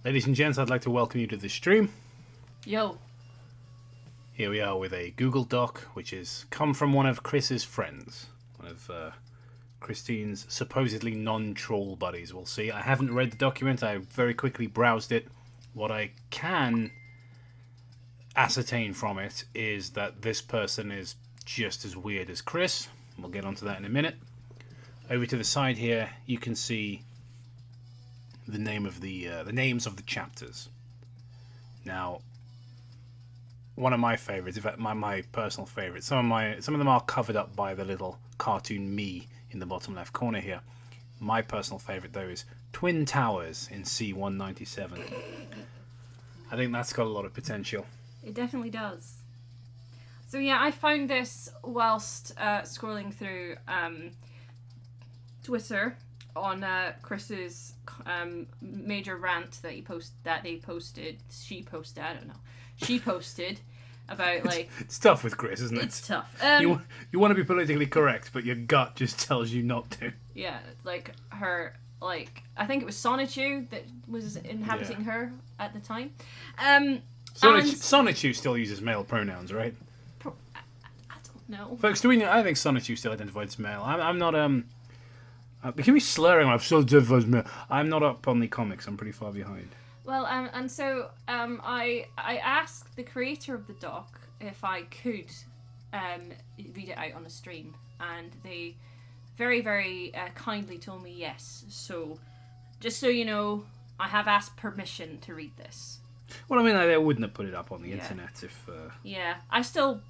Ladies and gents, I'd like to welcome you to the stream. Yo. Here we are with a Google Doc, which has come from one of Chris's friends. One of Christine's supposedly non-troll buddies, we'll see. I haven't read the document, I very quickly browsed it. What I can ascertain from it is that this person is just as weird as Chris. We'll get onto that in a minute. Over to the side here, you can see the names of the chapters. Now, one of my favourites, in fact, my personal favourites. Some of them are covered up by the little cartoon me in the bottom left corner here. My personal favourite, though, is Twin Towers in C197. I think that's got a lot of potential. It definitely does. So yeah, I found this whilst scrolling through Twitter on Chris's major rant that she posted about, like... It's tough with Chris, isn't it? It's tough. You want to be politically correct, but your gut just tells you not to. Yeah, like her, like, I think it was Sonichu that was inhabiting her at the time. Sonichu still uses male pronouns, right? I don't know. Folks, I think Sonichu still identifies as male. I'm not, it can be slurring, I've still identified as male. I'm not up on the comics, I'm pretty far behind. Well, and so I asked the creator of the doc if I could read it out on a stream, and they very, very kindly told me yes. So, just so you know, I have asked permission to read this. Well, I mean, I wouldn't have put it up on the internet if... Yeah, I still,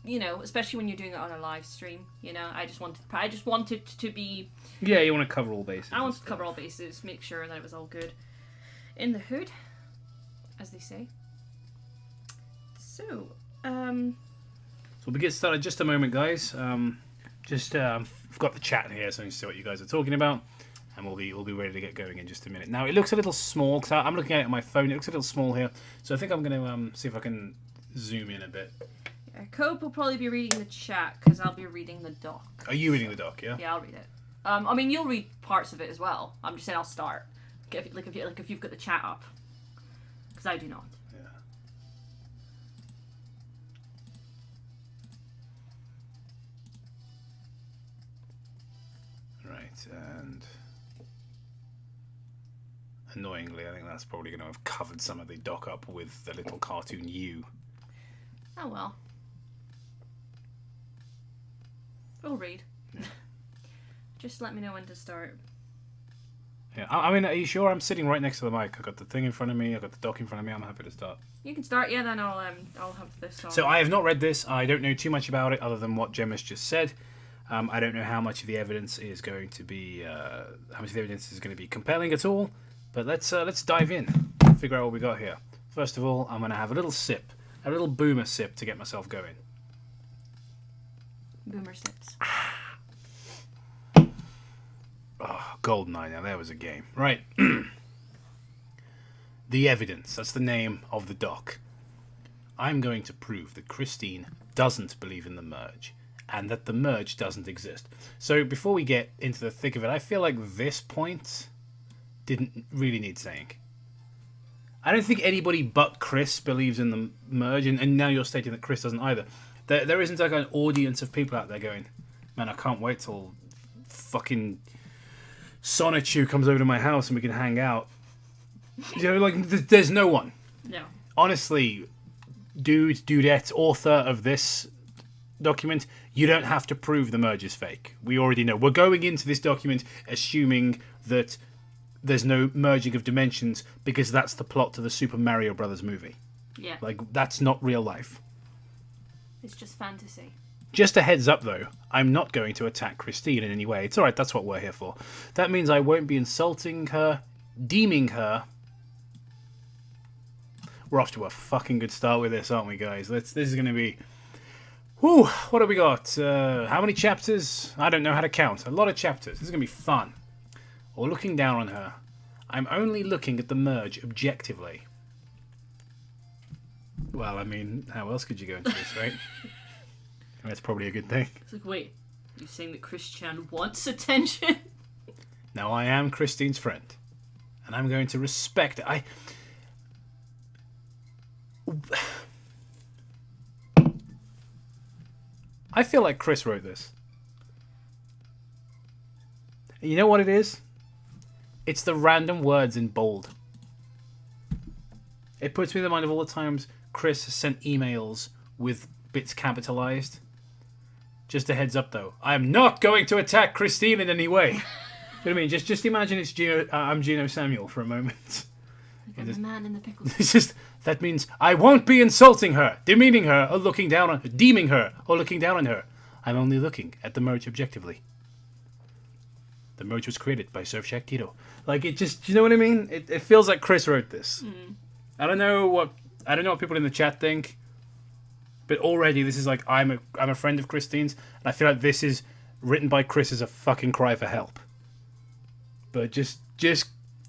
especially when you're doing it on a live stream, I just wanted to be... Yeah, you want to cover all bases. I wanted to cover all bases, make sure that it was all good in the hood, as they say. So we'll get started in just a moment, guys. I've got the chat here, so you can see what you guys are talking about, and we'll be ready to get going in just a minute. Now, it looks a little small, because I'm looking at it on my phone. It looks a little small here, so I think I'm going to see if I can zoom in a bit. Yeah, Cobe will probably be reading the chat, because I'll be reading the doc. Are you reading the doc, yeah? Yeah, I'll read it. I mean, you'll read parts of it as well. I'm just saying I'll start. If you've got the chat up. Because I do not. Yeah. Right, and annoyingly, I think that's probably going to have covered some of the doc up with the little cartoon you. Oh well. We'll read. Just let me know when to start. Yeah, I mean, are you sure? I'm sitting right next to the mic. I've got the thing in front of me. I've got the doc in front of me. I'm happy to start. You can start, yeah. Then I'll have this on. So I have not read this. I don't know too much about it other than what Gemma's just said. I don't know how much of the evidence is going to be compelling at all. But let's dive in. Figure out what we got here. First of all, I'm going to have a little boomer sip to get myself going. Boomer sips. Oh, GoldenEye, now there was a game. Right. The evidence, that's the name of the doc. I'm going to prove that Christine doesn't believe in the merge, and that the merge doesn't exist. So before we get into the thick of it, I feel like this point didn't really need saying. I don't think anybody but Chris believes in the merge, and now you're stating that Chris doesn't either. There isn't like an audience of people out there going, man, I can't wait till fucking Sonichu comes over to my house and we can hang out. There's no one. No. Honestly, dudette, author of this document, you don't have to prove the merge is fake. We already know. We're going into this document assuming that there's no merging of dimensions because that's the plot to the Super Mario Brothers movie. Yeah. That's not real life. It's just fantasy. Just a heads up, though, I'm not going to attack Christine in any way. It's alright, that's what we're here for. That means I won't be insulting her, deeming her. We're off to a fucking good start with this, aren't we, guys? This is going to be... Whew, what have we got? How many chapters? I don't know how to count. A lot of chapters. This is going to be fun. Or looking down on her. I'm only looking at the merge objectively. Well, I mean, how else could you go into this, right? That's probably a good thing. It's like, wait, you saying that Christian wants attention? Now, I am Christine's friend, and I'm going to respect it. I feel like Chris wrote this. You know what it is? It's the random words in bold. It puts me in the mind of all the times Chris has sent emails with bits capitalized. Just a heads up, though. I am not going to attack Christine in any way. You know what I mean? Just imagine it's Gino. I'm Gino Samuel for a moment. The man in the pickles. It's just that means I won't be insulting her, demeaning her, or looking down on, deeming her, or looking down on her. I'm only looking at the merge objectively. The merge was created by Surfshack Tito. Like it just, you know what I mean? It feels like Chris wrote this. I don't know what people in the chat think, but already this is like I'm a friend of Christine's, and I feel like this is written by Chris as a fucking cry for help. But just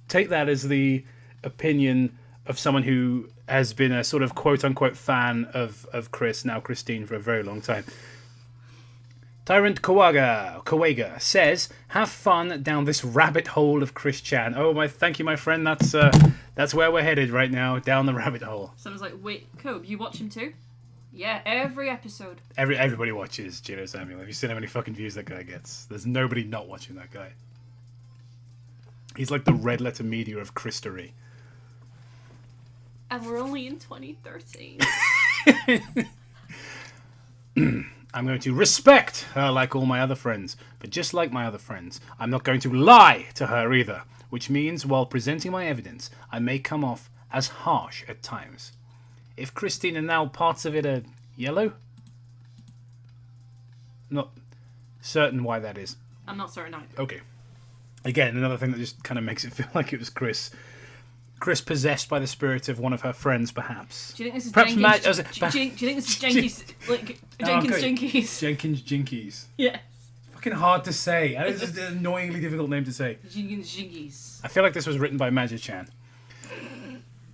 take that as the opinion of someone who has been a sort of quote unquote fan of Chris, now Christine, for a very long time. Tyrant Kawega says, "Have fun down this rabbit hole of Chris Chan." Oh thank you, my friend. That's where we're headed right now, down the rabbit hole. Someone's like, "Wait, Cobe, you watch him too?" Yeah, every episode. Everybody watches Gino Samuel. Have you seen how many fucking views that guy gets? There's nobody not watching that guy. He's like the red letter media of Christery. And we're only in 2013. I'm going to respect her like all my other friends, but just like my other friends, I'm not going to lie to her either, which means while presenting my evidence, I may come off as harsh at times. If Christine and now parts of it are yellow, I'm not certain why that is. I'm not certain either. Okay. Again, another thing that just kind of makes it feel like it was Chris possessed by the spirit of one of her friends, perhaps. Do you think this is perhaps Jenkins? Do you think this is Jenkins? Like Jenkins Jinkies? Jenkins Jinkies. Yes. Fucking hard to say. It's just an annoyingly difficult name to say. Jenkins Jinkies. I feel like this was written by Magic-chan.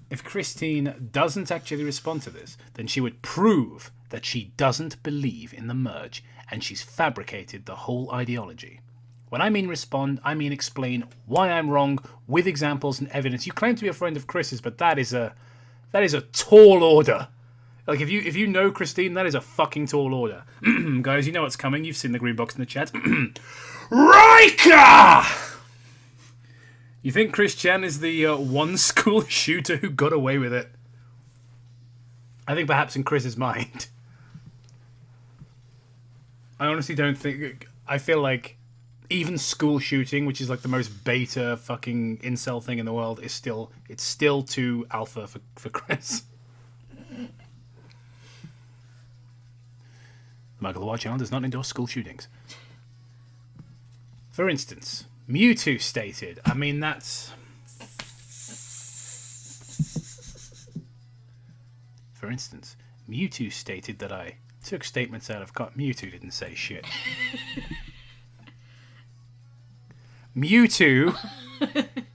If Christine doesn't actually respond to this, then she would prove that she doesn't believe in the merge and she's fabricated the whole ideology. When I mean respond, I mean explain why I'm wrong with examples and evidence. You claim to be a friend of Chris's, but that is a tall order. Like if you know Christine, that is a fucking tall order. Guys, you know what's coming. You've seen the green box in the chat. Riker! You think Chris Chan is the one school shooter who got away with it? I think perhaps in Chris's mind. I honestly don't think... I feel like even school shooting, which is like the most beta fucking incel thing in the world, is still too alpha for Chris. The MichaelLeroi channel does not endorse school shootings. For instance, Mewtwo stated, I mean that's... For instance, Mewtwo stated that I took statements out of... Mewtwo didn't say shit. Mewtwo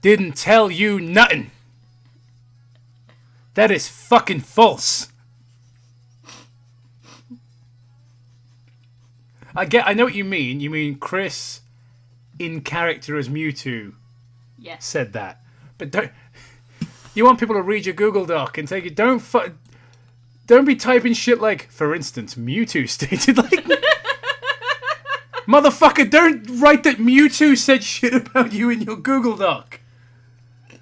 didn't tell you nothing. That is fucking false. I know what you mean. You mean Chris, in character as Mewtwo, said that. But don't... You want people to read your Google Doc and take it. Don't be typing shit like, for instance, Mewtwo stated like... Motherfucker, don't write that Mewtwo said shit about you in your Google Doc.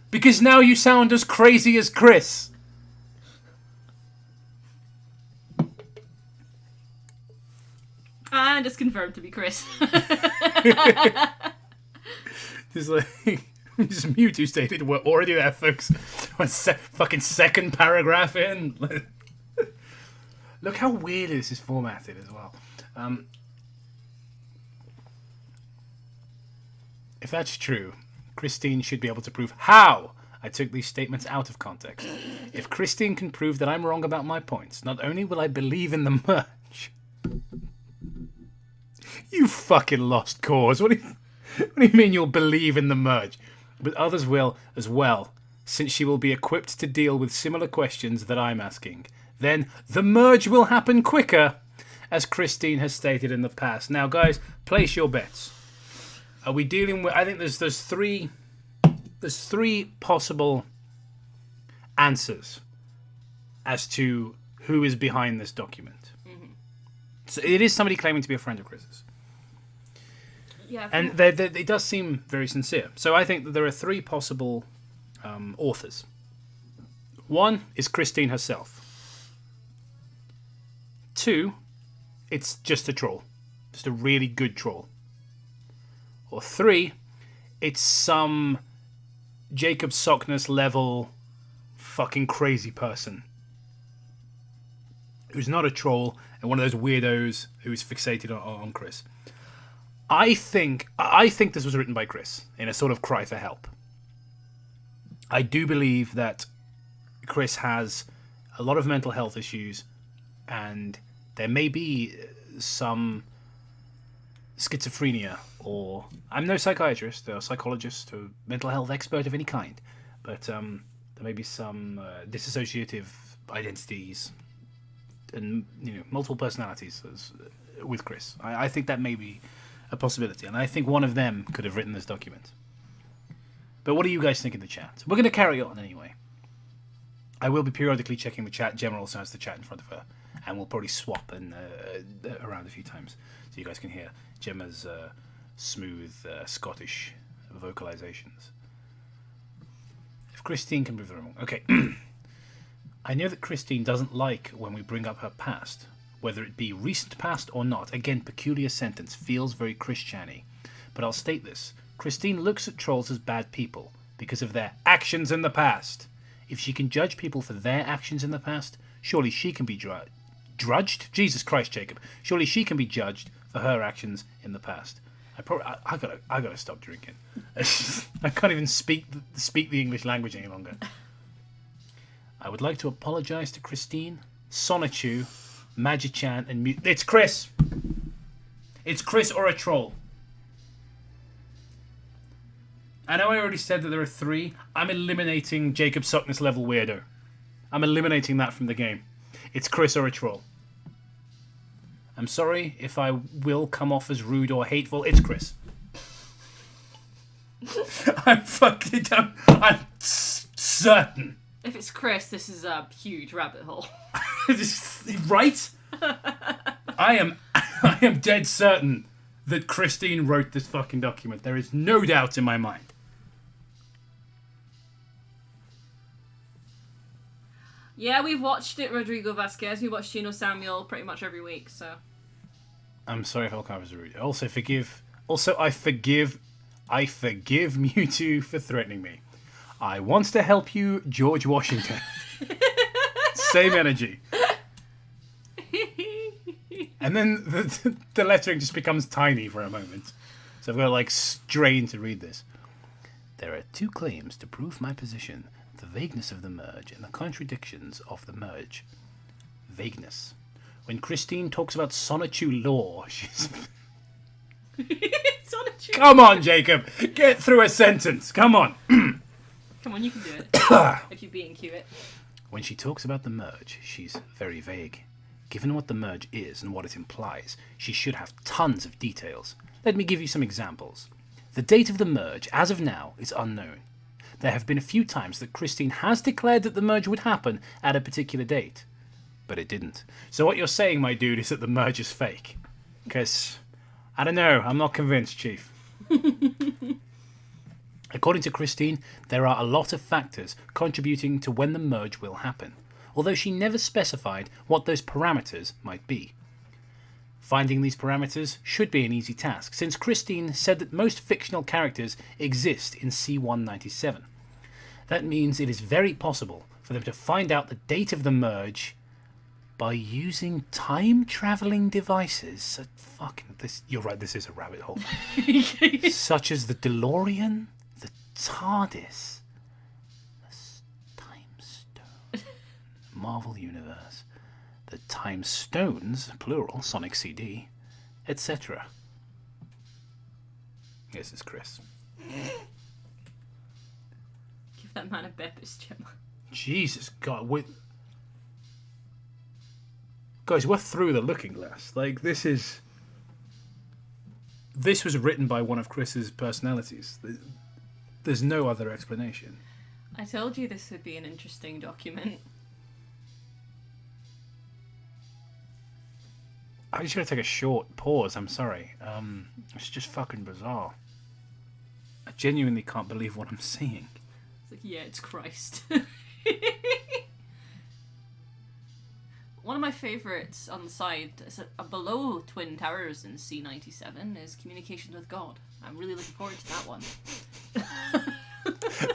Because now you sound as crazy as Chris. And it's confirmed to be Chris. Just like... Just Mewtwo stated, we're already there, folks. Fucking second paragraph in. Look how weird this is formatted as well. If that's true, Christine should be able to prove how I took these statements out of context. If Christine can prove that I'm wrong about my points, not only will I believe in the merge... You fucking lost cause. What do you mean you'll believe in the merge? But others will as well, since she will be equipped to deal with similar questions that I'm asking. Then the merge will happen quicker, as Christine has stated in the past. Now, guys, place your bets. Are we dealing with... I think there's three possible answers as to who is behind this document. So it is somebody claiming to be a friend of Chris's. Yeah. And it does seem very sincere. So I think that there are three possible authors. One is Christine herself. Two, it's just a troll. Just a really good troll. Or three, it's some Jacob Sockness level fucking crazy person who's not a troll and one of those weirdos who's fixated on Chris. I think this was written by Chris in a sort of cry for help. I do believe that Chris has a lot of mental health issues, and there may be some schizophrenia, or I'm no psychiatrist or psychologist or mental health expert of any kind, but there may be some dissociative identities and multiple personalities with Chris. I think that may be a possibility, and I think one of them could have written this document. But what do you guys think in the chat? We're going to carry on anyway. I will be periodically checking the chat. Gemma also has the chat in front of her, and we'll probably swap around a few times so you guys can hear Gemma's smooth Scottish vocalizations. If Christine can prove them wrong. Okay. I know that Christine doesn't like when we bring up her past, whether it be recent past or not. Again, peculiar sentence, feels very Christian-y. But I'll state this. Christine looks at trolls as bad people because of their actions in the past. If she can judge people for their actions in the past, surely she can be drudged? Jesus Christ, Jacob. Surely she can be judged for her actions in the past. I gotta stop drinking. I can't even speak the English language any longer. I would like to apologise to Christine, Sonichu, Magichan, and It's Chris! It's Chris or a troll. I know I already said that there are three. I'm eliminating Jacob Sockness level weirdo. I'm eliminating that from the game. It's Chris or a troll. I'm sorry if I will come off as rude or hateful. It's Chris. I'm certain. If it's Chris, this is a huge rabbit hole. Right? I am dead certain that Christine wrote this fucking document. There is no doubt in my mind. Yeah, we've watched it, Rodrigo Vasquez. We watch Gino Samuel pretty much every week, so. I'm sorry if I was rude. Also, I forgive Mewtwo for threatening me. I want to help you, George Washington. Same energy. And then the lettering just becomes tiny for a moment. So I've got to strain to read this. There are two claims to prove my position. The vagueness of the merge and the contradictions of the merge. Vagueness. When Christine talks about Sonichu lore, she's... Sonichu. Come on, Jacob! Get through a sentence! Come on! Come on, you can do it. If you're being cute. When she talks about the merge, she's very vague. Given what the merge is and what it implies, she should have tons of details. Let me give you some examples. The date of the merge, as of now, is unknown. There have been a few times that Christine has declared that the merge would happen at a particular date. But it didn't. So what you're saying, my dude, is that the merge is fake. Because, I don't know, I'm not convinced, Chief. According to Christine, there are a lot of factors contributing to when the merge will happen, although she never specified what those parameters might be. Finding these parameters should be an easy task, since Christine said that most fictional characters exist in C197. That means it is very possible for them to find out the date of the merge by using time-traveling devices. You're right, this is a rabbit hole. Such as the DeLorean, the TARDIS, the Time Stone, Marvel Universe, the Time Stones, plural, Sonic CD, etc. This is Chris. Give that man a Beppis, Gemma. Jesus God, guys, we're through the looking glass. This was written by one of Chris's personalities. There's no other explanation. I told you this would be an interesting document. I'm just going to take a short pause. I'm sorry. It's just fucking bizarre. I genuinely can't believe what I'm seeing. It's like, yeah, it's Christ. One of my favourites on the side, below Twin Towers in C97, is Communications with God. I'm really looking forward to that one.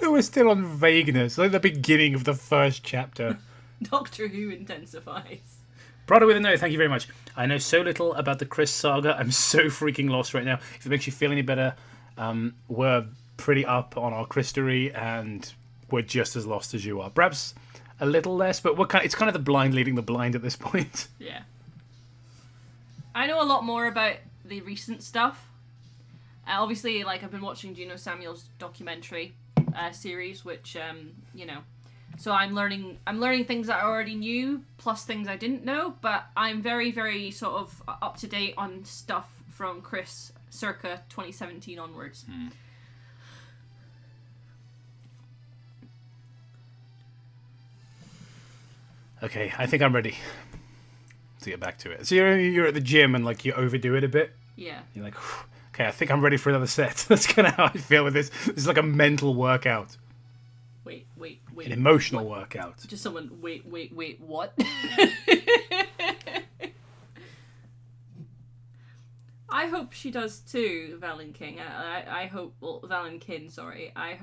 We're still on vagueness, like the beginning of the first chapter. Doctor Who intensifies. Brother with a no, thank you very much. I know so little about the Chris saga. I'm so freaking lost right now. If it makes you feel any better, we're pretty up on our Christery, and we're just as lost as you are. Perhaps a little less, but it's kind of the blind leading the blind at this point. Yeah. I know a lot more about the recent stuff. Obviously, like, I've been watching Gino Samuel's documentary series, which, so I'm learning things that I already knew, plus things I didn't know, but I'm very, very sort of up to date on stuff from Chris circa 2017 onwards. Okay, I think I'm ready to get back to it. So you're at the gym and like you overdo it a bit. Yeah. You're like, okay, I think I'm ready for another set. That's kind of how I feel with this. This is like a mental workout. Wait. An emotional workout. Just someone, wait, what? I hope she does too, Valen King. I hope, well, Valen Kin, sorry. I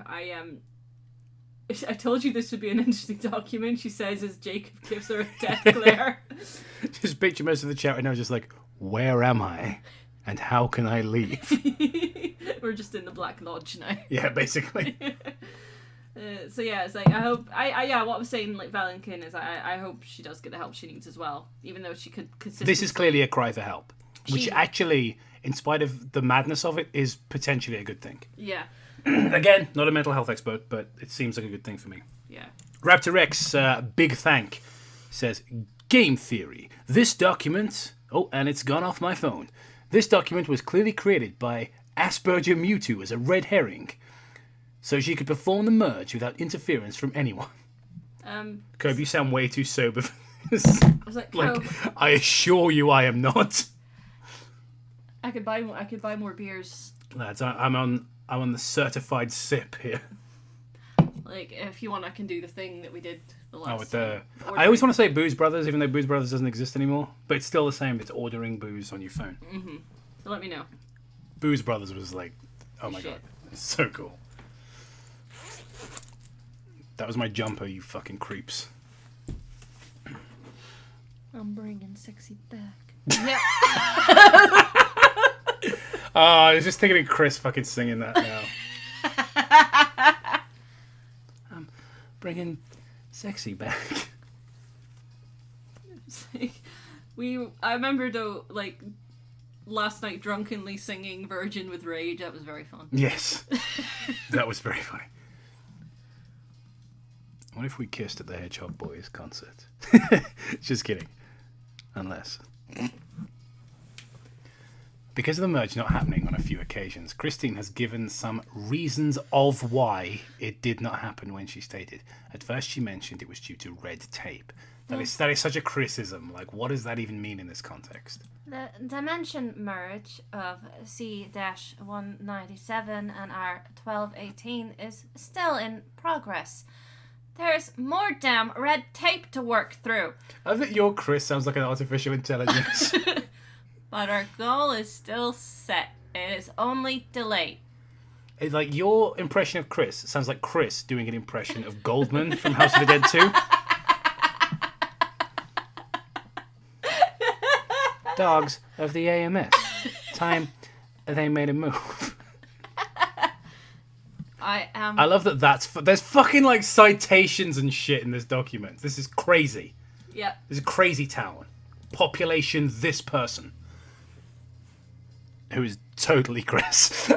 told you this would be an interesting document, she says as Jacob gives her a death glare. Just picture most of the chat right now just like, where am I? And how can I leave? We're just in the Black Lodge now. Yeah, basically. So yeah, it's like, I hope, what I'm saying, like, Valenkin is, I hope she does get the help she needs as well, even though she could consistently... This is clearly a cry for help, which actually, in spite of the madness of it, is potentially a good thing. Yeah. Again, not a mental health expert, but it seems like a good thing for me. Yeah. Raptor X, big thank, says, Game theory. This document... Oh, and it's gone off my phone. This document was clearly created by Asperger Mewtwo as a red herring, so she could perform the merge without interference from anyone. Cobe, you sound way too sober for this. I was like, I assure you I am not. I could buy more beers. Lads, I'm on the certified sip here. Like, if you want, I can do the thing that we did the last time. I always want to say Booze Brothers, even though Booze Brothers doesn't exist anymore. But it's still the same. It's ordering booze on your phone. Mm-hmm. So let me know. Booze Brothers was like, oh my god, it's so cool. That was my jumper, you fucking creeps. I'm bringing sexy back. Yeah. I was just thinking of Chris fucking singing that now. I'm bringing sexy back. I remember though, like, last night drunkenly singing Virgin with Rage. That was very fun. Yes. That was very funny. What if we kissed at the Hedgehog Boys concert? Just kidding. Unless. Because of the merge not happening on a few occasions, Christine has given some reasons of why it did not happen when she stated. At first she mentioned it was due to red tape. That is such a criticism. Like, what does that even mean in this context? The dimension merge of C-197 and R1218 is still in progress. There's more damn red tape to work through. I think your Chris sounds like an artificial intelligence. But our goal is still set. It is only delayed. It's like your impression of Chris sounds like Chris doing an impression of Goldman from House of the Dead 2. Dogs of the AMS. Time they made a move. I love that there's fucking like citations and shit in this document. This is crazy. Yeah. This is a crazy town. Population this person. Who is totally Chris.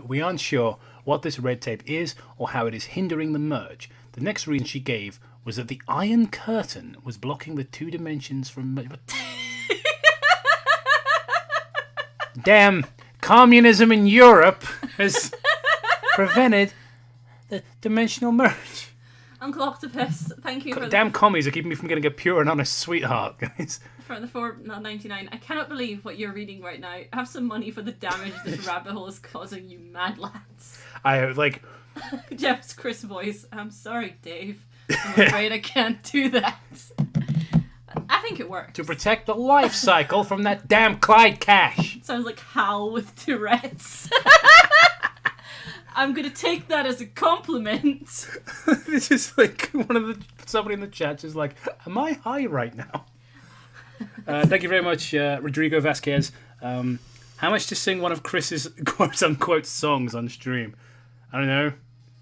We aren't sure what this red tape is or how it is hindering the merge. The next reason she gave was that the Iron Curtain was blocking the 2 dimensions from... Damn, communism in Europe has prevented the dimensional merge. Uncle Octopus, thank you for Damn commies are keeping me from getting a pure and honest sweetheart, guys. for the $4.99. I cannot believe what you're reading right now. Have some money for the damage this rabbit hole is causing, you mad lads. I like. Jeff's Chris voice. I'm sorry, Dave. I'm afraid I can't do that. I think it works. To protect the life cycle from that damn Clyde Cash. Sounds like Hal with Tourette's. I'm gonna take that as a compliment. This is like somebody in the chat is like, am I high right now? Thank you very much, Rodrigo Vasquez. How much to sing one of Chris's quote unquote songs on stream? I don't know.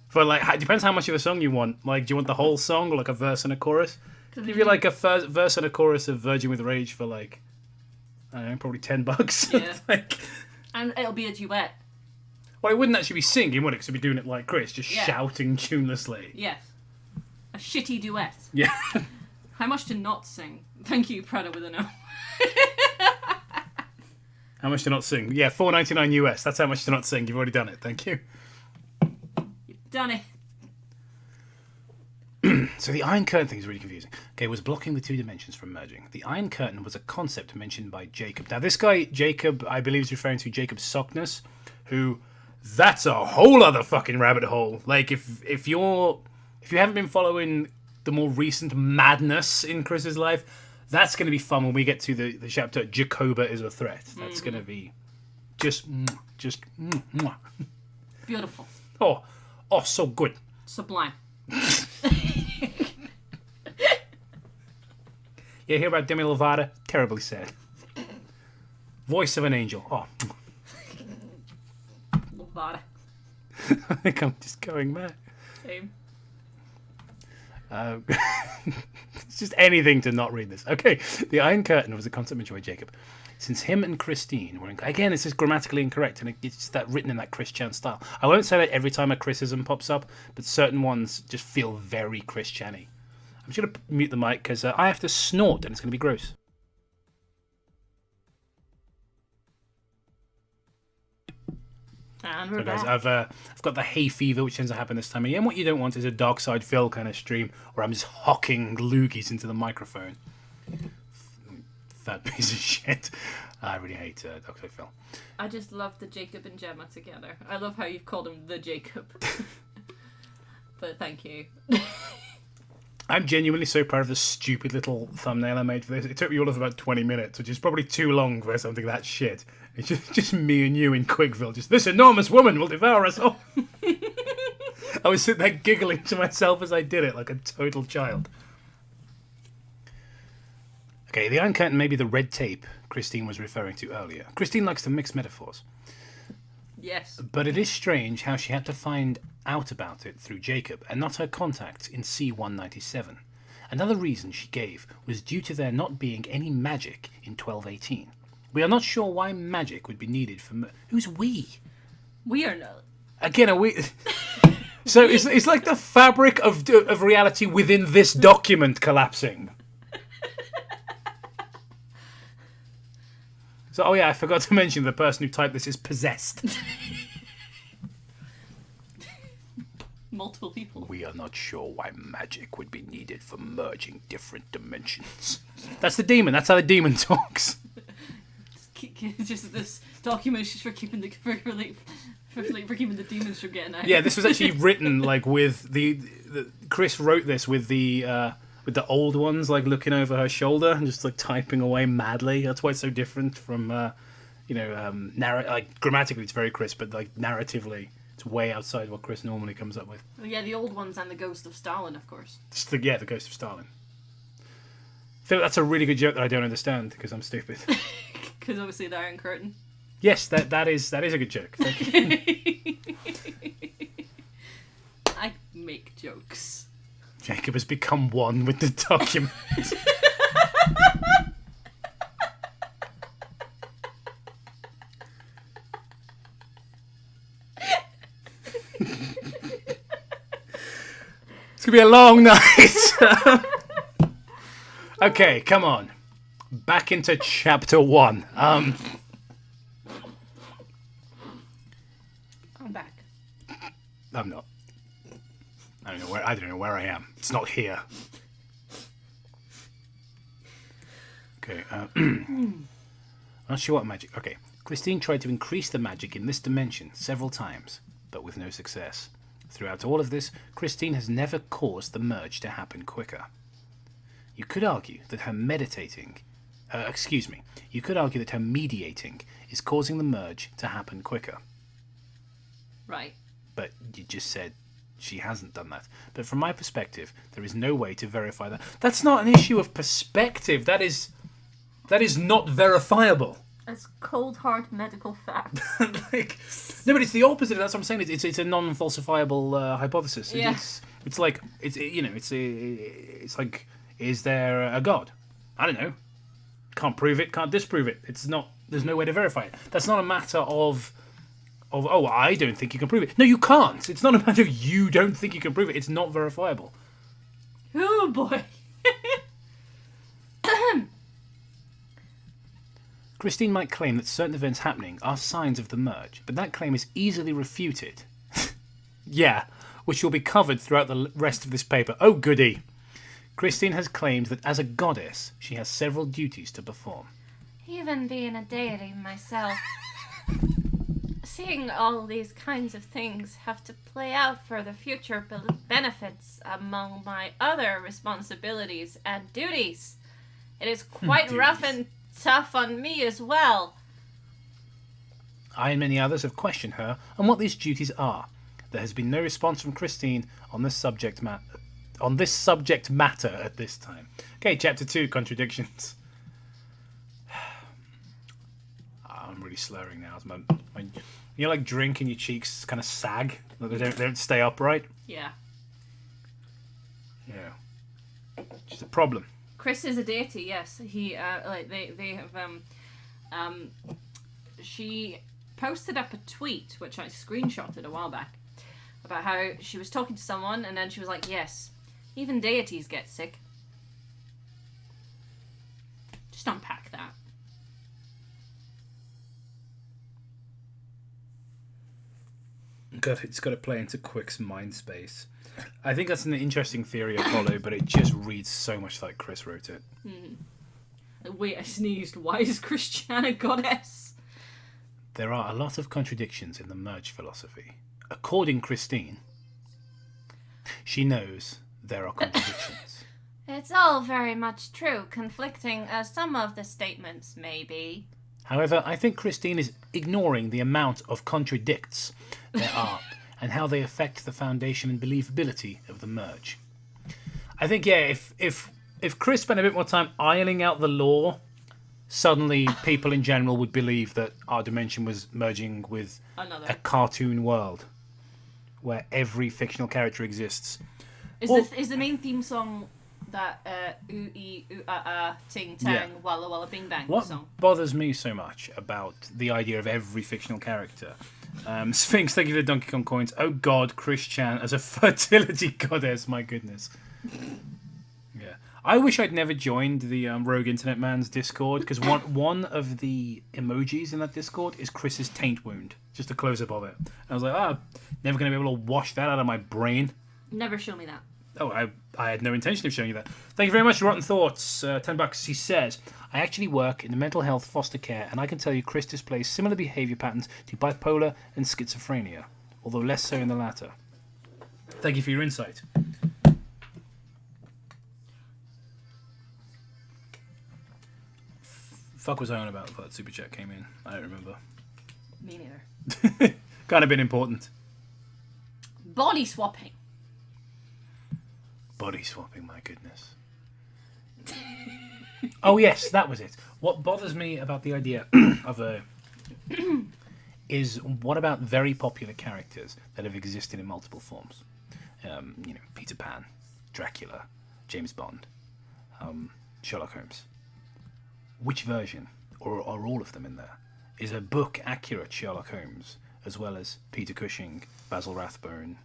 For like, it depends how much of a song you want. Like, do you want the whole song or like a verse and a chorus? I'll give you like a verse and a chorus of Virgin with Rage for like, I don't know, probably $10. Yeah. Like, And it'll be a duet. well, it wouldn't actually be singing, would it? Because it'd be doing it like Chris, just Yeah. shouting tunelessly. Yes. A shitty duet. Yeah. How much to not sing? Thank you, Prada with an O. How much to not sing? Yeah, $4.99 US. That's how much to not sing. You've already done it. Thank you. You've done it. So the Iron Curtain thing is really confusing. Okay, was blocking the two dimensions from merging. The Iron Curtain was a concept mentioned by Jacob. Now this guy, Jacob, I believe is referring to Jacob Sockness, who, that's a whole other fucking rabbit hole. Like, if you haven't been following the more recent madness in Chris's life, that's going to be fun when we get to the chapter Jacoba is a threat. That's going to be just mwah. Beautiful. Oh, so good. Sublime. You hear about Demi Lovato? Terribly sad. Voice of an angel. Oh, Lovato. I think I'm just going mad. Same. It's just anything to not read this. Okay, the Iron Curtain was a concept mentioned by Jacob. Since him and Christine were again, this is grammatically incorrect, and it's just that written in that Chris Chan style. I won't say that every time a Chrisism pops up, but certain ones just feel very Chris Chan-y. I'm just gonna mute the mic because I have to snort, and it's gonna be gross. And So we're guys, back. I've got the hay fever, which tends to happen this time of year. And what you don't want is a Dark Side Phil kind of stream where I'm just hocking loogies into the microphone. Fat piece of shit. I really hate Dark Side Phil. I just love the Jacob and Gemma together. I love how you've called him the Jacob. But thank you. I'm genuinely so proud of the stupid little thumbnail I made for this. It took me all of about 20 minutes, which is probably too long for something that shit. It's just me and you in Quickville. Just, this enormous woman will devour us all. I was sitting there giggling to myself as I did it, like a total child. Okay, the Iron Curtain may be the red tape Christine was referring to earlier. Christine likes to mix metaphors. Yes. But it is strange how she had to find out about it through Jacob and not her contacts in C-197. Another reason she gave was due to there not being any magic in 1218. We are not sure why magic would be needed for... Who's we? We are not. Again, are we... So it's like the fabric of reality within this document collapsing. So, oh yeah, I forgot to mention the person who typed this is possessed. Multiple people. We are not sure why magic would be needed for merging different dimensions. That's the demon. That's how the demon talks. It's just this document is just for keeping the for keeping the demons from getting out. Yeah, this was actually written like with the Chris wrote this with the old ones like looking over her shoulder and just like typing away madly. That's why it's so different from like grammatically it's very Chris, but like narratively it's way outside what Chris normally comes up with. Oh, yeah, the old ones and the ghost of Stalin, of course. Just the Ghost of Stalin. I feel like that's a really good joke that I don't understand because I'm stupid. Because obviously the Iron Curtain. Yes, that is a good joke. Thank you. I make jokes. Jacob has become one with the document. It's gonna be a long night. Okay, come on. Back into chapter 1. I'm back. I'm not. I don't know where I am. It's not here. Okay. Not sure what magic. Okay. Christine tried to increase the magic in this dimension several times, but with no success. Throughout all of this, Christine has never caused the merge to happen quicker. You could argue that her mediating is causing the merge to happen quicker. Right. But you just said she hasn't done that. But from my perspective, there is no way to verify that. That's not an issue of perspective. That is not verifiable. It's cold hard medical fact. Like, no, but it's the opposite. That's what I'm saying. It's a non-falsifiable hypothesis. Yeah. It's like it's like, is there a god? I don't know. Can't prove it. Can't disprove it. It's not. There's no way to verify it. That's not a matter of oh, I don't think you can prove it. No, you can't. It's not a matter of you don't think you can prove it. It's not verifiable. Oh boy. Christine might claim that certain events happening are signs of the merge, but that claim is easily refuted. Yeah, which will be covered throughout the rest of this paper. Oh, goody. Christine has claimed that as a goddess, she has several duties to perform. Even being a deity myself, seeing all these kinds of things have to play out for the future benefits among my other responsibilities and duties. It is quite rough and tough on me as well. I and many others have questioned her on what these duties are. There has been no response from Christine on this subject matter at this time. Okay, chapter 2, contradictions. I'm really slurring now. My you know, like drink and your cheeks kind of sag, like they don't stay upright. Yeah. Yeah, which is a problem. Chris is a deity. Yes, he they have she posted up a tweet which I screenshotted a while back about how she was talking to someone and then she was like, "Yes, even deities get sick." Just unpack that. It's got to play into Quick's mind space. I think that's an interesting theory, Apollo, but it just reads so much like Chris wrote it. Wait, I sneezed. Why is Christiana a goddess? There are a lot of contradictions in the merge philosophy. According Christine, she knows there are contradictions. It's all very much true, conflicting as some of the statements may be. However, I think Christine is ignoring the amount of contradicts there are and how they affect the foundation and believability of the merge. I think, yeah, if Chris spent a bit more time ironing out the lore, suddenly people in general would believe that our dimension was merging with a cartoon world where every fictional character exists. Is the main theme song that ooh ee ooh ah ah ting tang Yeah. walla walla bing bang What song? bothers me so much about the idea of every fictional character? Sphinx, thank you for the Donkey Kong coins. Oh God, Chris-chan as a fertility goddess, my goodness. Yeah, I wish I'd never joined the Rogue Internet Man's Discord, because one of the emojis in that Discord is Chris's taint wound, just a close-up of it. And I was like, never going to be able to wash that out of my brain. Never show me that. Oh, I had no intention of showing you that. Thank you very much, Rotten Thoughts. $10. He says, I actually work in the mental health foster care, and I can tell you Chris displays similar behaviour patterns to bipolar and schizophrenia, although less so in the latter. Thank you for your insight. Fuck was I on about that super chat came in? I don't remember. Me neither. Kind of been important. Body swapping. Body swapping, my goodness. Oh yes, that was it. What bothers me about the idea of is what about very popular characters that have existed in multiple forms? Peter Pan, Dracula, James Bond, Sherlock Holmes. Which version, or are all of them in there? Is a book accurate Sherlock Holmes, as well as Peter Cushing, Basil Rathbone,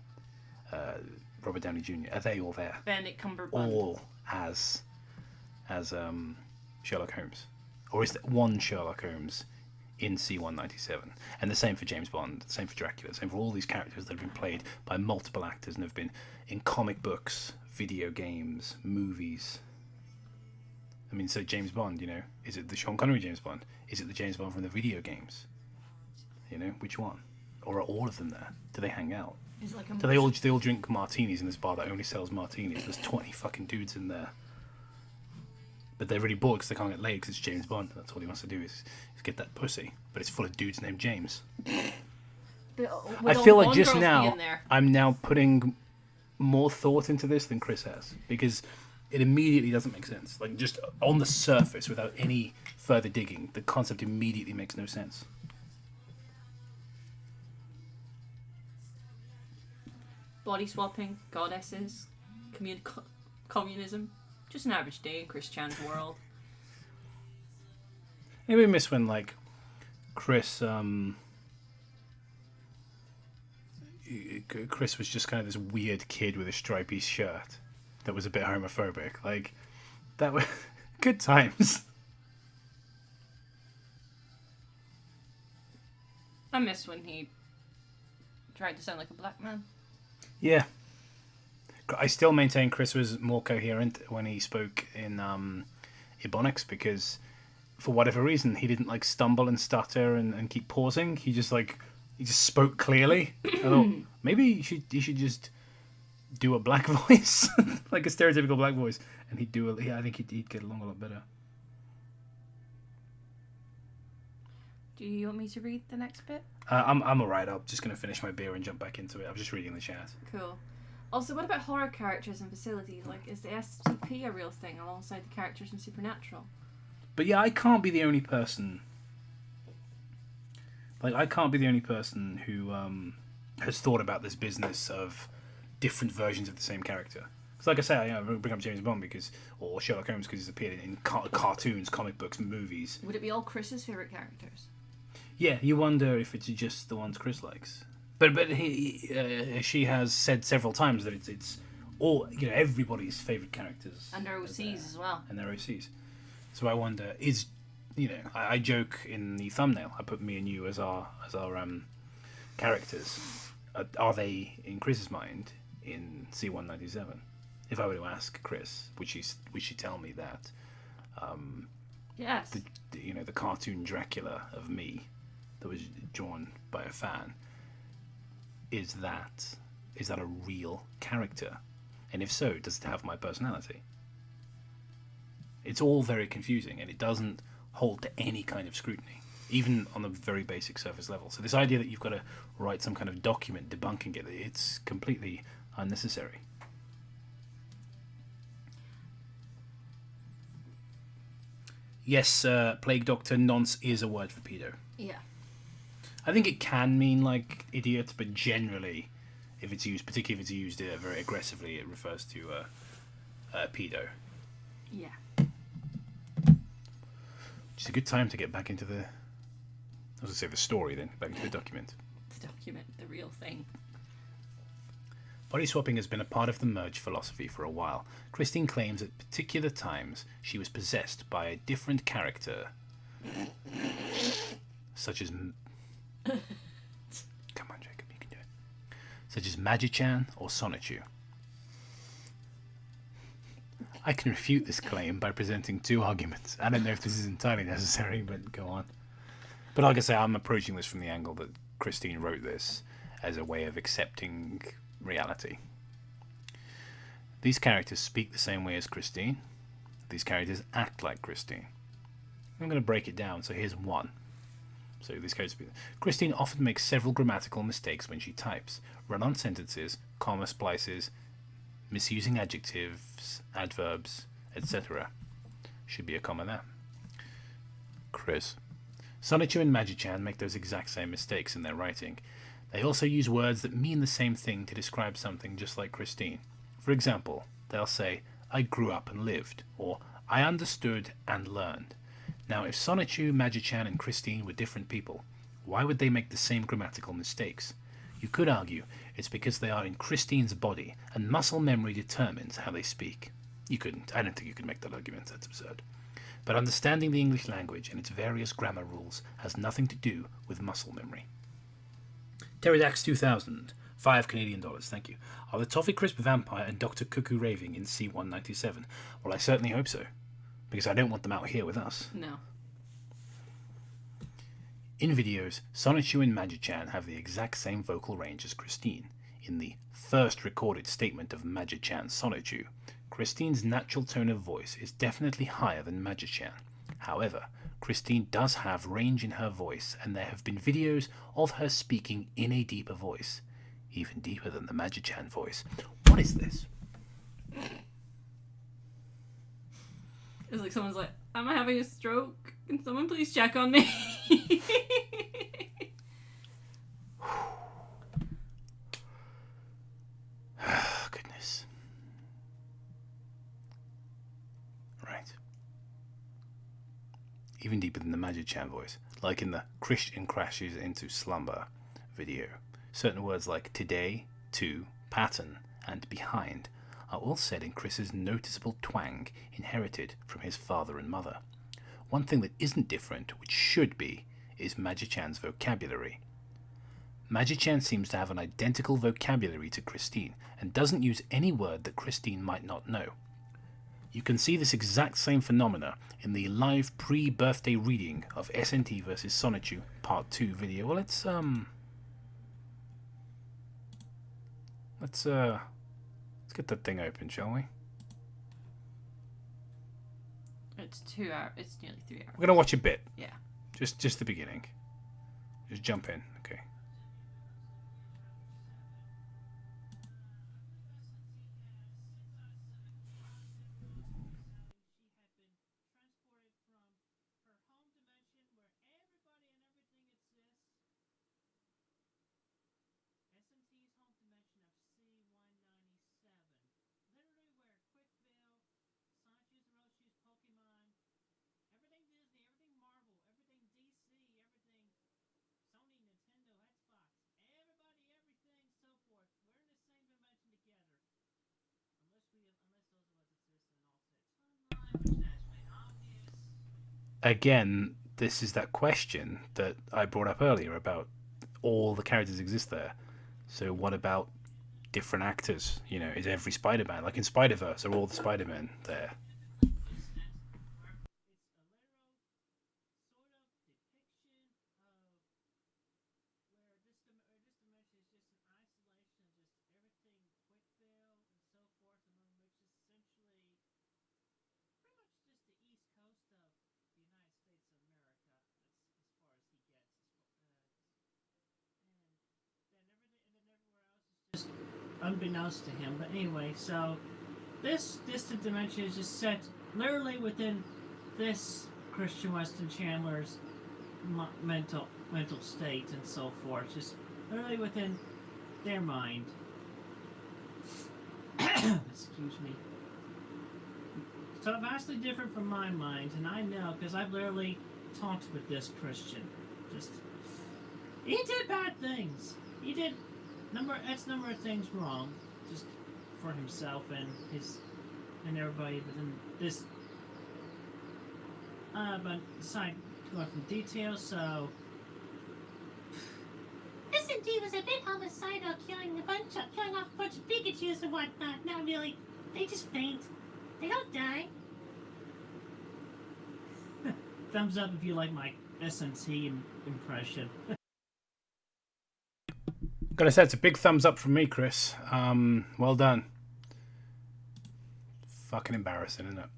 Robert Downey Jr.? Are they all there? Benedict Cumberbatch. All as Sherlock Holmes? Or is there one Sherlock Holmes in C197. And the same for James Bond, the same for Dracula, the same for all these characters that have been played by multiple actors and have been in comic books, video games, movies. I mean, so James Bond, you know, is it the Sean Connery James Bond? Is it the James Bond from the video games? You know, which one? Or are all of them there? Do they hang out? Like Do they all drink martinis in this bar that only sells martinis? There's 20 fucking dudes in there. But they're really bored because they can't get laid because it's James Bond. That's all he wants to do is get that pussy. But it's full of dudes named James. I feel like just now, I'm now putting more thought into this than Chris has. Because it immediately doesn't make sense. Like, just on the surface, without any further digging, the concept immediately makes no sense. Body swapping, goddesses, communism. Just an average day in Chris Chan's world. Maybe we miss when, like, Chris was just kind of this weird kid with a stripy shirt that was a bit homophobic. Like, that was good times. I miss when he tried to sound like a black man. Yeah. I still maintain Chris was more coherent when he spoke in Ebonics because, for whatever reason, he didn't like stumble and stutter and keep pausing. He just spoke clearly. I thought maybe he should just do a black voice, like a stereotypical black voice, and I think he'd get along a lot better. Do you want me to read the next bit? I'm alright. I'm just gonna finish my beer and jump back into it. I was just reading the chat. Cool. Also, what about horror characters and facilities? Like, is the SCP a real thing alongside the characters in Supernatural? But yeah, I can't be the only person. Like, I can't be the only person who has thought about this business of different versions of the same character. Because, like I say, I bring up James Bond or Sherlock Holmes because he's appeared in cartoons, comic books, movies. Would it be all Chris's favourite characters? Yeah, you wonder if it's just the ones Chris likes. But she has said several times that it's all, you know, everybody's favourite characters. And their OCs as well. And their OCs. So I wonder, I joke in the thumbnail, I put me and you as our characters. Are they, in Chris's mind, in C197? If I were to ask Chris, would she tell me that? Yes. The cartoon Dracula of me that was drawn by a fan, is that a real character? And if so, does it have my personality? It's all very confusing, and it doesn't hold to any kind of scrutiny, even on a very basic surface level. So this idea that you've got to write some kind of document debunking it's completely unnecessary. Yes, Plague Doctor, nonce is a word for pedo. Yeah. I think it can mean, like, idiot, but generally, particularly if it's used very aggressively, it refers to pedo. Yeah. Which is a good time to get back into I was going to say the story then, back into the document. The document, the real thing. Body swapping has been a part of the merge philosophy for a while. Christine claims at particular times she was possessed by a different character, such as... Come on, Jacob, you can do it. Such as Magi-chan or Sonichu. I can refute this claim by presenting two arguments. I don't know if this is entirely necessary, but go on. But like I say, I'm approaching this from the angle that Christine wrote this as a way of accepting reality. These characters speak the same way as Christine. These characters act like Christine. I'm going to break it down, so here's one. So these characters, Christine often makes several grammatical mistakes when she types, run-on sentences, comma splices, misusing adjectives, adverbs, etc. Should be a comma there. Chris. Sonichu and Magi-chan make those exact same mistakes in their writing. They also use words that mean the same thing to describe something, just like Christine. For example, they'll say, I grew up and lived, or I understood and learned. Now, if Sonichu, Magi-chan, and Christine were different people, why would they make the same grammatical mistakes? You could argue it's because they are in Christine's body, and muscle memory determines how they speak. You couldn't. I don't think you could make that argument. That's absurd. but understanding the English language and its various grammar rules has nothing to do with muscle memory. Pterodax 2000, $5 Canadian, thank you. Are the Toffee Crisp Vampire and Dr. Cuckoo raving in C197? Well, I certainly hope so, because I don't want them out here with us. No. In videos, Sonichu and Magi-chan have the exact same vocal range as Christine. In the first recorded statement of Magi-chan's Sonichu, Christine's natural tone of voice is definitely higher than Magi-chan. However, Christine does have range in her voice, and there have been videos of her speaking in a deeper voice, even deeper than the Magi-chan voice. What is this? It's like someone's like, am I having a stroke? Can someone please check on me? Goodness. Right. Even deeper than the Magi-chan voice, like in the Christian crashes into slumber video. Certain words like today, to, pattern, and behind are all said in Chris's noticeable twang inherited from his father and mother. One thing that isn't different, which should be, is Magi-chan's vocabulary. Magi-chan seems to have an identical vocabulary to Christine, and doesn't use any word that Christine might not know. You can see this exact same phenomena in the live pre-birthday reading of SNT vs Sonichu Part 2 video. Well, let's get that thing open, shall we? It's 2 hours. It's nearly 3 hours. We're gonna watch a bit. Yeah. Just the beginning. Just jump in, okay. Again, this is that question that I brought up earlier about all the characters exist there. So what about different actors? You know, is every Spider-Man, like in Spider-Verse, are all the Spider-Men there? Unbeknownst to him, but anyway, so this distant dimension is just set literally within this Christian Weston Chandler's mental state and so forth, just literally within their mind. Excuse me. So vastly different from my mind, and I know because I've literally talked with this Christian. Just he did bad things. He did number of things wrong, just for himself and everybody within this. But aside going from details, so S&D was a bit homicidal, killing off a bunch of Pikachus and whatnot. Not really. They just faint. They don't die. Thumbs up if you like my S&T impression. Gotta say, it's a big thumbs up from me, Chris. Well done. Fucking embarrassing, isn't it?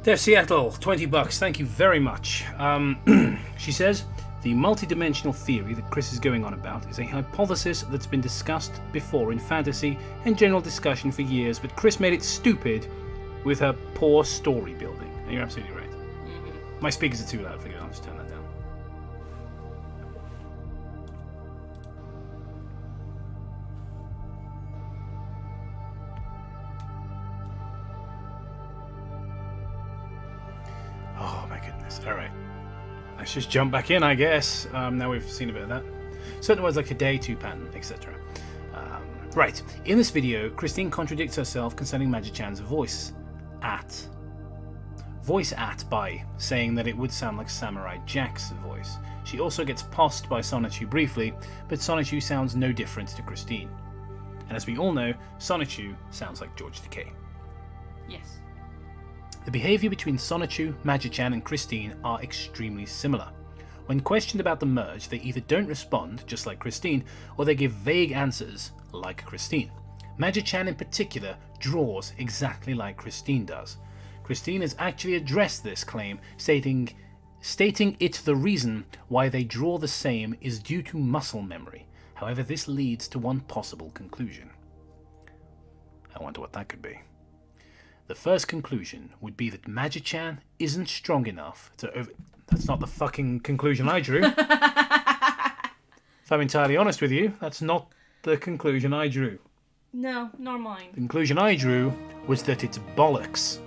Dev Seattle, $20. Thank you very much. She says, the multidimensional theory that Chris is going on about is a hypothesis that's been discussed before in fantasy and general discussion for years, but Chris made it stupid with her poor story building. And you're absolutely right. My speakers are too loud for you. I'll just turn that down. Oh my goodness. All right. Let's just jump back in, I guess. Now we've seen a bit of that. Certain words like today, to pattern, etc. Right, in this video, Christine contradicts herself concerning Magi-chan's voice at by saying that it would sound like Samurai Jack's voice. She also gets possed by Sonichu briefly, but Sonichu sounds no different to Christine. And as we all know, Sonichu sounds like George Takei. Yes. The behaviour between Sonichu, Magi-chan and Christine are extremely similar. When questioned about the merge, they either don't respond, just like Christine, or they give vague answers, like Christine. Magi-chan in particular draws exactly like Christine does. Christine has actually addressed this claim, stating it the reason why they draw the same is due to muscle memory. However, this leads to one possible conclusion. I wonder what that could be. The first conclusion would be that Magi-chan isn't strong enough to That's not the fucking conclusion I drew. If I'm entirely honest with you, that's not the conclusion I drew. No, nor mine. The conclusion I drew was that it's bollocks.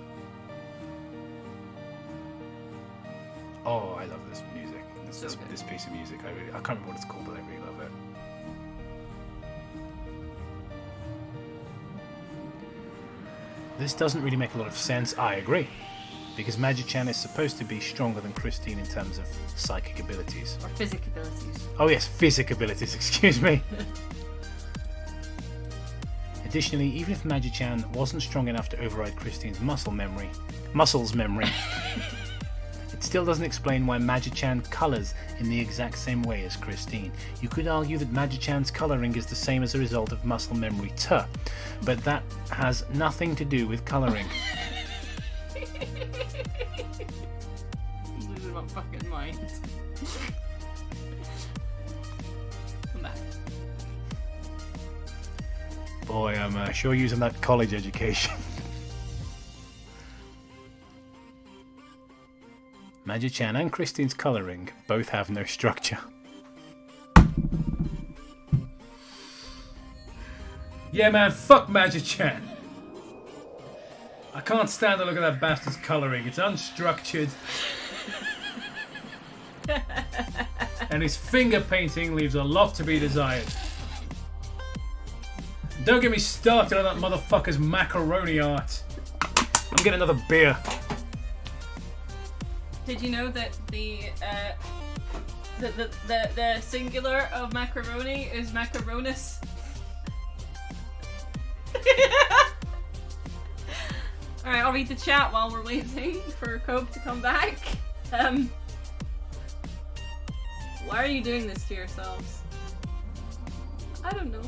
Oh, I love this music. This piece of music. I can't remember what it's called, but I really love it. This doesn't really make a lot of sense. I agree. Because Magi-chan is supposed to be stronger than Christine in terms of psychic abilities. Or physic abilities. Oh yes, physic abilities, excuse me. Additionally, even if Magi-chan wasn't strong enough to override Christine's muscles memory, it still doesn't explain why Magi-chan colours in the exact same way as Christine. You could argue that Magi-chan's colouring is the same as a result of muscle memory too, but that has nothing to do with colouring. I'm losing my fucking mind. Come back. Boy, I'm sure using that college education. Magi-chan and Christine's colouring both have no structure. Yeah man, fuck Magi-chan. I can't stand the look of that bastard's colouring. It's unstructured. And his finger painting leaves a lot to be desired. Don't get me started on that motherfucker's macaroni art. I'm getting another beer. Did you know that the singular of macaroni is macaronis? Alright, I'll read the chat while we're waiting for Cobe to come back. Why are you doing this to yourselves? I don't know.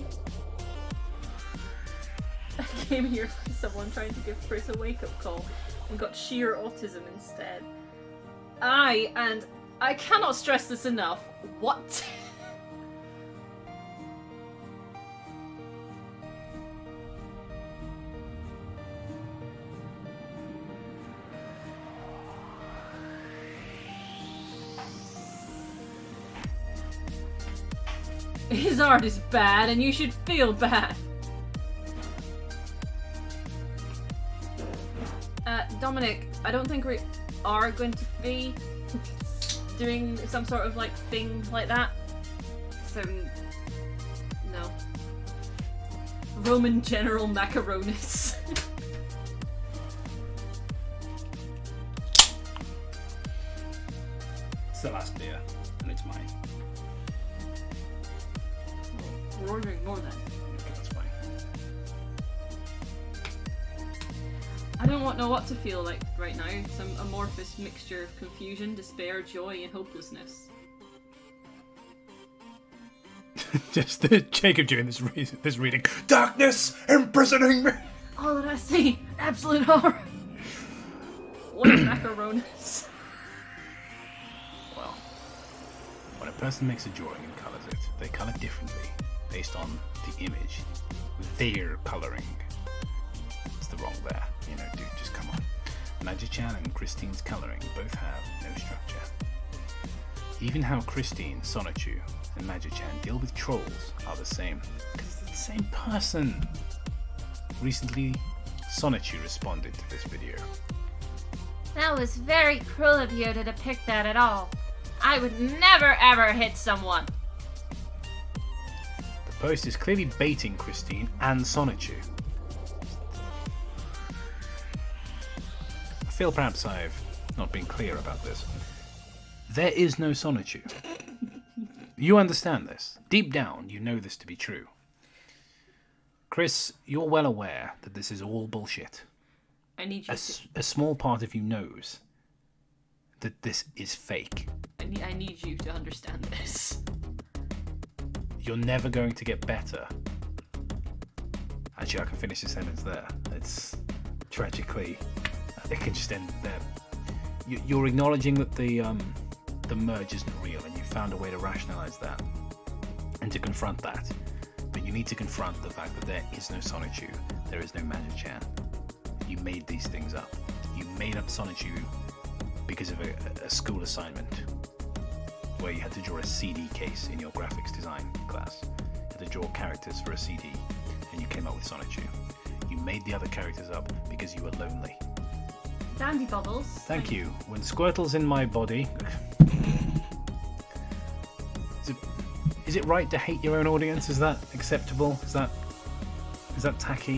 I came here for someone trying to give Chris a wake-up call and got sheer autism instead. And I cannot stress this enough. What? His art is bad and you should feel bad. Dominic, I don't think we are going to be doing some sort of like thing like that. So, no. Roman General Macaronis. It's the last beer, and it's mine. We're ordering more then. Okay, that's fine. I don't know what to feel like right now. Some amorphous mixture of confusion, despair, joy, and hopelessness. Just Jacob doing this reading. Darkness imprisoning me. All that I see, absolute horror. What is macaronis? Well, when a person makes a drawing and colours it, they colour differently based on the image. Their colouring. It's the wrong there. You know, dude, just come on. Magi-chan and Christine's colouring both have no structure. Even how Christine, Sonichu, and Magi-chan deal with trolls are the same. Because it's the same person. Recently, Sonichu responded to this video. That was very cruel of you to depict that at all. I would never ever hit someone. The post is clearly baiting Christine and Sonichu. I feel perhaps I've not been clear about this. There is no Sonichu. You understand this. Deep down, you know this to be true. Chris, you're well aware that this is all bullshit. I need you A small part of you knows that this is fake. I need you to understand this. You're never going to get better. Actually, I can finish the sentence there. It's tragically, it can just end there. You're acknowledging that the merge isn't real, and you found a way to rationalize that and to confront that. But you need to confront the fact that there is no Sonichu, there is no Magic-chan. You made these things up. You made up Sonichu because of a school assignment where you had to draw a CD case in your graphics design class. You had to draw characters for a CD, and you came up with Sonichu. You made the other characters up because you were lonely. Dandy Bubbles. Thank you. When Squirtle's in my body... Is it right to hate your own audience? Is that acceptable? Is that tacky?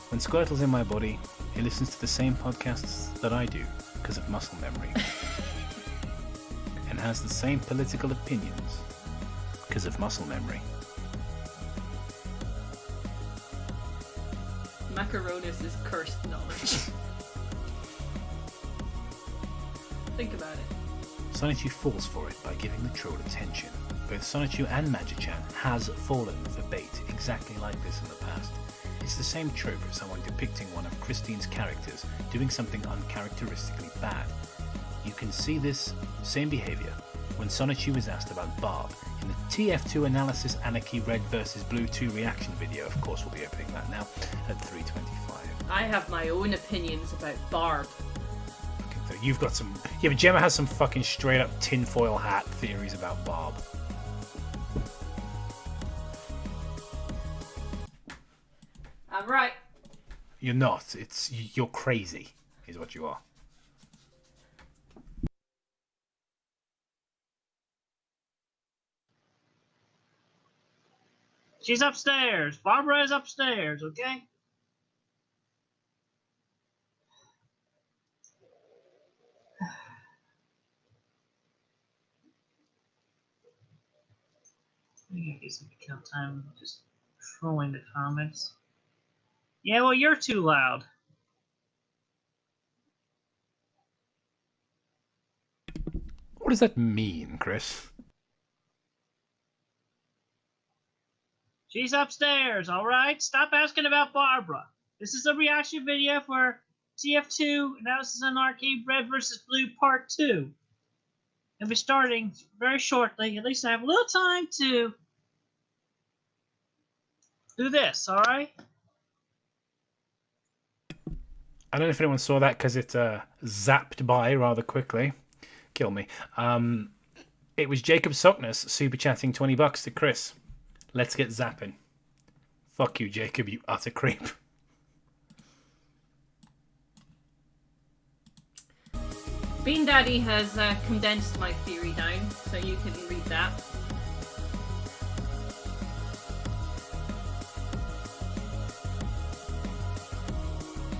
When Squirtle's in my body, he listens to the same podcasts that I do because of muscle memory. And has the same political opinions because of muscle memory. Macaronis is cursed knowledge. Think about it. Sonichu falls for it by giving the troll attention. Both Sonichu and Magic-chan has fallen for bait exactly like this in the past. It's the same trope of someone depicting one of Christine's characters doing something uncharacteristically bad. You can see this same behaviour when Sonichu was asked about Barb in the TF2 Analysis Anarchy Red vs Blue 2 reaction video. Of course, we'll be opening that now at 3:25. I have my own opinions about Barb. Okay, so you've got some... Yeah, but Gemma has some fucking straight up tinfoil hat theories about Barb. I'm right. You're not. You're crazy, is what you are. She's upstairs. Barbara is upstairs, okay? I think I get some kill time just trolling the comments. Yeah, well, you're too loud. What does that mean, Chris? She's upstairs, alright? Stop asking about Barbara. This is a reaction video for TF2 Analysis on Arcade Red vs. Blue Part 2. And we're starting very shortly. At least I have a little time to do this, alright? I don't know if anyone saw that because it zapped by rather quickly. Kill me. It was Jacob Sockness super chatting $20 to Chris. Let's get zapping. Fuck you, Jacob, you utter creep. Bean Daddy has condensed my theory down, so you can read that.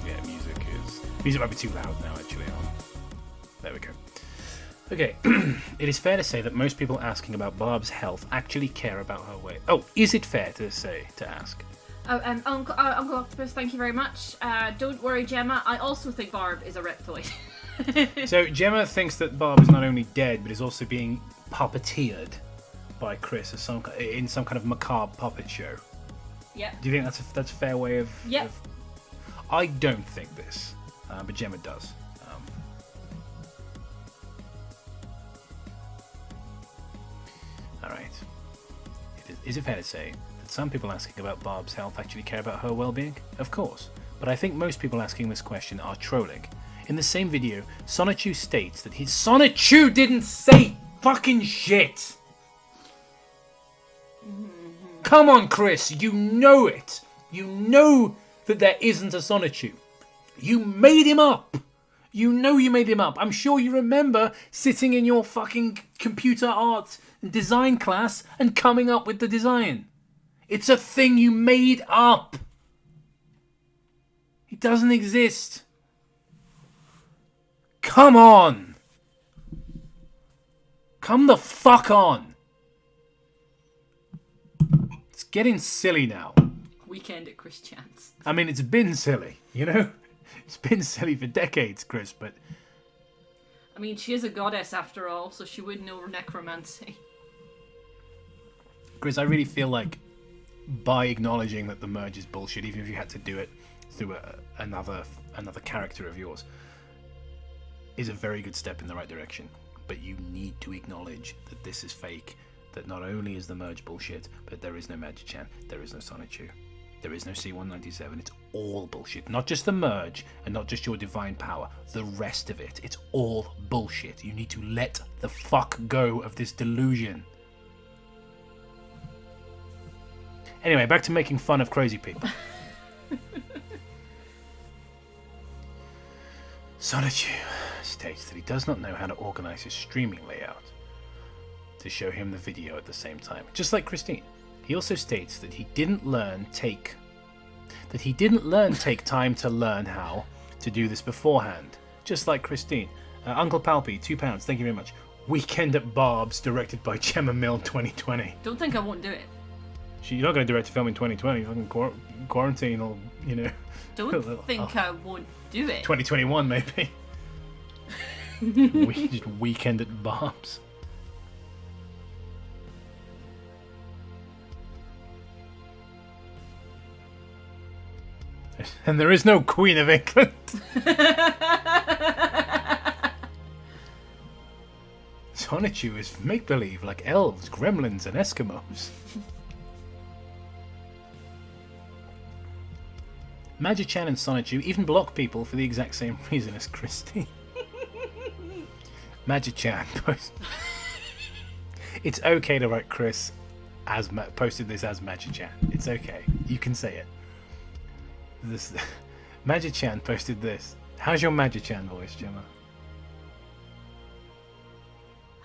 Yeah, music might be too loud now, actually. There we go. Okay, it is fair to say that most people asking about Barb's health actually care about her weight. Oh, is it fair to ask? Oh, Uncle Octopus, thank you very much. Don't worry, Gemma. I also think Barb is a reptoid. So Gemma thinks that Barb is not only dead, but is also being puppeteered by Chris as in some kind of macabre puppet show. Yeah. Do you think that's a fair way of? Yep. I don't think this, but Gemma does. All right. Is it fair to say that some people asking about Barb's health actually care about her well-being? Of course, but I think most people asking this question are trolling. In the same video, Sonichu states that Sonichu didn't say fucking shit! Come on, Chris, you know it! You know that there isn't a Sonichu. You made him up! You know you made him up. I'm sure you remember sitting in your fucking computer art and design class and coming up with the design. It's a thing you made up. It doesn't exist. Come on. Come the fuck on. It's getting silly now. Weekend at Chris Chance. I mean, it's been silly, you know? It's been silly for decades, Chris, but... I mean, she is a goddess after all, so she would know necromancy. Chris, I really feel like by acknowledging that the merge is bullshit, even if you had to do it through another character of yours, is a very good step in the right direction. But you need to acknowledge that this is fake, that not only is the merge bullshit, but there is no Magi-Chan, there is no Sonichu, there is no C-197, it's all bullshit. Not just the merge, and not just your divine power, the rest of it. It's all bullshit. You need to let the fuck go of this delusion. Anyway, back to making fun of crazy people. Sonichu states that he does not know how to organize his streaming layout to show him the video at the same time, just like Christine. He also states that he didn't take time to learn how to do this beforehand, just like Christine. Uncle Palpy, £2, thank you very much. Weekend at Barb's, directed by Gemma Mill 2020. Don't think I won't do it. You're not going to direct a film in 2020, fucking quarantine or, you know. Don't think I won't do it. 2021 maybe. Just Weekend at Barb's. And there is no Queen of England. Sonichu is make-believe like elves, gremlins and Eskimos. Magi-Chan and Sonichu even block people for the exact same reason as Christine. Magi-Chan It's okay to write Chris as posted this as Magi-Chan. It's okay. You can say it. This Magi-Chan posted this. How's your Magi-Chan voice, Gemma?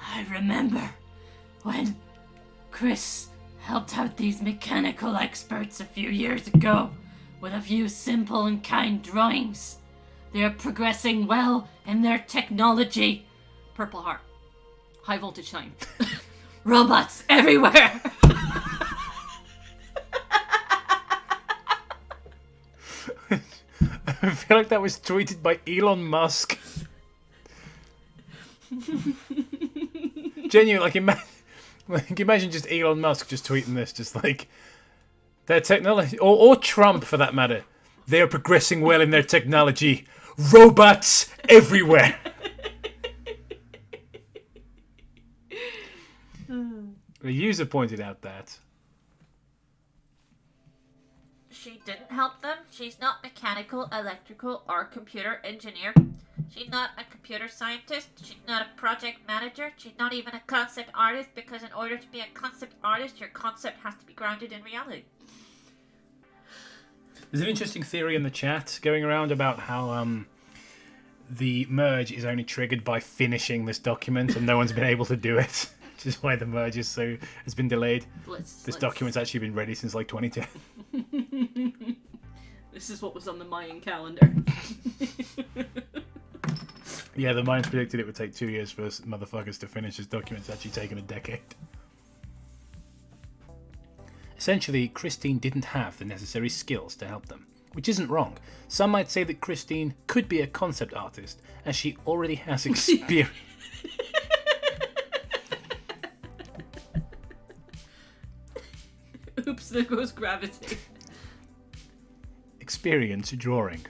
I remember when Chris helped out these mechanical experts a few years ago with a few simple and kind drawings. They are progressing well in their technology. Purple Heart. High voltage time. Robots everywhere. I feel like that was tweeted by Elon Musk. Genuinely, imagine just Elon Musk just tweeting this, just like their technology, or Trump for that matter. They are progressing well in their technology. Robots everywhere. The user pointed out that She didn't help them. She's not mechanical, electrical, or computer engineer. She's not a computer scientist. She's not a project manager. She's not even a concept artist, because in order to be a concept artist, your concept has to be grounded in reality. There's an interesting theory in the chat going around about how the merge is only triggered by finishing this document, and no one's been able to do it, which is why the merge has been delayed. This document's actually been ready since like 2010. This is what was on the Mayan calendar. Yeah, the Mayans predicted it would take 2 years for us motherfuckers to finish this document. It's actually taken a decade. Essentially, Christine didn't have the necessary skills to help them, which isn't wrong. Some might say that Christine could be a concept artist, as she already has experience. Oops, there goes gravity. Experience drawing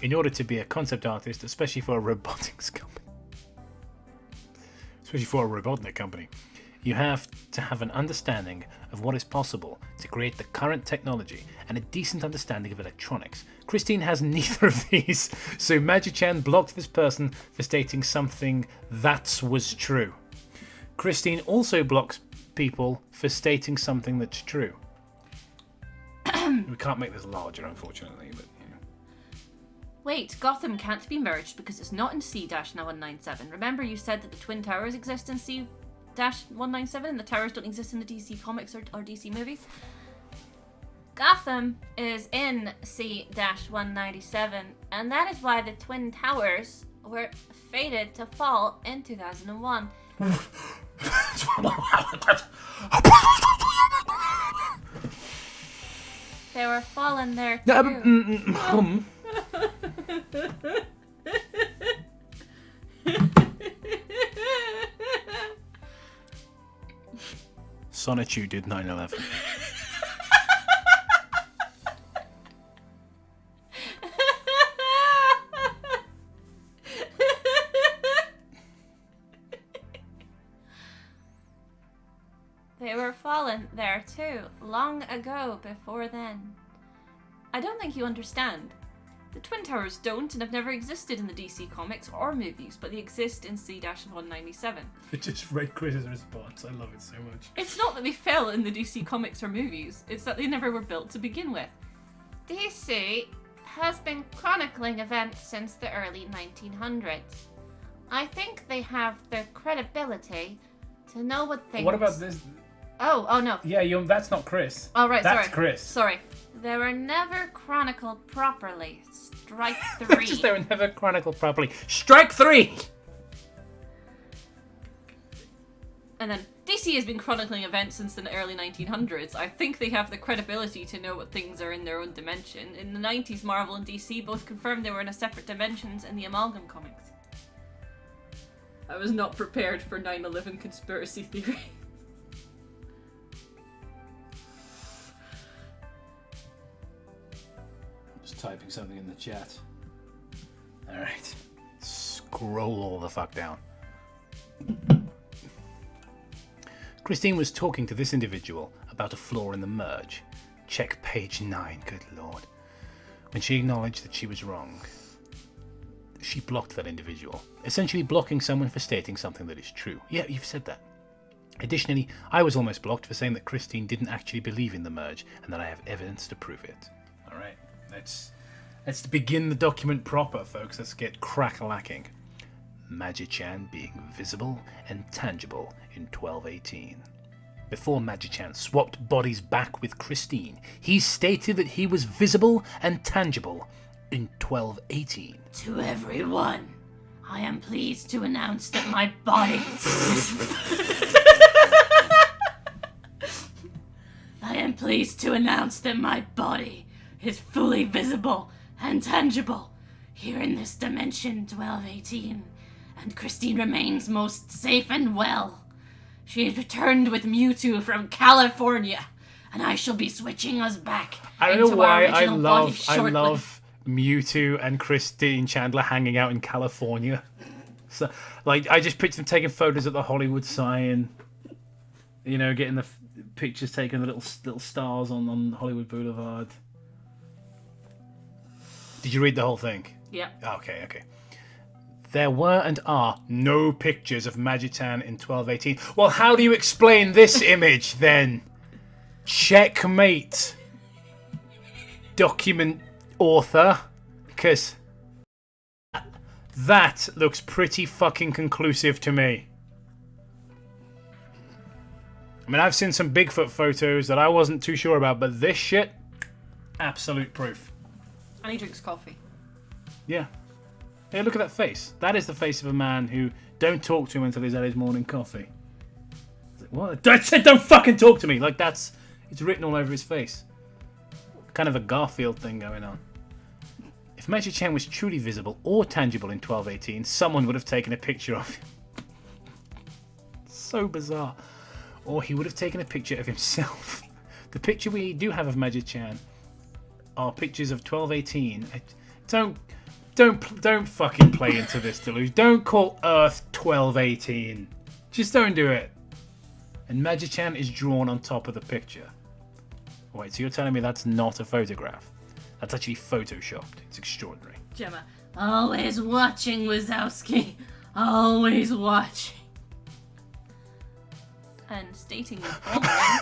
in order to be a concept artist, especially for a robotics company. Especially for a Robotnik company. You have to have an understanding of what is possible to create the current technology and a decent understanding of electronics. Christine has neither of these, so Magi-Chan blocked this person for stating something that was true. Christine also blocks people for stating something that's true. We can't make this larger, unfortunately, but you know. Wait, Gotham can't be merged because it's not in C-197. Remember you said that the Twin Towers exist in C-197 and the towers don't exist in the DC comics or DC movies? Gotham is in C-197, and that is why the Twin Towers were fated to fall in 2001. They were fallen there too. Sonitude did 9/11. They were fallen there too, long ago before then. I don't think you understand. The Twin Towers don't and have never existed in the DC comics or movies, but they exist in C-197. I just read Chris's response. I love it so much. It's not that they fell in the DC comics or movies, it's that they never were built to begin with. DC has been chronicling events since the early 1900s. I think they have the credibility to know what things... What about this? Oh no. Yeah, that's not Chris. Oh, right, That's sorry. Chris. Sorry. They were never chronicled properly. Strike 3. Just they were never chronicled properly. Strike 3! And then, DC has been chronicling events since the early 1900s. I think they have the credibility to know what things are in their own dimension. In the 90s, Marvel and DC both confirmed they were in a separate dimensions in the Amalgam comics. I was not prepared for 9/11 conspiracy theory. Just typing something in the chat. Alright. Scroll all the fuck down. Christine was talking to this individual about a flaw in the merge. Check page 9, good lord. When she acknowledged that she was wrong, she blocked that individual, essentially blocking someone for stating something that is true. Yeah, you've said that. Additionally, I was almost blocked for saying that Christine didn't actually believe in the merge and that I have evidence to prove it. Alright, let's begin the document proper, folks. Let's get crack-a-lacking. Magi-chan being visible and tangible in 1218. Before Magi-chan swapped bodies back with Christine, he stated that he was visible and tangible in 1218. To everyone, I am pleased to announce that my body... I am pleased to announce that my body is fully visible and tangible here in this dimension 1218, and Christine remains most safe and well. She has returned with Mewtwo from California, and I shall be switching us back. I don't know into why our I original bodies love shortly. Mewtwo and Christine Chandler hanging out in California. So, like, I just picture them taking photos at the Hollywood sign, you know, getting the pictures taken, the little stars on Hollywood Boulevard. Did you read the whole thing? Yeah. Okay. There were and are no pictures of Magi-chan in 1218. Well, how do you explain this image then? Checkmate. Document author. Because that looks pretty fucking conclusive to me. I mean, I've seen some Bigfoot photos that I wasn't too sure about, but this shit, absolute proof. And he drinks coffee. Yeah. Hey, look at that face. That is the face of a man who don't talk to him until he's had his morning coffee. What? I said don't fucking talk to me! Like, it's written all over his face. Kind of a Garfield thing going on. If Magi-chan was truly visible or tangible in 1218, someone would have taken a picture of him. So bizarre. Or he would have taken a picture of himself. The picture we do have of Magi-chan are pictures of 1218. Don't fucking play into this delusion. Don't call Earth 1218. Just don't do it. And Magi-chan is drawn on top of the picture. Wait, so you're telling me that's not a photograph? That's actually photoshopped. It's extraordinary. Gemma. Always watching, Wazowski. Always watching. And stating the following.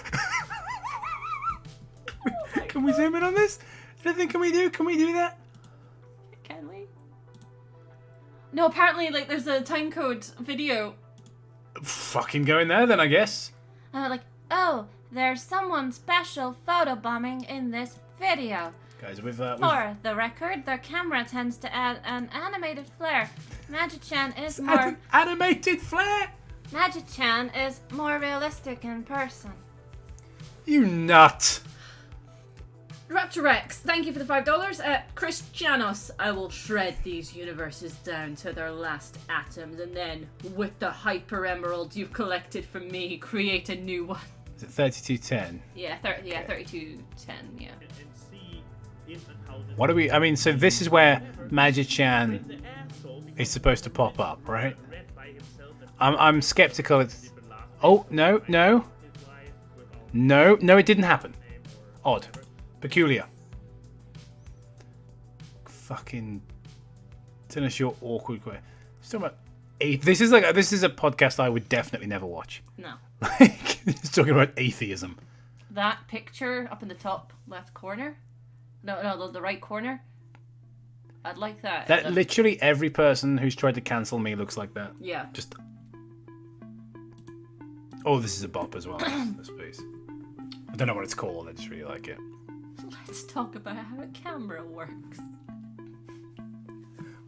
Can we zoom in on this? Anything can we do? Can we do that? Can we? No, apparently, like, there's a timecode video. Fucking go in there then, I guess. Like, oh, there's someone special photobombing in this video. Guys, we've For the record, their camera tends to add an animated flair. Magi-chan is more... animated flair! Magi-chan is more realistic in person. You nut! Raptor Rex, thank you for the $5. Christianos, I will shred these universes down to their last atoms and then, with the hyper emerald you've collected from me, create a new one. Is it 3210? Yeah, 3210, yeah. And see if and how this What do we... I mean, so this is where Magi-chan the asshole because is supposed to pop up, right? read by himself and I'm skeptical. It's... different last Oh, no. his life without No, it didn't happen. name or Odd. Peculiar. Fucking... Finish your awkward question. Still about... This is a podcast I would definitely never watch. No. Like, it's talking about atheism. That picture up in the top left corner? No, the right corner? I'd like that. That literally every person who's tried to cancel me looks like that. Yeah. Just... Oh, this is a bop as well, I suppose. I don't know what it's called, I just really like it. Let's talk about how a camera works.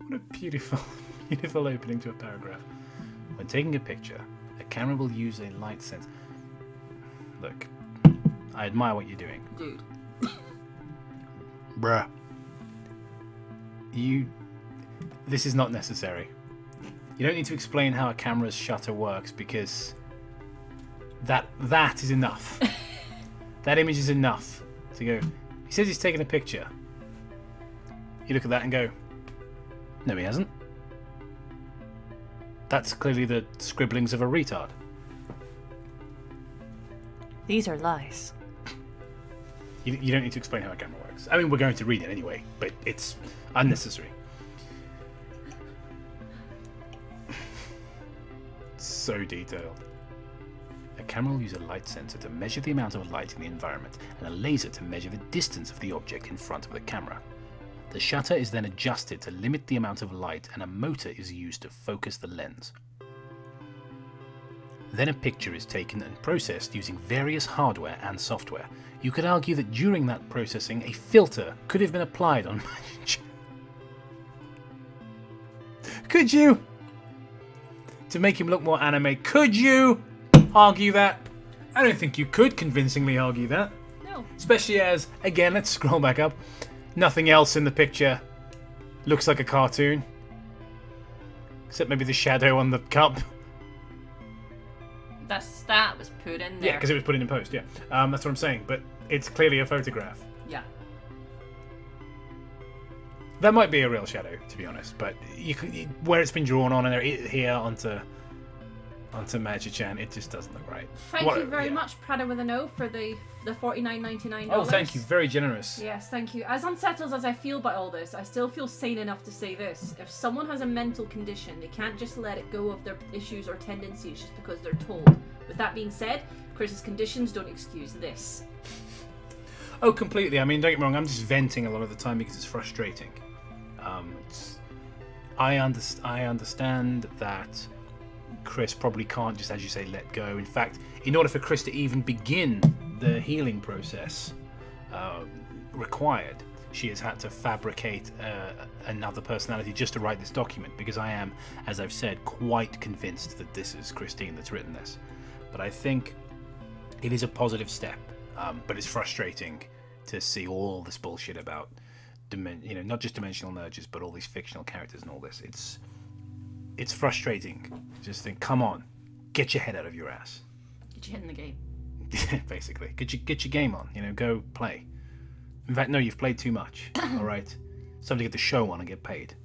What a beautiful, beautiful opening to a paragraph. When taking a picture, a camera will use a light sense. Look, I admire what you're doing. Dude. Bruh. This is not necessary. You don't need to explain how a camera's shutter works because that is enough. That image is enough to go, he says he's taking a picture. You look at that and go, no, he hasn't. That's clearly the scribblings of a retard. These are lies. You don't need to explain how a camera works. I mean, we're going to read it anyway, but it's unnecessary. So detailed. A camera will use a light sensor to measure the amount of light in the environment and a laser to measure the distance of the object in front of the camera. The shutter is then adjusted to limit the amount of light and a motor is used to focus the lens. Then a picture is taken and processed using various hardware and software. You could argue that during that processing, a filter could have been applied on Magi-chan. Could you? To make him look more anime, could you argue that? I don't think you could convincingly argue that. No. Especially as, again, let's scroll back up. Nothing else in the picture looks like a cartoon. Except maybe the shadow on the cup. That was put in there. Yeah, because it was put in post, yeah. That's what I'm saying, but it's clearly a photograph. Yeah. That might be a real shadow, to be honest, but where it's been drawn on and here onto Magi-chan, it just doesn't look right. Thank you very much, Prada with an O, for the $49.99. Oh, thank you. Very generous. Yes, thank you. As unsettled as I feel by all this, I still feel sane enough to say this. If someone has a mental condition, they can't just let it go of their issues or tendencies just because they're told. With that being said, Chris's conditions don't excuse this. Oh, completely. I mean, don't get me wrong, I'm just venting a lot of the time because it's frustrating. I understand that Chris probably can't just, as you say, let go. In fact, in order for Chris to even begin the healing process required, she has had to fabricate another personality just to write this document, because I am, as I've said, quite convinced that this is Christine that's written this. But I think it is a positive step, but it's frustrating to see all this bullshit about not just dimensional mergers, but all these fictional characters and all this. It's frustrating. Just think, come on, get your head out of your ass. Get your head in the game. Basically, get your game on. Go play. In fact, no, you've played too much. All right, it's time to get the show on and get paid.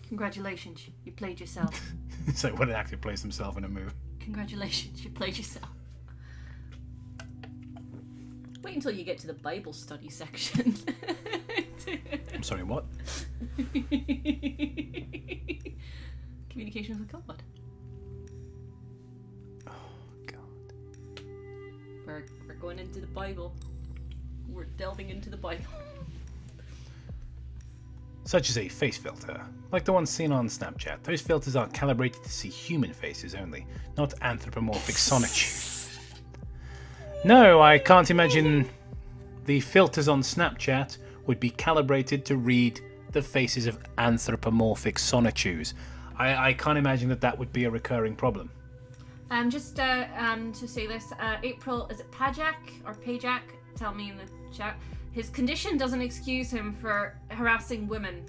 Congratulations, you played yourself. It's like when an actor plays himself in a movie. Congratulations, you played yourself. Wait until you get to the Bible study section. I'm sorry, what? Communication with God. Oh, God. We're going into the Bible. We're delving into the Bible. Such as a face filter, like the one seen on Snapchat. Those filters are calibrated to see human faces only, not anthropomorphic sonitude. No, I can't imagine the filters on Snapchat would be calibrated to read the faces of anthropomorphic sonachus. I can't imagine that would be a recurring problem. Just to say this, April, is it Pajak or Pajak? Tell me in the chat. His condition doesn't excuse him for harassing women.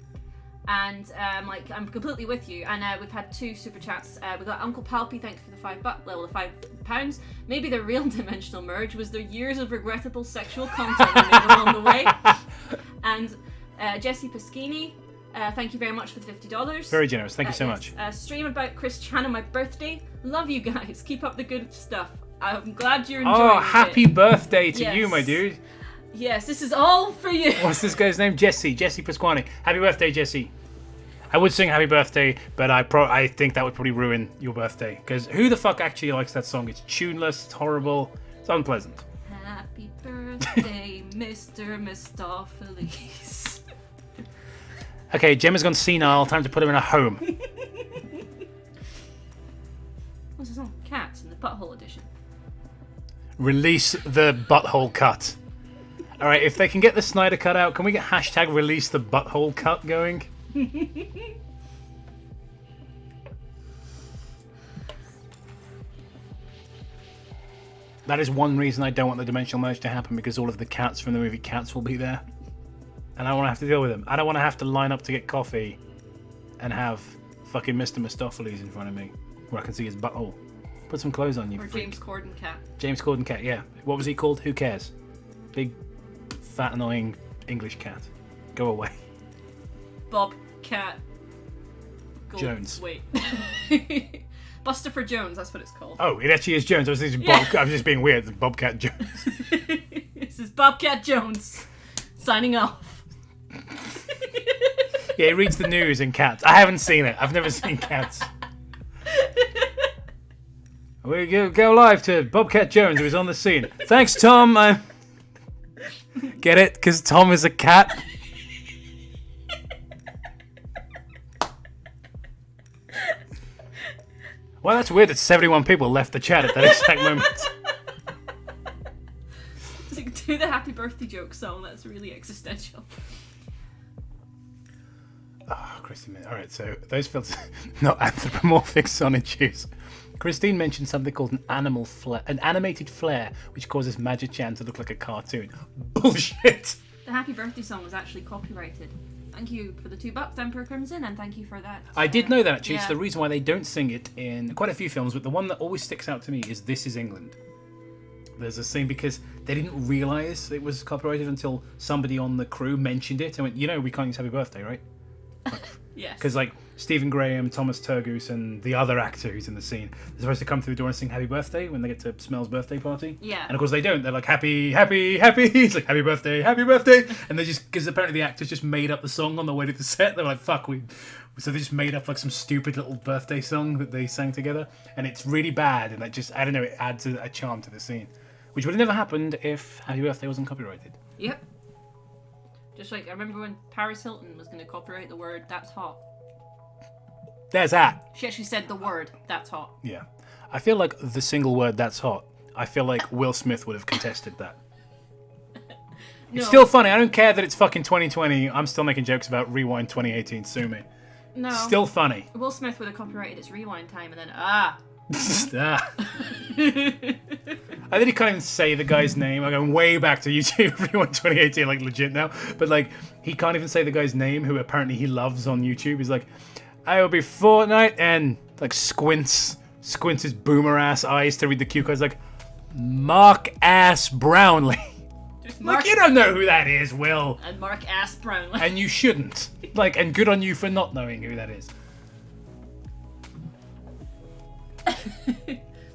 And I'm completely with you. And we've had 2 super chats. We got Uncle Palpy, thank you for the £5. Maybe the real dimensional merge was the years of regrettable sexual content we made along the way. And Jesse Paschini, thank you very much for the $50. Very generous. Thank you so much. Stream about Chris Chan on my birthday. Love you guys. Keep up the good stuff. I'm glad you're enjoying it. Oh, happy birthday to you, my dude. Yes, this is all for you. What's this guy's name? Jesse Pasquani. Happy birthday, Jesse. I would sing happy birthday, but I think that would probably ruin your birthday. Because who the fuck actually likes that song? It's tuneless, it's horrible, it's unpleasant. Happy birthday, Mr. Mistopheles. Okay, Gemma's gone senile. Time to put her in a home. What's the song? Cats in the Butthole Edition. Release the butthole cut. Alright, if they can get the Snyder cut out, can we get hashtag release the butthole cut going? That is one reason I don't want the dimensional merge to happen, because all of the cats from the movie Cats will be there. And I don't want to have to deal with them. I don't want to have to line up to get coffee and have fucking Mr. Mistopheles in front of me where I can see his butthole. Put some clothes on, you Or freak. James Corden cat. James Corden cat, yeah. What was he called? Who cares? Big, fat, annoying English cat. Go away. Bobcat. Jones. Wait. Buster Jones, that's what it's called. Oh, it actually is Jones. I was just being weird. It's Bobcat Jones. This is Bobcat Jones signing off. Yeah, he reads the news in Cats. I haven't seen it. I've never seen Cats. We go live to Bobcat Jones, who is on the scene. Thanks, Tom. Get it? Because Tom is a cat. Well, that's weird that 71 people left the chat at that exact moment. Do the happy birthday joke song, that's really existential. Oh, Christine. Alright, so those filters, not anthropomorphic sonachus. Christine mentioned something called an animated flare, which causes Magic-chan to look like a cartoon. Bullshit! The happy birthday song was actually copyrighted. Thank you for the $2, Emperor Crimson, and thank you for that. I did know that, actually. Yeah. It's the reason why they don't sing it in quite a few films, but the one that always sticks out to me is This Is England. There's a scene because they didn't realise it was copyrighted until somebody on the crew mentioned it and went, we can't use Happy Birthday, right? Yes. Because, Stephen Graham, Thomas Turgoose, and the other actor who's in the scene, they're supposed to come through the door and sing Happy Birthday when they get to Smell's birthday party. Yeah. And of course they don't. They're like, happy, happy, happy. It's like, happy birthday, happy birthday. And they just, because apparently the actors just made up the song on the way to the set. They were like, fuck, so they just made up some stupid little birthday song that they sang together. And it's really bad. And that just, I don't know, it adds a charm to the scene. Which would have never happened if Happy Birthday wasn't copyrighted. Yep. Just I remember when Paris Hilton was going to copyright the word, that's hot. There's that. She actually said the word, that's hot. Yeah. I feel like the single word, that's hot, I feel like Will Smith would have contested that. It's still funny. I don't care that it's fucking 2020. I'm still making jokes about Rewind 2018. Sue me. No. Still funny. Will Smith would have copyrighted its rewind time and then, ah. I think he can't even say the guy's name. I'm going way back to YouTube, Rewind 2018, legit now. But, he can't even say the guy's name, who apparently he loves on YouTube. He's like, I will be Fortnite, and, squints his boomer-ass eyes to read the cue cards, Mark-ass Brownlee. You don't know who that is, Will. And Mark-ass Brownlee. And you shouldn't. And good on you for not knowing who that is.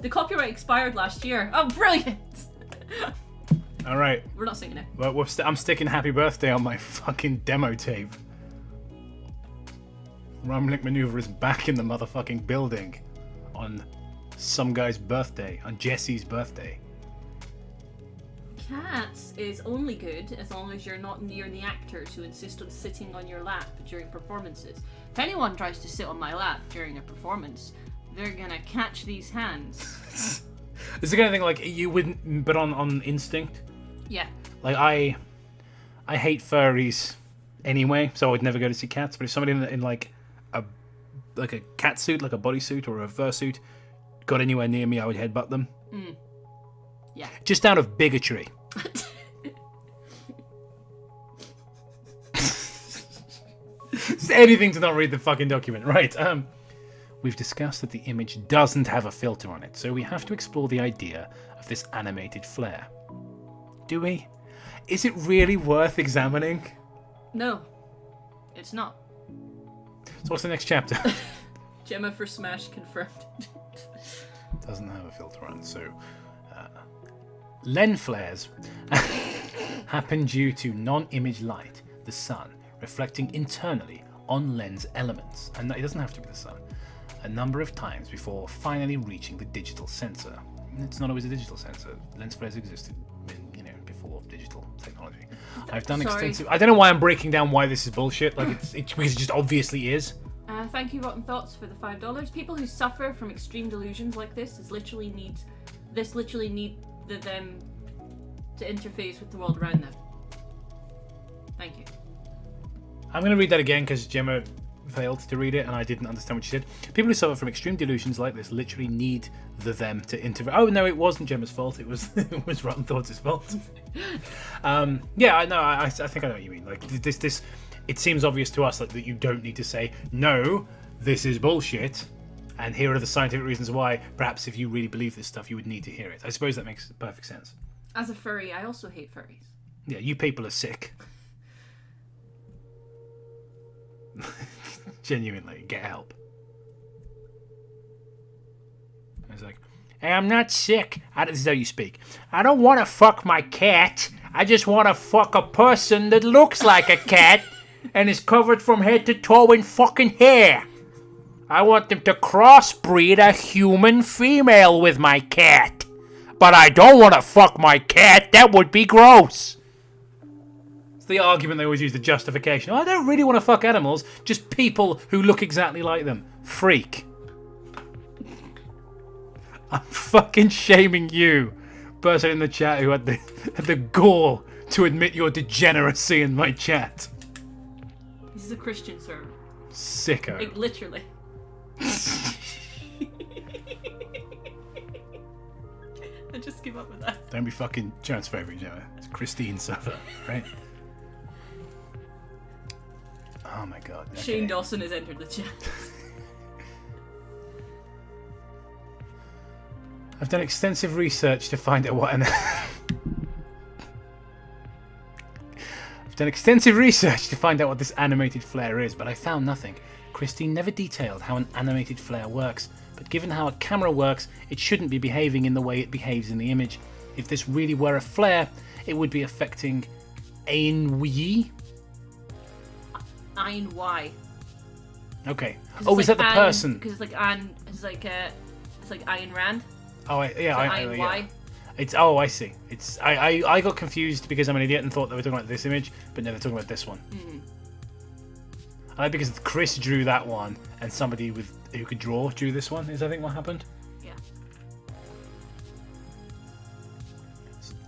The copyright expired last year. Oh, brilliant! All right. We're not singing it. Well, I'm sticking Happy Birthday on my fucking demo tape. Rumlik Maneuver is back in the motherfucking building on some guy's birthday, on Jesse's birthday. Cats is only good as long as you're not near the actors who insist on sitting on your lap during performances. If anyone tries to sit on my lap during a performance, they're gonna catch these hands It's the kind of thing like you wouldn't, but on instinct. Yeah. Like I hate furries anyway, so I would never go to see cats. But if somebody in like a cat suit, like a bodysuit or a fursuit, got anywhere near me, I would headbutt them. Yeah. Just out of bigotry. Just anything to not read the fucking document, right? We've discussed that the image doesn't have a filter on it, so we have to explore the idea of this animated flare. Do we? Is it really worth examining? No, it's not. So what's the next chapter? Gemma for Smash confirmed. Doesn't have a filter on, so... lens flares happen due to non-image light, the sun, reflecting internally on lens elements. And it doesn't have to be the sun. A number of times before finally reaching the digital sensor. It's not always a digital sensor. Lens flares existed before digital technology. I've done extensive... I don't know why I'm breaking down why this is bullshit. Like it's because it just obviously is. Thank you, Rotten Thoughts, for the $5. People who suffer from extreme delusions like this literally need them to interface with the world around them. Thank you. I'm going to read that again because Gemma failed to read it and I didn't understand what she said. People who suffer from extreme delusions like this literally need them to intervene. Oh no, it wasn't Gemma's fault. It was Rotten Thoughts' fault. Yeah, I know. I think I know what you mean. Like this. It seems obvious to us that you don't need to say no. This is bullshit, and here are the scientific reasons why. Perhaps if you really believe this stuff, you would need to hear it. I suppose that makes perfect sense. As a furry, I also hate furries. Yeah, you people are sick. Genuinely, get help. It's like, hey, I'm not sick. This is how you speak. I don't want to fuck my cat. I just want to fuck a person that looks like a cat and is covered from head to toe in fucking hair. I want them to crossbreed a human female with my cat. But I don't want to fuck my cat. That would be gross. It's the argument they always use, the justification. I don't really want to fuck animals, just people who look exactly like them. Freak. I'm fucking shaming you, person in the chat who had the gall to admit your degeneracy in my chat. This is a Christian server. Sicko. Like, literally. I just give up with that. Don't be fucking transphobic, Gemma. It's Christine server, right? Oh my god. Okay. Shane Dawson has entered the chat. I've done extensive research to find out what I've done extensive research to find out what this animated flare is, but I found nothing. Christine never detailed how an animated flare works, but given how a camera works, it shouldn't be behaving in the way it behaves in the image. If this really were a flare, it would be affecting Ayn Y. Okay. Oh, is that the person? Because it's like Ayn, it's like Ayn Rand. Oh, Ayn Y. It's I see. It's I got confused because I'm an idiot and thought they were talking about this image, but no, they're talking about this one. Mm. I like because Chris drew that one and somebody who could draw drew this one. Is I think what happened. Yeah.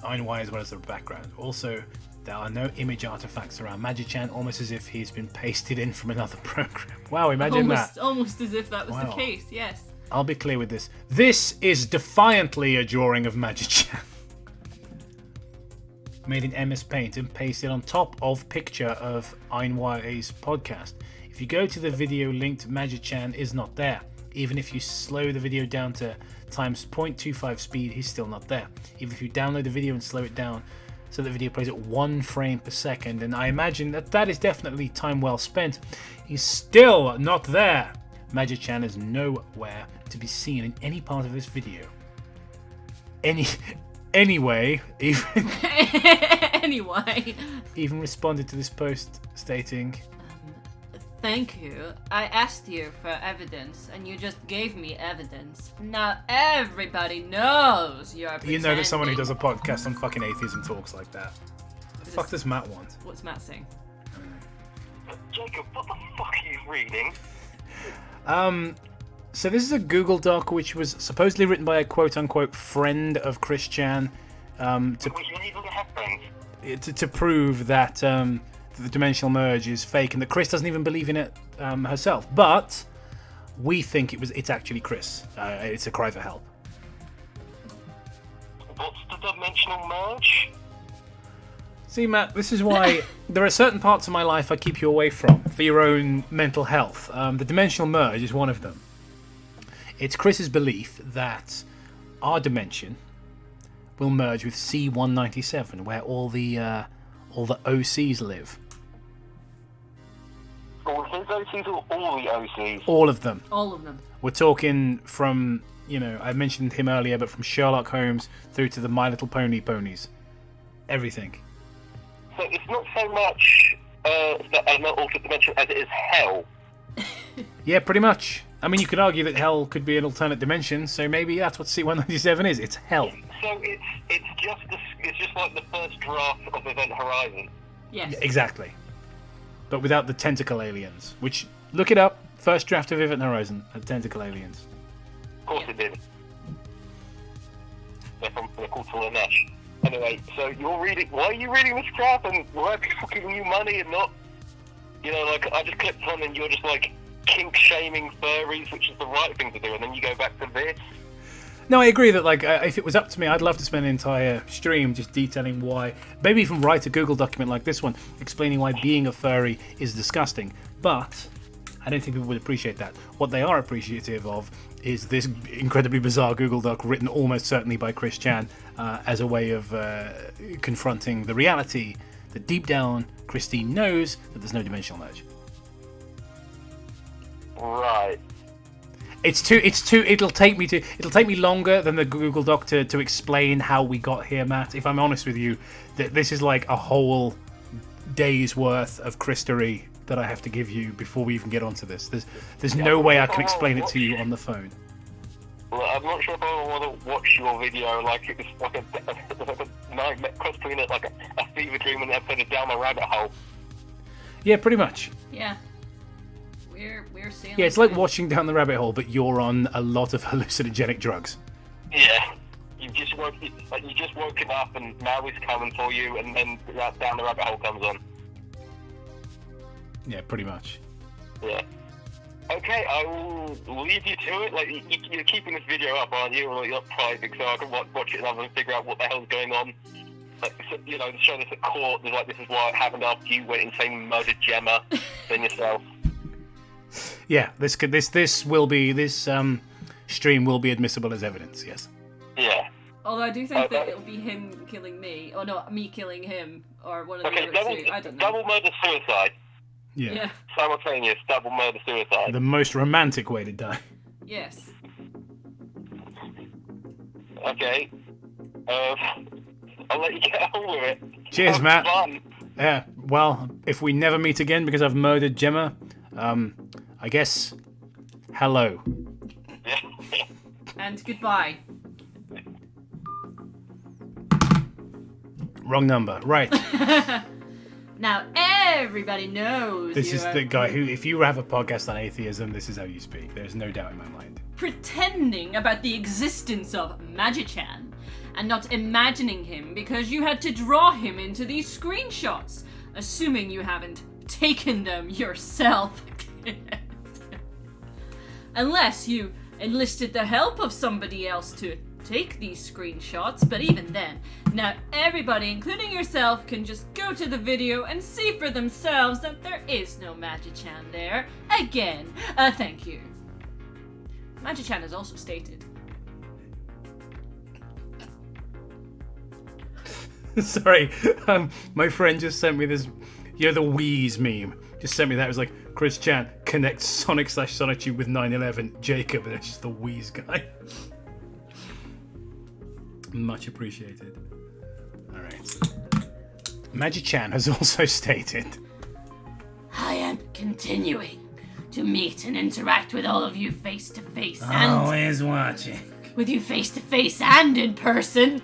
Ayn Y as well as the background. Also, there are no image artifacts around Magi-chan, almost as if he's been pasted in from another program. Wow, imagine that. Almost as if that was Wow. the case. Yes. I'll be clear with this. This is defiantly a drawing of Magi-chan. Made in MS Paint and pasted on top of picture of Ayn Y's podcast. If you go to the video linked, Magi-chan is not there. Even if you slow the video down to times 0.25 speed, he's still not there. Even if you download the video and slow it down so the video plays at 1 frame per second, and I imagine that is definitely time well spent, he's still not there. Magi-chan is nowhere to be seen in any part of this video. Anyway, even responded to this post stating, Thank you. I asked you for evidence, and you just gave me evidence. Now everybody knows you're pretending. You know that someone who does a podcast on fucking atheism talks like that. The fuck does Matt want? What's Matt saying? Jacob, what the fuck are you reading? So this is a Google Doc which was supposedly written by a quote-unquote friend of Chris Chan to prove that the dimensional merge is fake and that Chris doesn't even believe in it herself. But we think it's actually Chris. It's a cry for help. What's the dimensional merge? See, Matt, this is why there are certain parts of my life I keep you away from for your own mental health. The dimensional merge is one of them. It's Chris's belief that our dimension will merge with C-197, where all the OCs live. All his OCs or all the OCs? All of them. All of them. We're talking from, I mentioned him earlier, but from Sherlock Holmes through to the My Little Pony ponies. Everything. So it's not so much an alternate dimension as it is hell. Yeah, pretty much. I mean, you could argue that hell could be an alternate dimension, so maybe that's what C-197 is. It's hell. So it's just like the first draft of Event Horizon. Yes. Yeah, exactly. But without the tentacle aliens, which, look it up, first draft of Event Horizon had tentacle aliens. Of course it did. They're called Slanesh. Anyway, so why are you reading this crap, and why are people giving you money and not, I just clicked on and you're just like kink-shaming furries, which is the right thing to do, and then you go back to this? No, I agree that, if it was up to me, I'd love to spend an entire stream just detailing why, maybe even write a Google document like this one, explaining why being a furry is disgusting. But I don't think people would appreciate that. What they are appreciative of is this incredibly bizarre Google Doc written almost certainly by Chris Chan as a way of confronting the reality that deep down Christine knows that there's no dimensional merge. Right. It'll take me longer than the Google Doc to explain how we got here, Matt. If I'm honest with you, this is like a whole day's worth of Christery that I have to give you before we even get onto this. There's no way I can explain it to you on the phone. Well, I'm not sure if I want to watch your video like it was like a nightmare, cross between it like a fever dream and an episode of Down the Rabbit Hole. Yeah, pretty much. Yeah. We're seeing. Yeah, it's like watching Down the Rabbit Hole, but you're on a lot of hallucinogenic drugs. Yeah. You've just woken up and now he's coming for you, and then Down the Rabbit Hole comes on. Yeah, pretty much. Yeah. Okay, I will leave you to it. Like, you're keeping this video up, aren't you? Or you're private, so I can watch it and figure out what the hell's going on. Like, to show this at court, there's this is what happened after you went insane and murdered Gemma, then yourself. Yeah, this stream will be admissible as evidence. Yes. Yeah. Although I do think that it'll be him killing me, or no, me killing him, or one of the other two. I don't know. Double murder suicide. Yeah. Simultaneous double murder suicide. The most romantic way to die. Yes. Okay. I'll let you get on with it. Cheers, Have Matt. fun. Yeah. Well, if we never meet again because I've murdered Gemma, I guess hello. And goodbye. Wrong number. Right. Now everybody knows. This is the guy who, if you have a podcast on atheism, this is how you speak. There's no doubt in my mind. Pretending about the existence of Magichan and not imagining him because you had to draw him into these screenshots, assuming you haven't taken them yourself. Unless you enlisted the help of somebody else to take these screenshots, but even then, now everybody, including yourself, can just go to the video and see for themselves that there is no Magichan there. Again, thank you. Magichan has also stated. Sorry, my friend just sent me this, the Wheeze meme. Just sent me that. It was like, Chris Chan connects Sonic/Sonichu with 9/11 Jacob, and it's just the Wheeze guy. Much appreciated. Alright. Magichan has also stated, I am continuing to meet and interact with all of you face to face and always watching. with you face to face and in person.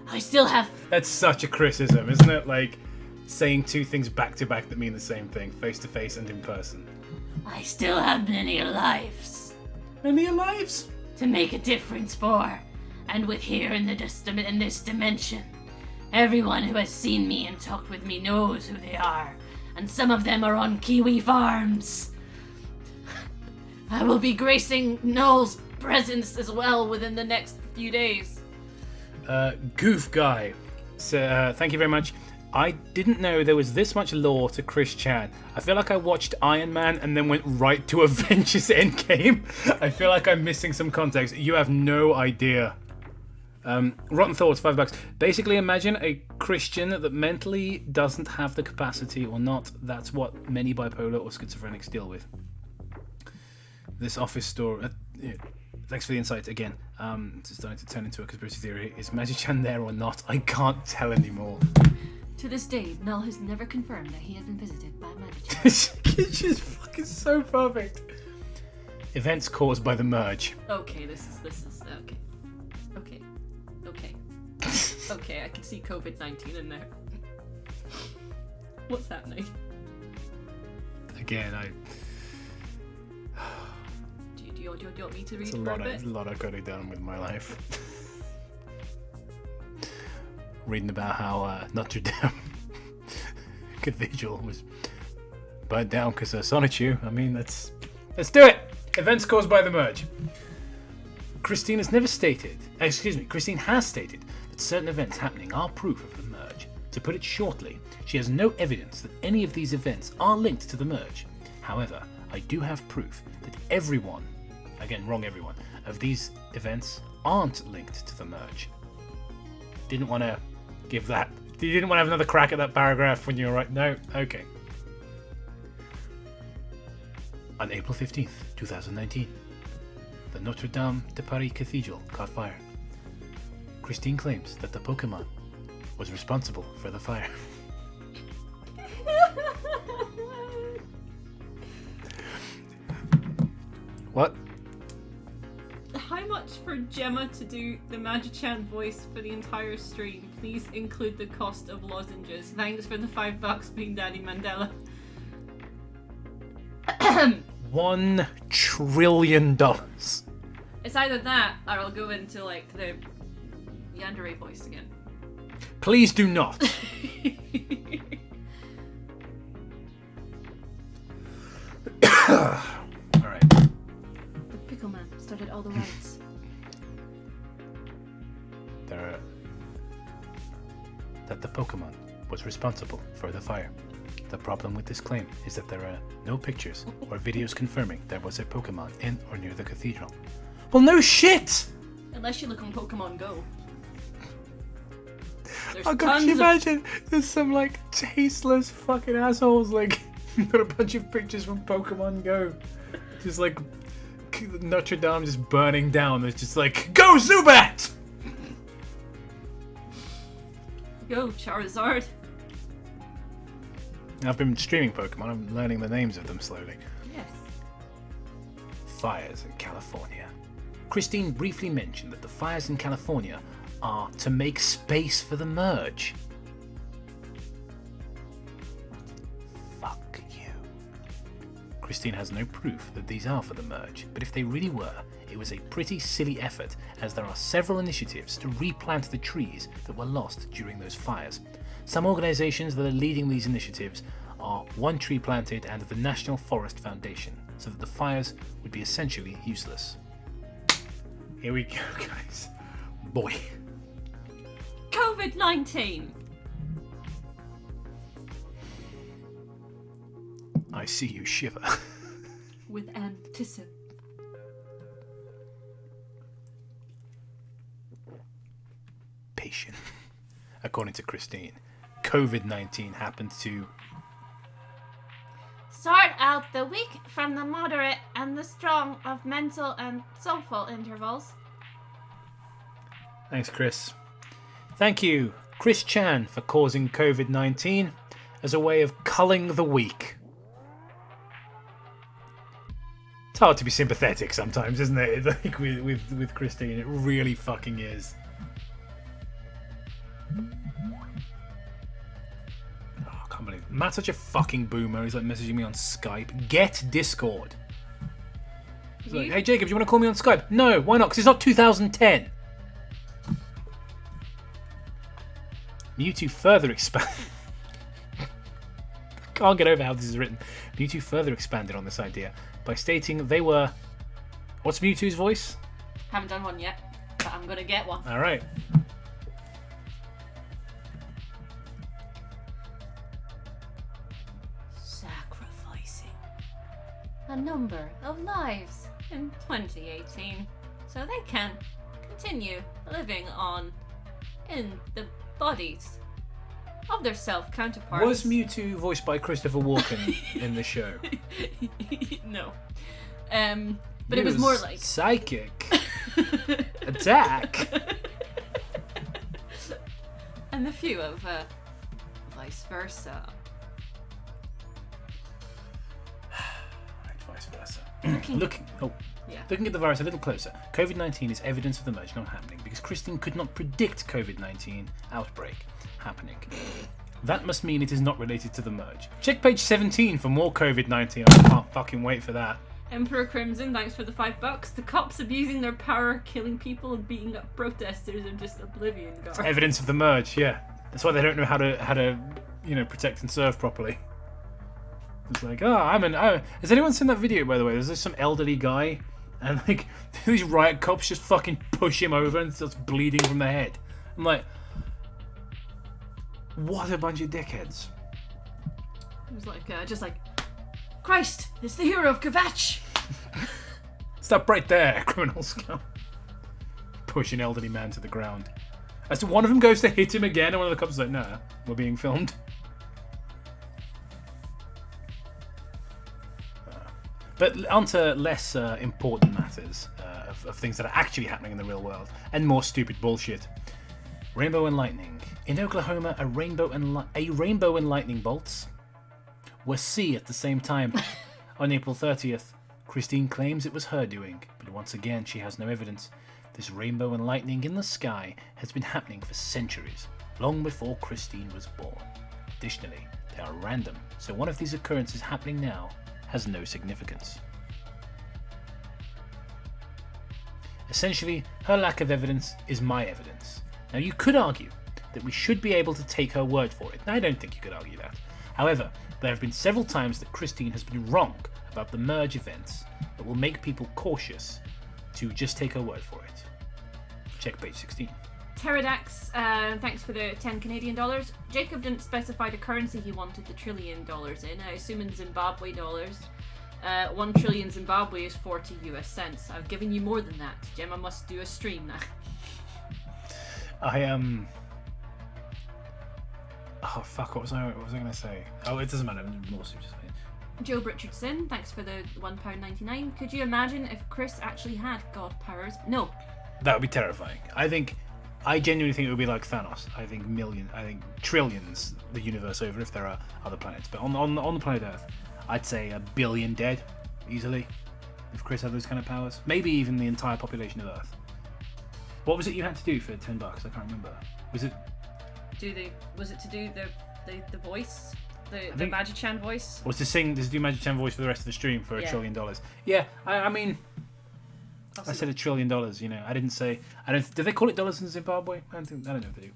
I still have That's such a criticism, isn't it? Like, saying two things back to back that mean the same thing, face to face and in person. I still have many lives. Many lives? To make a difference for. And with here in this dimension, everyone who has seen me and talked with me knows who they are. And some of them are on Kiwi farms. I will be gracing Noel's presence as well within the next few days. Goof Guy. So, thank you very much. I didn't know there was this much lore to Chris Chan. I feel like I watched Iron Man and then went right to Avengers Endgame. I feel like I'm missing some context. You have no idea. Rotten Thoughts, $5. Basically, imagine a Christian that mentally doesn't have the capacity or not. That's what many bipolar or schizophrenics deal with. This office store... thanks for the insight again. It's starting to turn into a conspiracy theory. Is Magic-chan there or not? I can't tell anymore. To this day, Null has never confirmed that he has been visited by Magic-chan. It's just fucking so perfect. Events caused by the merge. Okay, this is okay. Okay, I can see COVID-19 in there. What's happening? Again, Do you want me to read it's for a bit? a lot I could have done with my life. Reading about how Notre Dame Cathedral was burnt down because of Sonichu. I mean, let's do it. Events caused by the merge. Christine has stated that certain events happening are proof of the merge. To put it shortly, she has no evidence that any of these events are linked to the merge. However, I do have proof that everyone, again, wrong everyone, of these events aren't linked to the merge. Didn't want to give that. You didn't want to have another crack at that paragraph when you were right? No? Okay. On April 15th, 2019, the Notre Dame de Paris Cathedral caught fire. Christine claims that the Pokemon was responsible for the fire. What? How much for Gemma to do the Magic-chan voice for the entire stream? Please include the cost of lozenges. Thanks for the $5, Bean Daddy Mandela. $1 trillion. It's either that, or I'll go into like the Yandere voice again. Please do not. Alright. The Pickle Man started all the riots. That the Pokemon was responsible for the fire. The problem with this claim is that there are no pictures or videos confirming there was a Pokemon in or near the cathedral. Well, no shit! Unless you look on Pokemon Go. There's Oh god, can you imagine? There's some like tasteless fucking assholes like got a bunch of pictures from Pokemon Go. Just like Notre Dame just burning down. It's just like, go Zubat! Go Charizard. I've been streaming Pokemon. I'm learning the names of them slowly. Yes. Fires in California. Christine briefly mentioned that the fires in California are to make space for the merge. Fuck you. Christine has no proof that these are for the merge, but if they really were, it was a pretty silly effort, as there are several initiatives to replant the trees that were lost during those fires. Some organizations that are leading these initiatives are One Tree Planted and the National Forest Foundation, so that the fires would be essentially useless. Here we go, guys. Boy. COVID-19. I see you shiver. With anticipation. According to Christine, COVID-19 happened to Sort out the weak from the moderate and the strong of mental and soulful intervals. Thanks, Chris. Thank you, Chris Chan, for causing COVID-19 as a way of culling the weak. It's hard to be sympathetic sometimes, isn't it? Like with Christine, it really fucking is. Oh, I can't believe it. Matt's such a fucking boomer. He's like messaging me on Skype. Get Discord. It's like, hey Jacob, do you want to call me on Skype? No, why not? Because it's not 2010. Mewtwo further expanded. Can't get over how this is written. Mewtwo further expanded on this idea by stating they were. What's Mewtwo's voice? Haven't done one yet, but I'm gonna get one. All right. Sacrificing a number of lives in 2018 so they can continue living on in the bodies of their self-counterparts. Was Mewtwo voiced by Christopher Walken in the show? No. But it was more like... Psychic. Attack. And a few of vice versa. Right, vice versa. Looking Looking at the virus a little closer, COVID-19 is evidence of the merge not happening because Christine could not predict COVID-19 outbreak happening. That must mean it is not related to the merge. Check page 17 for more COVID-19. I can't fucking wait for that. Emperor Crimson, thanks for the $5. The cops abusing their power, killing people and beating up protesters are just oblivion guards. Evidence of the merge, yeah. That's why they don't know how to protect and serve properly. It's like, has anyone seen that video, by the way? There's just some elderly guy, and like these riot cops just fucking push him over and starts bleeding from the head. I'm like, what a bunch of dickheads. It was like, Christ, it's the hero of Kvatch! Stop right there, criminal scum. Push an elderly man to the ground. As one of them goes to hit him again, and one of the cops is like, nah, we're being filmed. But onto less important matters of things that are actually happening in the real world, and more stupid bullshit. Rainbow and lightning. In Oklahoma, a rainbow and lightning bolts were seen at the same time. On April 30th, Christine claims it was her doing, but once again she has no evidence. This rainbow and lightning in the sky has been happening for centuries, long before Christine was born. Additionally, they are random, so one of these occurrences happening now has no significance. Essentially, her lack of evidence is my evidence. Now, you could argue that we should be able to take her word for it. Now, I don't think you could argue that. However, there have been several times that Christine has been wrong about the merge events that will make people cautious to just take her word for it. Check page 16. Pterodax, thanks for the 10 Canadian dollars. Jacob didn't specify the currency he wanted the $1 trillion in. I assume in Zimbabwe dollars. 1 trillion Zimbabwe is 40 US cents. I've given you more than that. Gemma must do a stream now. Oh fuck! What was I gonna say? Oh, it doesn't matter. More so just Joe Richardson, thanks for the £1.99. Could you imagine if Chris actually had god powers? No. That would be terrifying. I genuinely think it would be like Thanos. I think trillions the universe over if there are other planets. But on the planet Earth, I'd say 1 billion dead easily if Chris had those kind of powers. Maybe even the entire population of Earth. What was it you had to do for $10? I can't remember. Was it to do the voice? The Magi-chan voice? Was to sing, to do Magi-chan voice for the rest of the stream for $1 trillion. Yeah, I mean, possibly. I said $1 trillion. I didn't say. Do they call it dollars in Zimbabwe? I don't know if they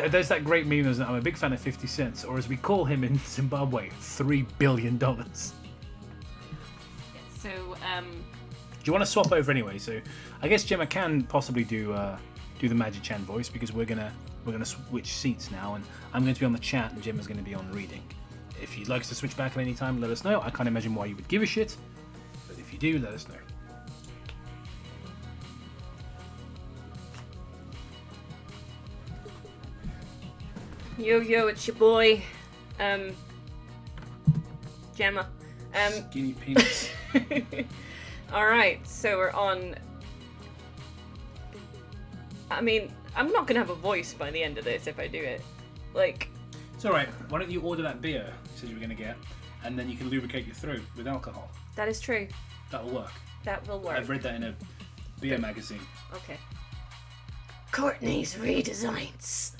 do. There's that great meme. I'm a big fan of 50 cents, or as we call him in Zimbabwe, $3 billion. So. Do you want to swap over anyway? So, I guess Gemma can possibly do the Magi-chan voice because we're gonna switch seats now, and I'm going to be on the chat, and Gemma's going to be on reading. If you'd like us to switch back at any time, let us know. I can't imagine why you would give a shit, but if you do, let us know. Yo, it's your boy, Gemma. Skinny penis. Alright, so we're on... I mean, I'm not gonna have a voice by the end of this if I do it. It's alright. Why don't you order that beer you said you were going to get, and then you can lubricate your throat with alcohol. That is true. That'll work. That will work. I've read that in a beer magazine. Okay. Courtney's redesigns.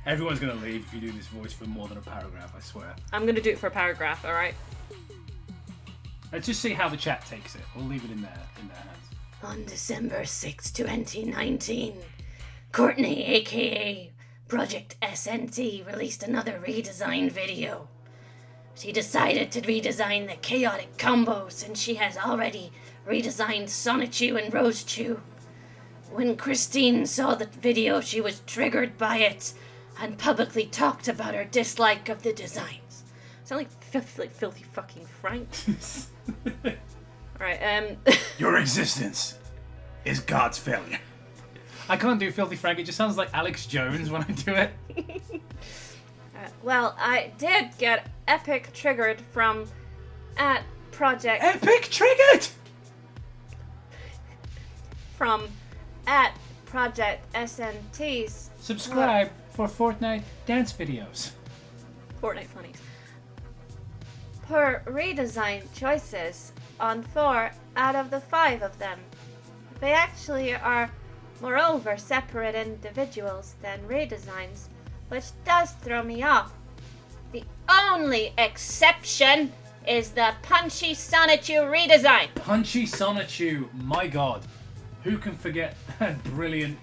Everyone's going to leave if you do this voice for more than a paragraph, I swear. I'm gonna do it for a paragraph, alright? Let's just see how the chat takes it. We'll leave it in their hands. On December 6, 2019, Courtney, aka Project SNT, released another redesign video. She decided to redesign the chaotic combo since she has already redesigned Sonichu and Rosechu. When Christine saw the video, she was triggered by it and publicly talked about her dislike of the designs. Sound like filthy fucking Frank. Alright, Your existence is God's failure. I can't do Filthy Frank, it just sounds like Alex Jones when I do it. well, I did get epic triggered from at Project... Epic triggered! From at Project SNT's... Subscribe for Fortnite dance videos. Fortnite funnies. Per redesign choices on 4 out of the 5 of them. They actually are moreover separate individuals than redesigns, which does throw me off. The only exception is the Punchy Sonichu redesign. Punchy Sonichu, my god. Who can forget that brilliant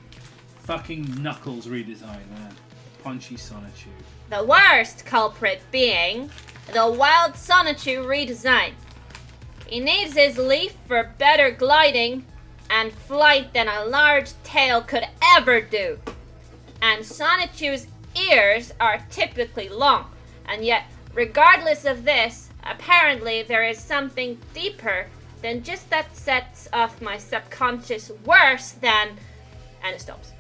fucking Knuckles redesign, man? Punchy Sonichu. The worst culprit being the Wild Sonichu redesign. He needs his leaf for better gliding and flight than a large tail could ever do. And Sonichu's ears are typically long, and yet, regardless of this, apparently there is something deeper than just that sets off my subconscious worse than... And it stops.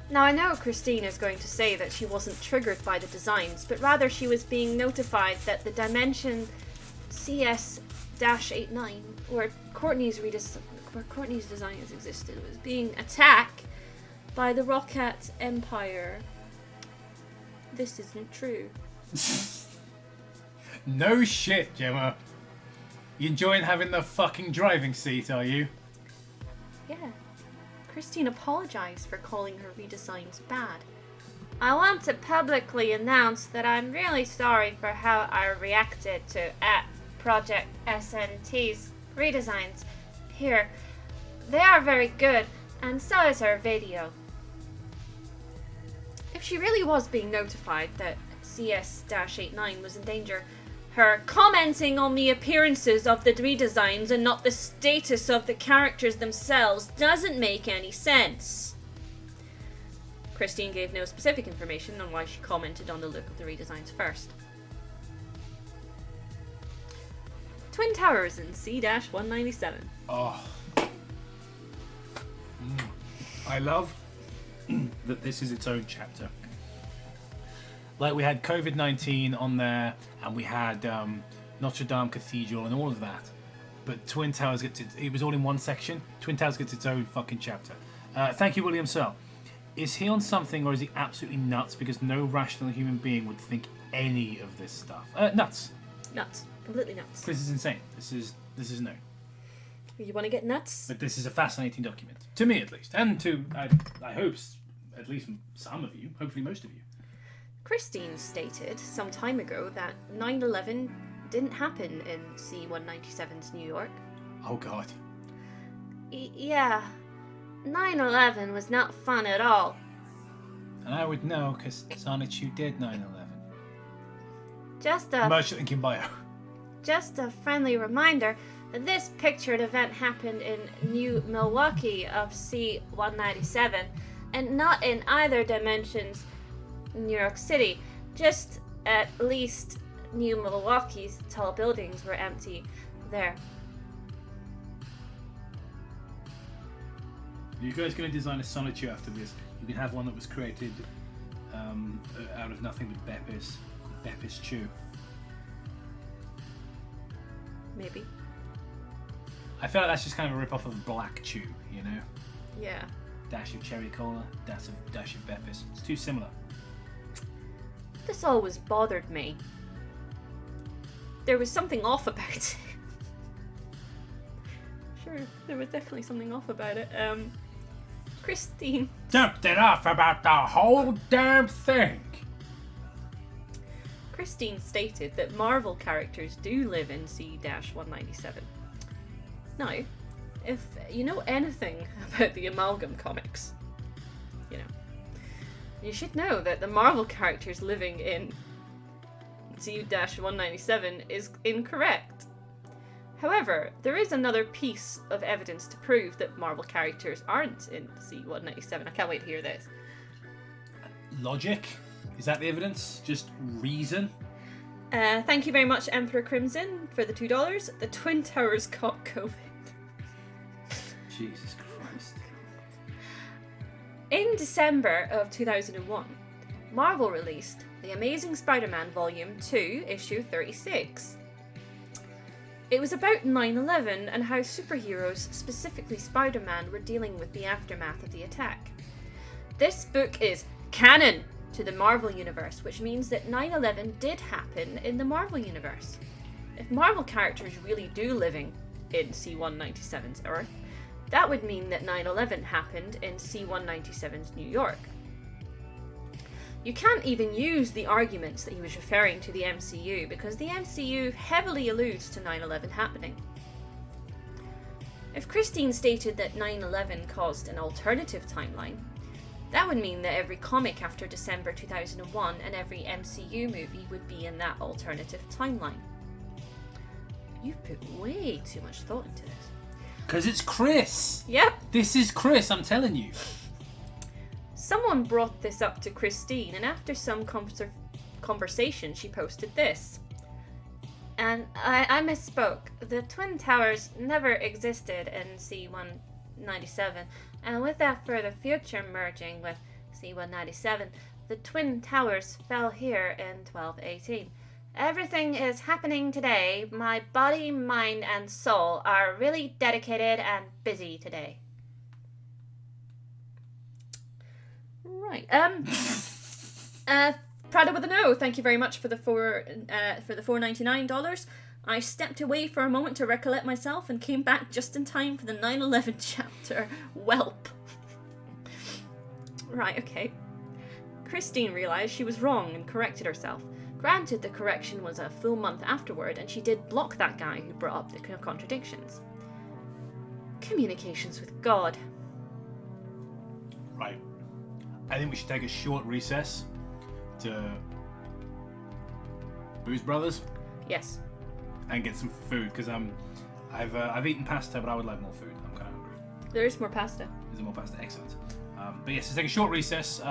Now I know Christine is going to say that she wasn't triggered by the designs, but rather she was being notified that the dimension CS-89, where Courtney's designs existed, was being attacked by the Rocket Empire. This isn't true. No shit, Gemma. You enjoying having the fucking driving seat, are you? Yeah. Christine apologized for calling her redesigns bad. I want to publicly announce that I'm really sorry for how I reacted to at Project SNT's redesigns. Here, they are very good, and so is her video. If she really was being notified that CS-89 was in danger, her commenting on the appearances of the redesigns and not the status of the characters themselves doesn't make any sense. Christine gave no specific information on why she commented on the look of the redesigns first. Twin Towers in C-197. Oh. I love that this is its own chapter. Like, we had COVID-19 on there, and we had Notre Dame Cathedral and all of that. But Twin Towers gets it was all in one section. Twin Towers gets its own fucking chapter. Thank you, William Searle. Is he on something, or is he absolutely nuts? Because no rational human being would think any of this stuff. Nuts. Nuts. Completely nuts. This is insane. This is no. You want to get nuts? But this is a fascinating document. To me, at least. And to, I hope, at least some of you. Hopefully most of you. Christine stated some time ago that 9/11 didn't happen in C-197's New York. Oh, God. Yeah, 9/11 was not fun at all. And I would know, because Sonichu did 9/11. Just Merchant Lincoln Bio. Just a friendly reminder that this pictured event happened in New Milwaukee of C-197, and not in either dimensions New York City. Just at least New Milwaukee's tall buildings were empty there. You guys going to design a Sonichu after this? You can have one that was created out of nothing but Beppis Chew. Maybe. I feel like that's just kind of a rip-off of Black Chew, you know? Yeah. Dash of cherry cola, dash of Beppis. It's too similar. This always bothered me. There was something off about it. Sure, there was definitely something off about it. Christine. Something off about the whole damn thing. Christine stated that Marvel characters do live in C-197. Now, if you know anything about the Amalgam comics, you should know that the Marvel characters living in C-197 is incorrect. However, there is another piece of evidence to prove that Marvel characters aren't in C-197. I can't wait to hear this. Logic? Is that the evidence? Just reason? Thank you very much, Emperor Crimson, for the $2. The Twin Towers caught COVID. Jesus Christ. In December of 2001, Marvel released The Amazing Spider-Man Volume 2, Issue 36. It was about 9/11 and how superheroes, specifically Spider-Man, were dealing with the aftermath of the attack. This book is canon to the Marvel Universe, which means that 9/11 did happen in the Marvel Universe. If Marvel characters really do living in C-197's Earth, that would mean that 9/11 happened in C-197's New York. You can't even use the arguments that he was referring to the MCU because the MCU heavily alludes to 9/11 happening. If Christine stated that 9/11 caused an alternative timeline, that would mean that every comic after December 2001 and every MCU movie would be in that alternative timeline. You've put way too much thought into this. Because it's Chris! Yep. This is Chris, I'm telling you. Someone brought this up to Christine, and after some conversation, she posted this. And I misspoke. The Twin Towers never existed in C-197, and with that further future merging with C-197, the Twin Towers fell here in 1218. Everything is happening today. My body, mind, and soul are really dedicated and busy today. Right. Prada with a no. Thank you very much for the $4.99. I stepped away for a moment to recollect myself and came back just in time for the 9/11 chapter. Welp. Right. Okay. Christine realised she was wrong and corrected herself. Granted, the correction was a full month afterward, and she did block that guy who brought up the contradictions. Communications with God. Right. I think we should take a short recess to Booze Brothers Yes. and get some food because I've eaten pasta, but I would like more food. I'm kind of hungry. There is more pasta. Is there more pasta? Excellent. But yes, let's take a short recess.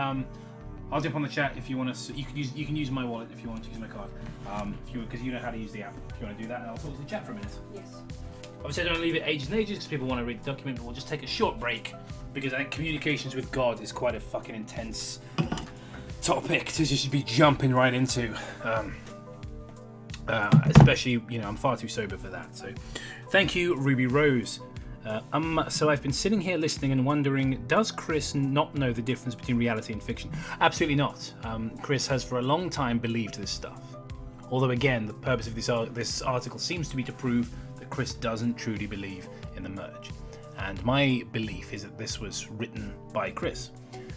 I'll jump on the chat if you want to. You can use my wallet if you want to use my card. Because you know how to use the app. If you want to do that, and I'll talk to the chat for a minute. Yes. Obviously, I don't leave it ages and ages because people want to read the document, but we'll just take a short break because I think communications with God is quite a fucking intense topic to just be jumping right into. Especially, I'm far too sober for that. So, thank you, Ruby Rose. So I've been sitting here listening and wondering, does Chris not know the difference between reality and fiction? Absolutely not. Chris has for a long time believed this stuff. Although again, the purpose of this article seems to be to prove that Chris doesn't truly believe in the merge. And my belief is that this was written by Chris.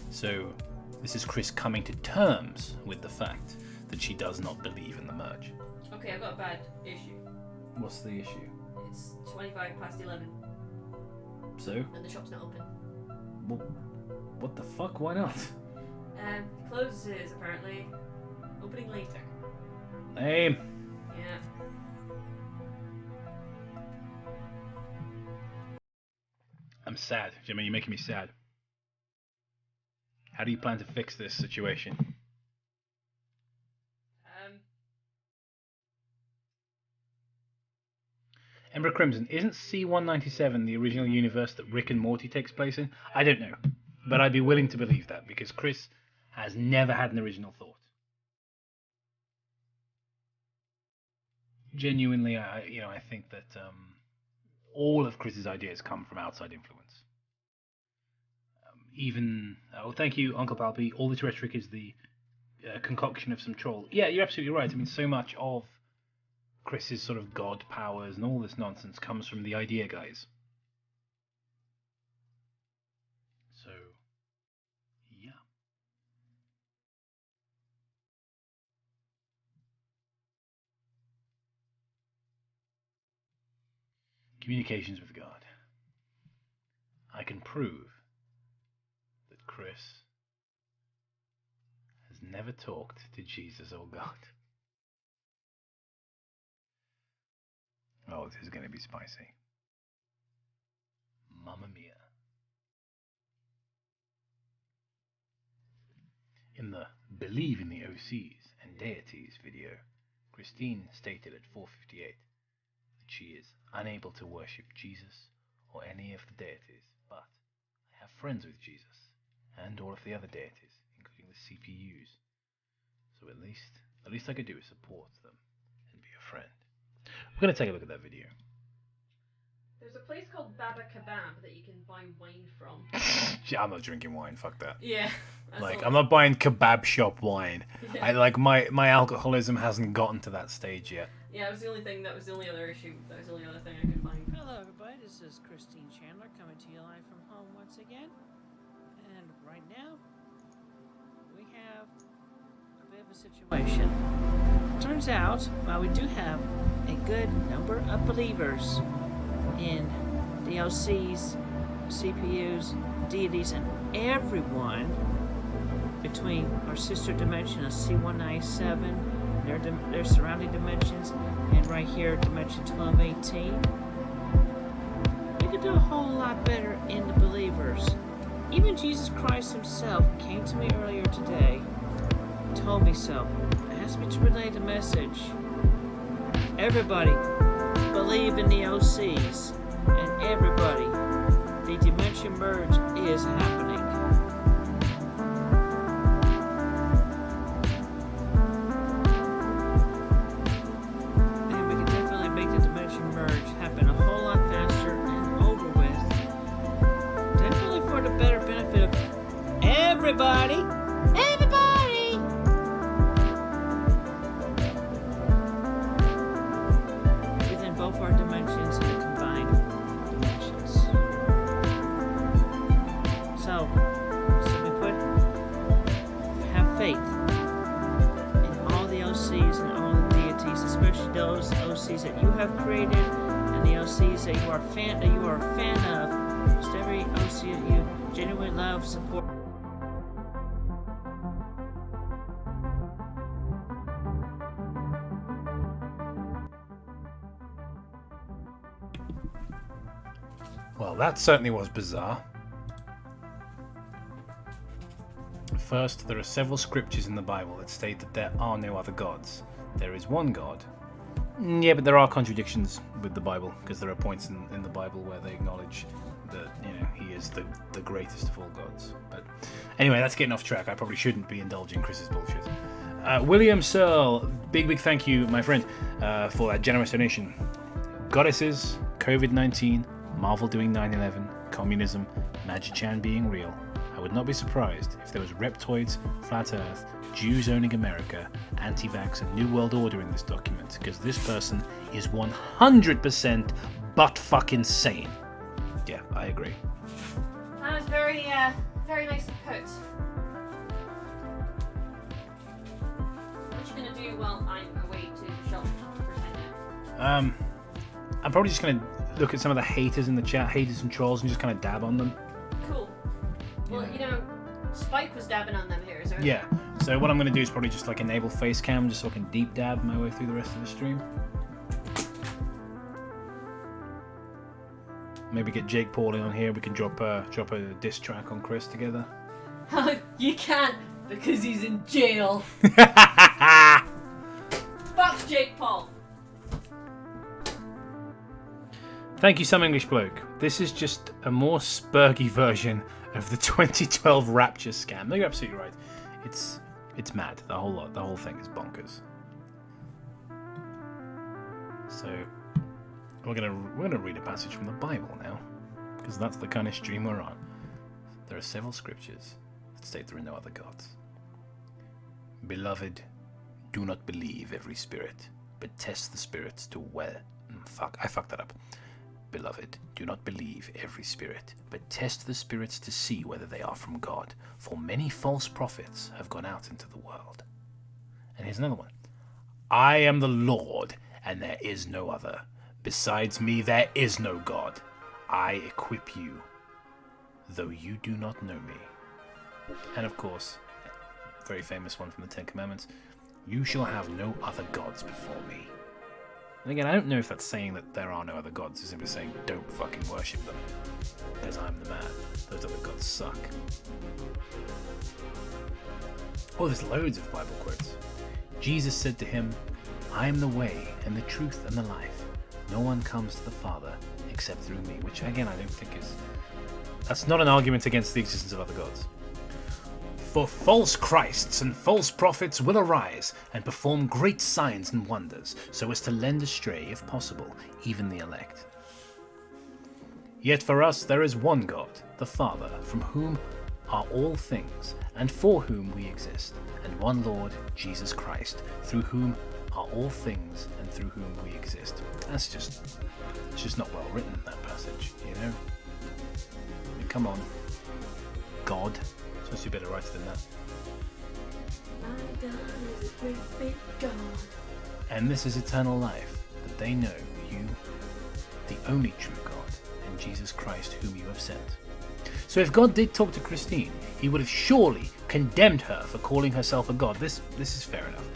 So this is Chris coming to terms with the fact that she does not believe in the merge. Okay, I've got a bad issue. What's the issue? It's 11:25. So? And the shop's not open. Well, what the fuck? Why not? Closes apparently. Opening later. Lame. Yeah. I'm sad. Gemma, you're making me sad. How do you plan to fix this situation? Ember Crimson, isn't C-197 the original universe that Rick and Morty takes place in? I don't know, but I'd be willing to believe that because Chris has never had an original thought. Genuinely, I think that all of Chris's ideas come from outside influence. Thank you, Uncle Palpy. All this rhetoric is the concoction of some troll. Yeah, you're absolutely right. I mean, so much of Chris's sort of god powers and all this nonsense comes from the idea guys. So, yeah. Communications with God. I can prove that Chris has never talked to Jesus or God. Oh, this is going to be spicy. Mamma mia. In the Believe in the OCs and Deities video, Christine stated at 4:58 that she is unable to worship Jesus or any of the deities, but I have friends with Jesus and all of the other deities, including the CPUs. So at least I could do is support them and be a friend. We're going to take a look at that video. There's a place called Baba Kebab that you can buy wine from. Yeah, I'm not drinking wine, fuck that. Yeah. Like, I'm not buying kebab shop wine. Yeah. I like my alcoholism hasn't gotten to that stage yet. Yeah, it was the only thing. That was the only other issue. That was the only other thing I could find. Hello, everybody. This is Christine Chandler coming to you live from home once again. And right now, we have a bit of a situation. Turns out, while we do have a good number of believers in DLCs, CPUs, deities, and everyone between our sister dimension of C197, their surrounding dimensions, and right here, dimension 1218. You could do a whole lot better in the believers. Even Jesus Christ himself came to me earlier today, told me so, asked me to relay the message. Everybody, believe in the OCs, and everybody, the dimension merge is happening. And we can definitely make the dimension merge happen a whole lot faster and over with. Definitely for the better benefit of everybody. Everybody! Within both our dimensions and the combined dimensions. So, simply put, have faith in all the OCs and all the deities, especially those OCs that you have created and the OCs that you are a fan of. Just every OC that you genuinely love, support. Well, that certainly was bizarre. First, there are several scriptures in the Bible that state that there are no other gods. There is one God. Yeah, but there are contradictions with the Bible, because there are points in the Bible where they acknowledge that, he is the greatest of all gods. But anyway, that's getting off track. I probably shouldn't be indulging Chris's bullshit. William Searle, big thank you, my friend, for that generous donation. Goddesses, COVID-19, Marvel doing 9/11, communism, Magi-Chan being real. I would not be surprised if there was reptoids, flat earth, Jews owning America, anti-vax, and New World Order in this document, because this person is 100% butt-fucking sane. Yeah, I agree. That was very nicely put. What you gonna do while I'm away to the shop for 10 minutes? I'm probably just gonna look at some of the haters in the chat, haters and trolls, and just kind of dab on them. Cool. Well, Spike was dabbing on them here, so... Yeah, so what I'm going to do is probably just like enable face cam just so I can deep dab my way through the rest of the stream. Maybe get Jake Pauling on here, we can drop a diss track on Chris together. You can't, because he's in jail. Fuck Jake Paul. Thank you, Some English Bloke. This is just a more spurgy version of the 2012 Rapture scam. No, you're absolutely right. It's mad. The whole thing is bonkers. So we're gonna read a passage from the Bible now, because that's the kind of stream we're on. There are several scriptures that state there are no other gods. Beloved, do not believe every spirit, but test the spirits to I fucked that up. Beloved, do not believe every spirit, but test the spirits to see whether they are from God, for many false prophets have gone out into the world. And here's another one. I am the Lord, and there is no other. Besides me there is no God. I equip you, though you do not know me. And of course, very famous one from the Ten Commandments, you shall have no other gods before me. And again, I don't know if that's saying that there are no other gods. It's simply saying don't fucking worship them, because I'm the man. Those other gods suck. Oh, there's loads of Bible quotes. Jesus said to him, I am the way and the truth and the life. No one comes to the Father except through me. Which again, I don't think is... That's not an argument against the existence of other gods. For false Christs and false prophets will arise and perform great signs and wonders, so as to lend astray, if possible, even the elect. Yet for us there is one God, the Father, from whom are all things, and for whom we exist, and one Lord, Jesus Christ, through whom are all things, and through whom we exist. It's just not well written, that passage, you know? I mean, come on. God. Supposed to be better writer than that. My God is a great big God. And this is eternal life, that they know you, the only true God, and Jesus Christ whom you have sent. So if God did talk to Christine, he would have surely condemned her for calling herself a god. This is fair enough.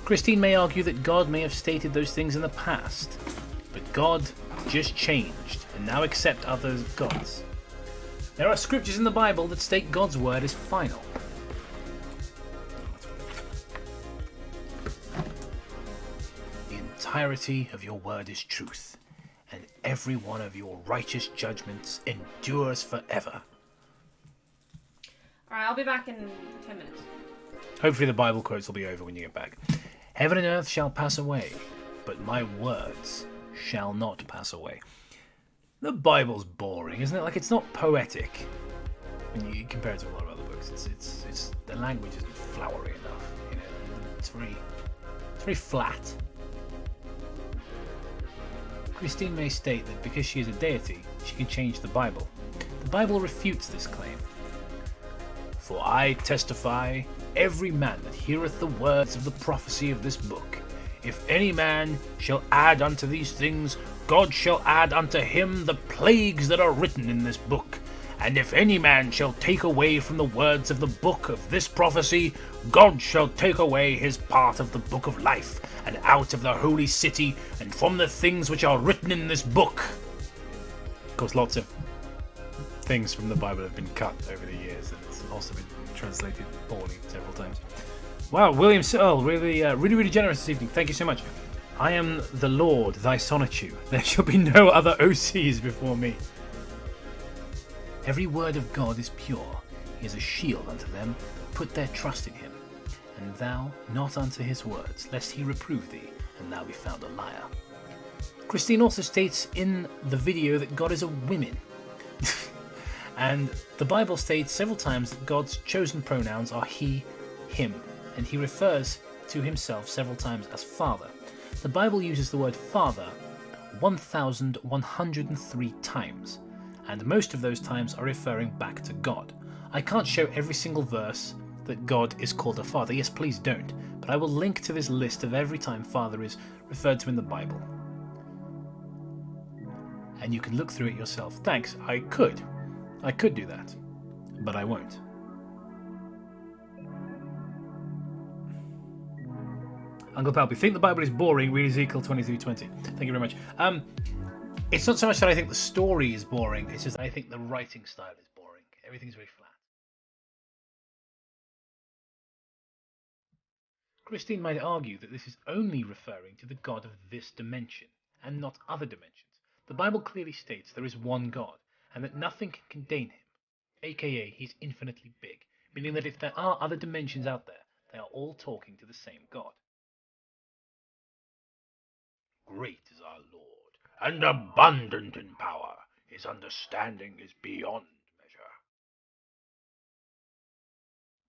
Christine may argue that God may have stated those things in the past, but God just changed and now accept other gods. There are scriptures in the Bible that state God's word is final. The entirety of your word is truth, and every one of your righteous judgments endures forever. Alright, I'll be back in 10 minutes. Hopefully the Bible quotes will be over when you get back. Heaven and earth shall pass away, but my words shall not pass away. The Bible's boring, isn't it? Like, it's not poetic when you compare it to a lot of other books. It's the language isn't flowery enough. You know, it's very flat. Christine may state that because she is a deity, she can change the Bible. The Bible refutes this claim. For I testify, every man that heareth the words of the prophecy of this book, if any man shall add unto these things, God shall add unto him the plagues that are written in this book. And if any man shall take away from the words of the book of this prophecy, God shall take away his part of the book of life, and out of the holy city, and from the things which are written in this book. Of course, lots of things from the Bible have been cut over the years, and it's also been translated poorly several times. Wow, William Searle, really generous this evening. Thank you so much. I am the Lord, thy sonnetu. There shall be no other OCs before me. Every word of God is pure. He is a shield unto them that put their trust in him. And thou not unto his words, lest he reprove thee, and thou be found a liar. Christine also states in the video that God is a woman. And the Bible states several times that God's chosen pronouns are he, him, and he refers to himself several times as Father. The Bible uses the word Father 1,103 times, and most of those times are referring back to God. I can't show every single verse that God is called a Father. Yes, please don't. But I will link to this list of every time Father is referred to in the Bible. And you can look through it yourself. Thanks, I could do that, but I won't. Uncle Palpy, think the Bible is boring, read Ezekiel 23:20. Thank you very much. It's not so much that I think the story is boring, it's just I think the writing style is boring. Everything's very flat. Christine might argue that this is only referring to the God of this dimension, and not other dimensions. The Bible clearly states there is one God, and that nothing can contain him, aka he's infinitely big, meaning that if there are other dimensions out there, they are all talking to the same God. Great is our Lord, and abundant in power. His understanding is beyond measure.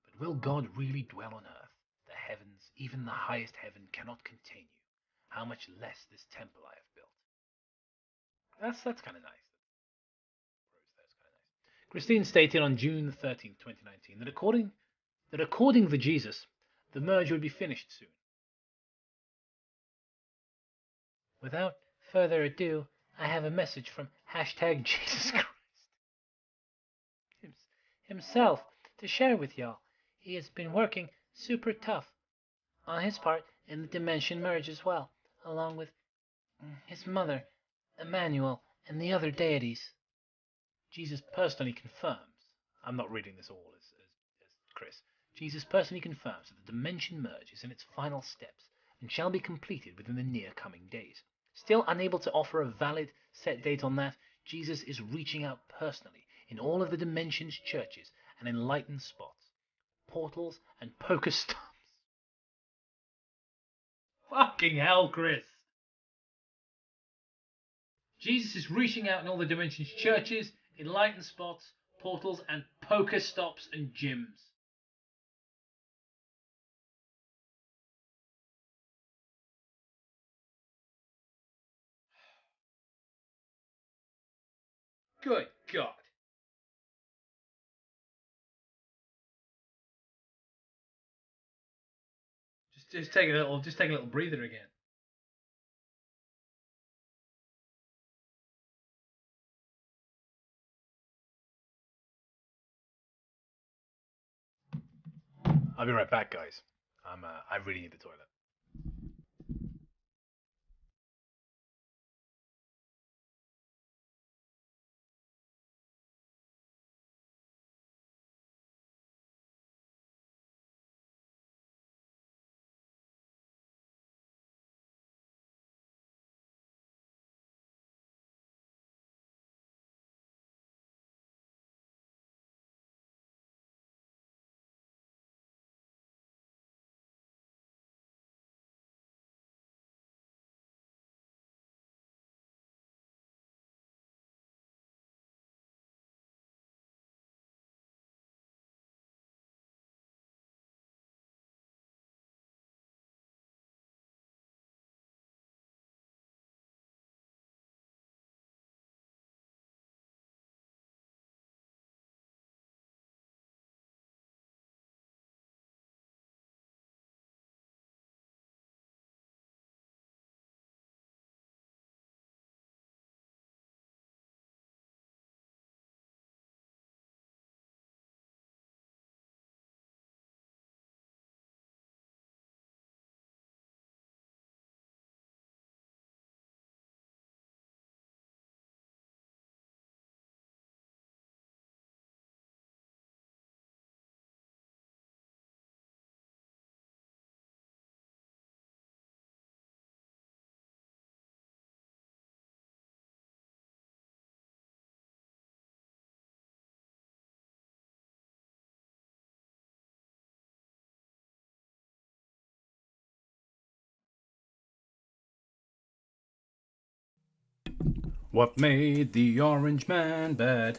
But will God really dwell on earth? The heavens, even the highest heaven, cannot contain you. How much less this temple I have built. That's kind of nice. Christine stated on June 13th, 2019, that according to Jesus, the merge would be finished soon. Without further ado, I have a message from hashtag Jesus Christ himself to share with y'all. He has been working super tough on his part in the Dimension Merge as well, along with his mother, Emmanuel, and the other deities. Jesus personally confirms. I'm not reading this all as Chris. Jesus personally confirms that the Dimension Merge is in its final steps and shall be completed within the near coming days. Still unable to offer a valid set date on that, Jesus is reaching out personally in all of the Dimension's churches and enlightened spots, portals, and Pokestops. Fucking hell, Chris! Jesus is reaching out in all the Dimension's churches, enlightened spots, portals, and Pokestops and gyms. Good God. Just take a little breather again. I'll be right back, guys. I really need the toilet. What made the orange man bad?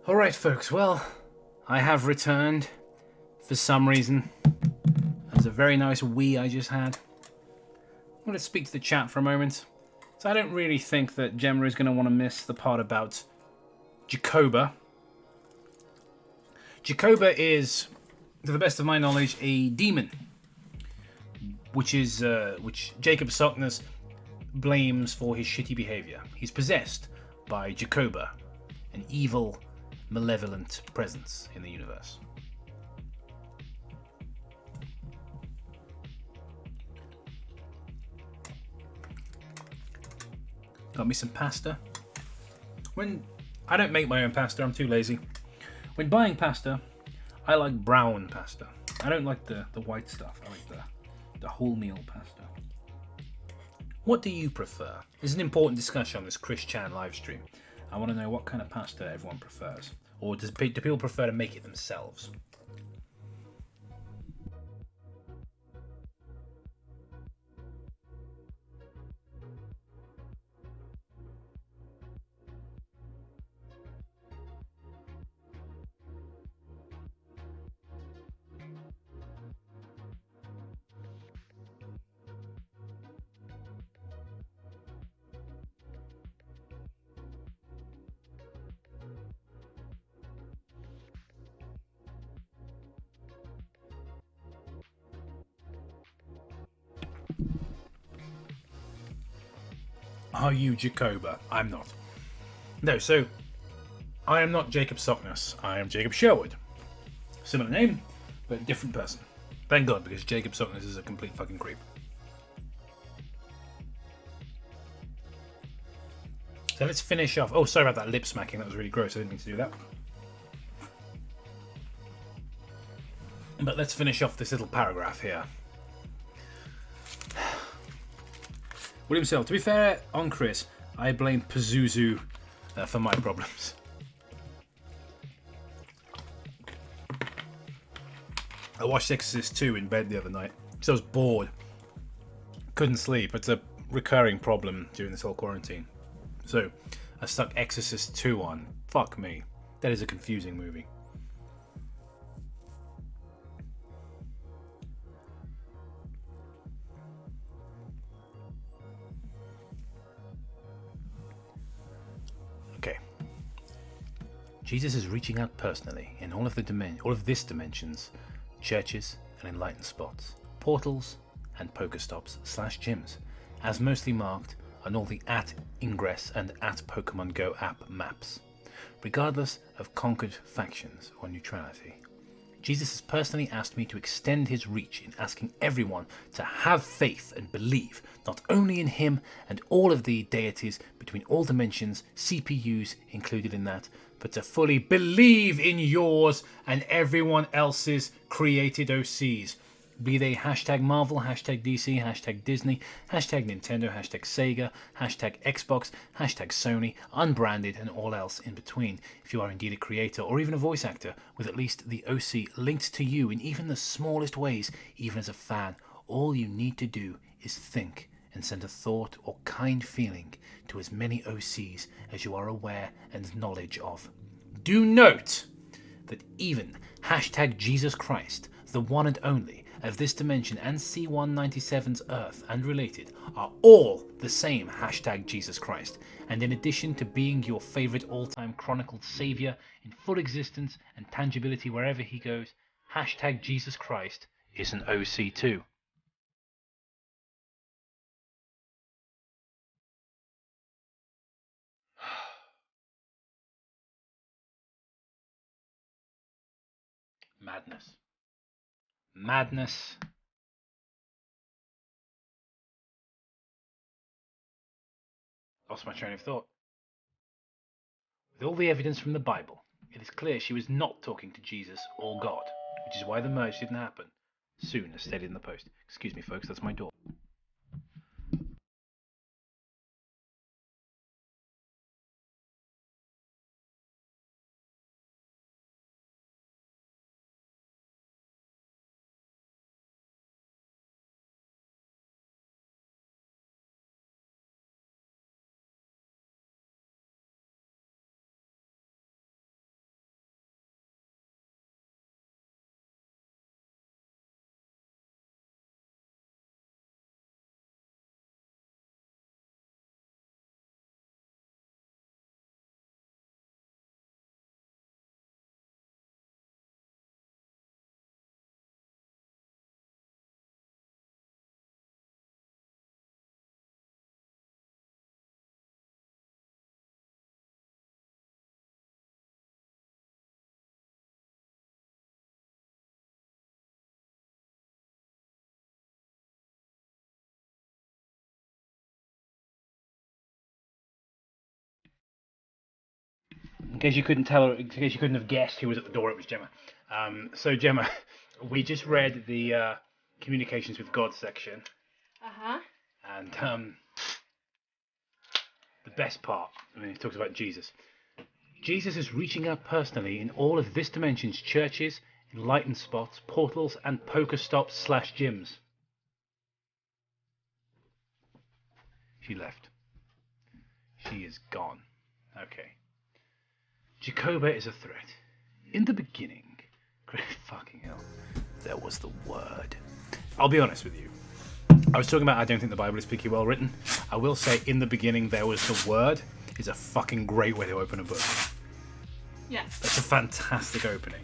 Alright, folks, well, I have returned for some reason. That's a very nice wee I just had. I'm going to speak to the chat for a moment. So I don't really think that Gemma is going to want to miss the part about Jacoba. Jacoba is, to the best of my knowledge, a demon, which Jacob Sockness blames for his shitty behavior. He's possessed by Jacoba, an evil, malevolent presence in the universe. Got me some pasta. I don't make my own pasta, I'm too lazy. When buying pasta, I like brown pasta. I don't like the white stuff. I like the wholemeal pasta. What do you prefer? This is an important discussion on this Chris Chan live stream. I want to know what kind of pasta everyone prefers. Or do people prefer to make it themselves? Are you Jacoba? I'm not. No, so I am not Jacob Sockness. I am Jacob Sherwood. Similar name, but different person. Thank God, because Jacob Sockness is a complete fucking creep. So let's finish off. Oh, sorry about that lip smacking. That was really gross. I didn't mean to do that. But let's finish off this little paragraph here. William Sell. To be fair on Chris, I blame Pazuzu for my problems. I watched Exorcist 2 in bed the other night because I was bored. Couldn't sleep. It's a recurring problem during this whole quarantine. So I stuck Exorcist 2 on. Fuck me. That is a confusing movie. Okay. Jesus is reaching out personally in all of this dimensions, churches and enlightened spots, portals and Pokestops / gyms, as mostly marked on all the @Ingress and @Pokemon Go app maps, regardless of conquered factions or neutrality. Jesus has personally asked me to extend his reach in asking everyone to have faith and believe not only in him and all of the deities between all dimensions, CPUs included in that, but to fully believe in yours and everyone else's created OCs. Be they #Marvel, #DC, #Disney, #Nintendo, #Sega, #Xbox, #Sony, unbranded and all else in between. If you are indeed a creator or even a voice actor with at least the OC linked to you in even the smallest ways, even as a fan, all you need to do is think and send a thought or kind feeling to as many OCs as you are aware and knowledge of. Do note that even #Jesus Christ, the one and only, of this dimension and C197's Earth and related are all the same #Jesus Christ, and in addition to being your favourite all-time chronicled saviour in full existence and tangibility wherever he goes, #Jesus Christ is an OC too. Madness. Madness. Lost my train of thought. With all the evidence from the Bible, it is clear she was not talking to Jesus or God, which is why the merge didn't happen soon, as stated in the post. Excuse me, folks, that's my door. In case you couldn't tell, in case you couldn't have guessed who was at the door, it was Gemma. So Gemma, we just read the communications with God section. And the best part, I mean, it talks about Jesus. Jesus is reaching out personally in all of this dimension's churches, enlightened spots, portals, and Pokestops / gyms. She left. She is gone. Okay. Jacoba is a threat. In the beginning, fucking hell, there was the Word. I'll be honest with you. I was talking about I don't think the Bible is particularly well written. I will say in the beginning there was the Word is a fucking great way to open a book. Yeah. That's a fantastic opening.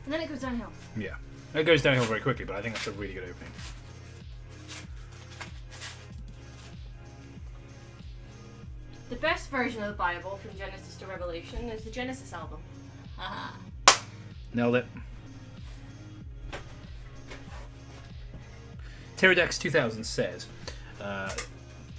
And then it goes downhill. Yeah. It goes downhill very quickly, but I think that's a really good opening. best version of the Bible from Genesis to Revelation is the Genesis album. Haha. Nailed it. Pterodax 2000 says,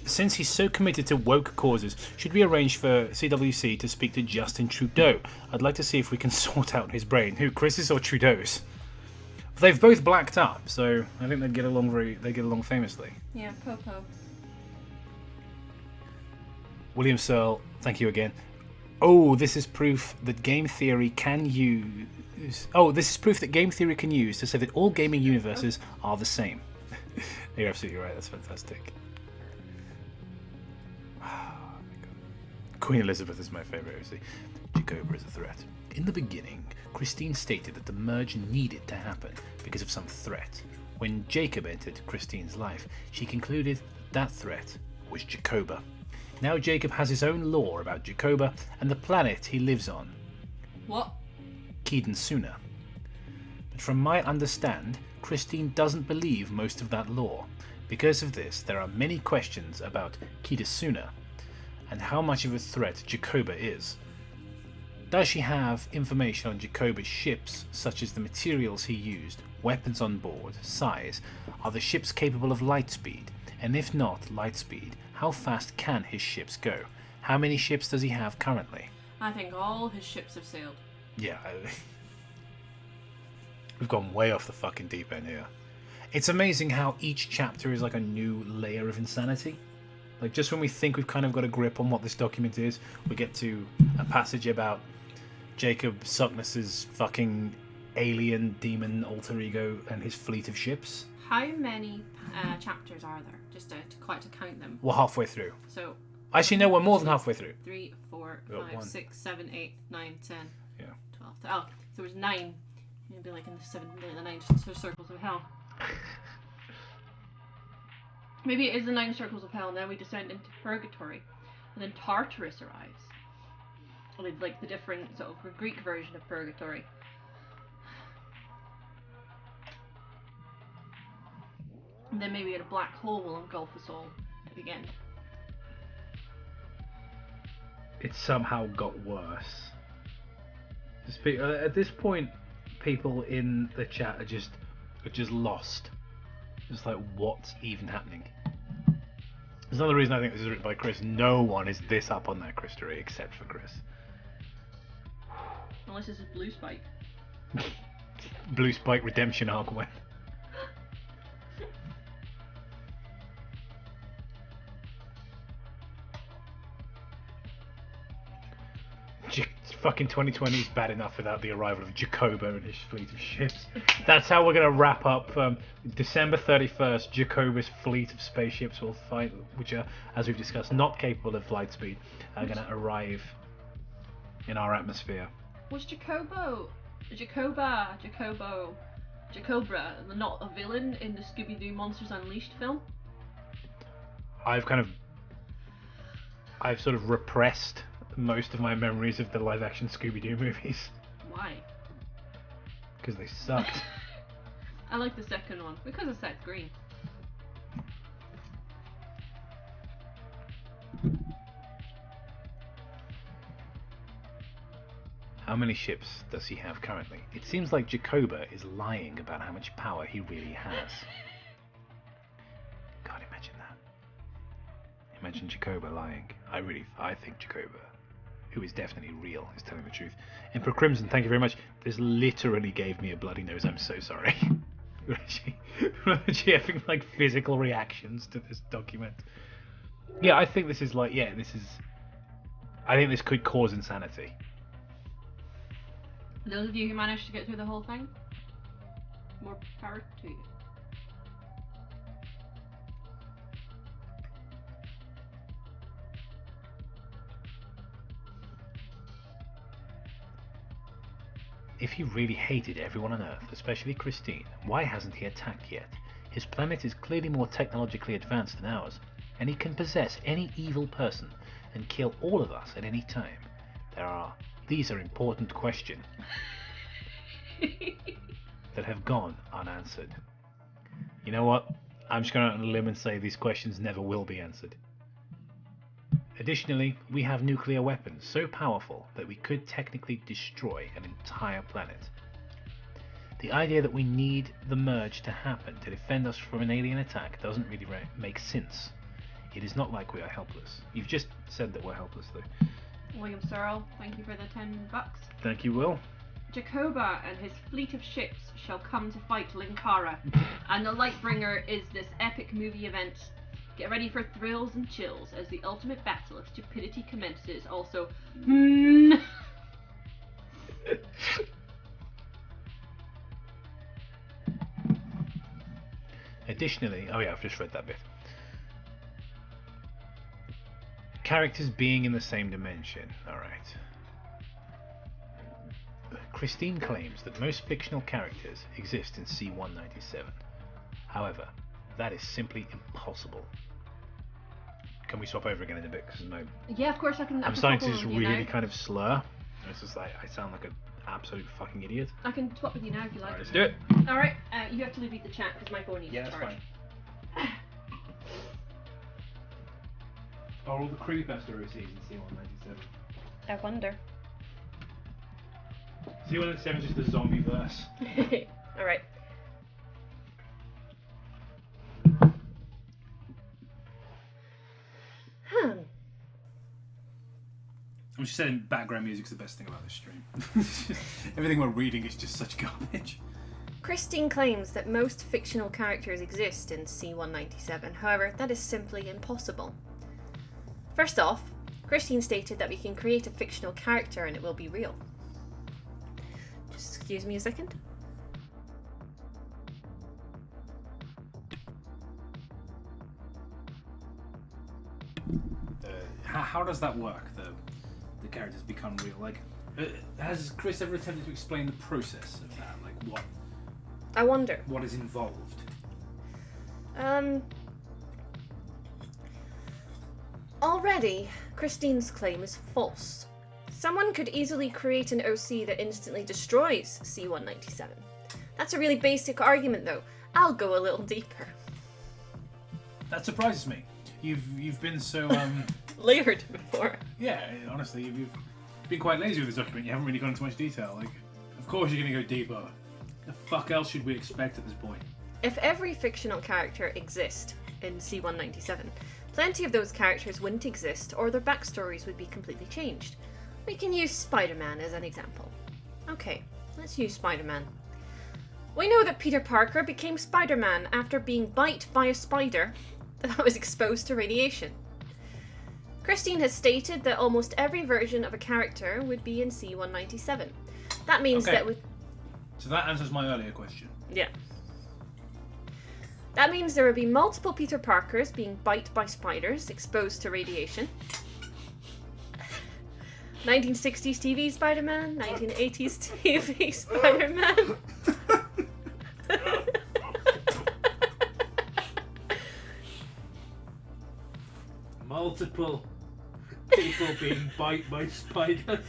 since he's so committed to woke causes, should we arrange for CWC to speak to Justin Trudeau? I'd like to see if we can sort out his brain. Who, Chris's or Trudeau's? They've both blacked up, so I think they'd get along famously. Yeah, Popo. William Searle, thank you again. Oh, this is proof that game theory can use. Oh, this is proof that game theory can use to say that all gaming universes are the same. You're absolutely right. That's fantastic. Queen Elizabeth is my favourite OC. Jacoba is a threat. In the beginning, Christine stated that the merge needed to happen because of some threat. When Jacob entered Christine's life, she concluded that threat was Jacoba. Now Jacob has his own lore about Jacoba and the planet he lives on. What? Keeden Suna. But from my understand, Christine doesn't believe most of that lore. Because of this, there are many questions about Keeden Suna and how much of a threat Jacoba is. Does she have information on Jacoba's ships, such as the materials he used, weapons on board, size? Are the ships capable of light speed? And if not light speed, how fast can his ships go? How many ships does he have currently? I think all his ships have sailed. Yeah, we've gone way off the fucking deep end here. It's amazing how each chapter is like a new layer of insanity. Like, just when we think we've kind of got a grip on what this document is, we get to a passage about Jacob Suckness's fucking alien demon alter ego and his fleet of ships. How many chapters are there? Just to count them. We're halfway through. So. Actually, no, we're more than halfway through. 3, 4, We got 5, one. 6, 7, 8, 9, 10, Yeah. 12. Oh, so there was 9. It'd be like in the 9 circles of hell. Maybe it is the 9 circles of hell, and then we descend into purgatory, and then Tartarus arrives. Or like the different sort of Greek version of purgatory. And then maybe a black hole will engulf us all at the end. It somehow got worse. At this point, people in the chat are just lost. It's like, what's even happening? There's another reason I think this is written by Chris. No one is this up on their Christery except for Chris. Unless this is Blue Spike. Blue Spike Redemption arc when. Fucking 2020 is bad enough without the arrival of Jacoba and his fleet of ships. That's how we're going to wrap up. December 31st, Jacoba's fleet of spaceships will fight, which are, as we've discussed, not capable of light speed, are going to arrive in our atmosphere. Was Jacobra not a villain in the Scooby-Doo Monsters Unleashed film? I've sort of repressed most of my memories of the live-action Scooby-Doo movies. Why? Because they sucked. I like the second one because of Seth Green. How many ships does he have currently? It seems like Jacoba is lying about how much power he really has. God, imagine that. Imagine Jacoba lying. I think Jacoba, who is definitely real, is telling the truth. Emperor Crimson, thank you very much. This literally gave me a bloody nose. I'm so sorry. We're actually having like physical reactions to this document. Yeah, I think this is like, I think this could cause insanity. Those of you who managed to get through the whole thing, more power to you. If he really hated everyone on Earth, especially Christine, why hasn't he attacked yet? His planet is clearly more technologically advanced than ours, and he can possess any evil person and kill all of us at any time. These are important questions that have gone unanswered. You know what? I'm just going out on a limb and say these questions never will be answered. Additionally, we have nuclear weapons so powerful that we could technically destroy an entire planet. The idea that we need the merge to happen to defend us from an alien attack doesn't really make sense. It is not like we are helpless. You've just said that we're helpless, though. William Searle, thank you for the $10. Thank you, Will. Jacoba and his fleet of ships shall come to fight Linkara, and the Lightbringer is this epic movie event. Get ready for thrills and chills as the ultimate battle of stupidity commences. Also, Additionally, oh yeah, I've just read that bit. Characters being in the same dimension. Alright. Christine claims that most fictional characters exist in C-197. However, that is simply impossible. Can we swap over again in a bit? Because yeah, of course I can. I'm starting to just really kind of slur. It's just like I sound like an absolute fucking idiot. I can swap with you now if you like. Alright, let's do it. Alright, you have to leave the chat because my phone needs to Yeah, that's charge. fine. Are all the creepypasta OCs in C-197? I wonder. C-197 is just the zombie verse. Alright. I'm just saying background music's the best thing about this stream. Everything we're reading is just such garbage. Christine claims that most fictional characters exist in C-197. However, that is simply impossible. First off, Christine stated that we can create a fictional character and it will be real. Just excuse me a second. How does that work? The characters become real. Like, has Chris ever attempted to explain the process of that? Like, I wonder. what is involved? Already, Christine's claim is false. Someone could easily create an OC that instantly destroys C-197. That's a really basic argument, though. I'll go a little deeper. That surprises me. You've been so Layered before. yeah. Honestly, you've been quite lazy with this document. You haven't really gone into much detail. Like, of course you're gonna go deeper. The fuck else should we expect at this point? If every fictional character exists in C-197, plenty of those characters wouldn't exist or their backstories would be completely changed. We can use Spider-Man as an example. Okay, let's use Spider-Man. We know that Peter Parker became Spider-Man after being bit by a spider that was exposed to radiation. Christine has stated that almost every version of a character would be in C-197. That means that would... So that answers my earlier question. Yeah. That means there would be multiple Peter Parkers being bit by spiders, exposed to radiation. 1960s TV Spider-Man, 1980s TV Spider-Man. Multiple people being bite by spiders.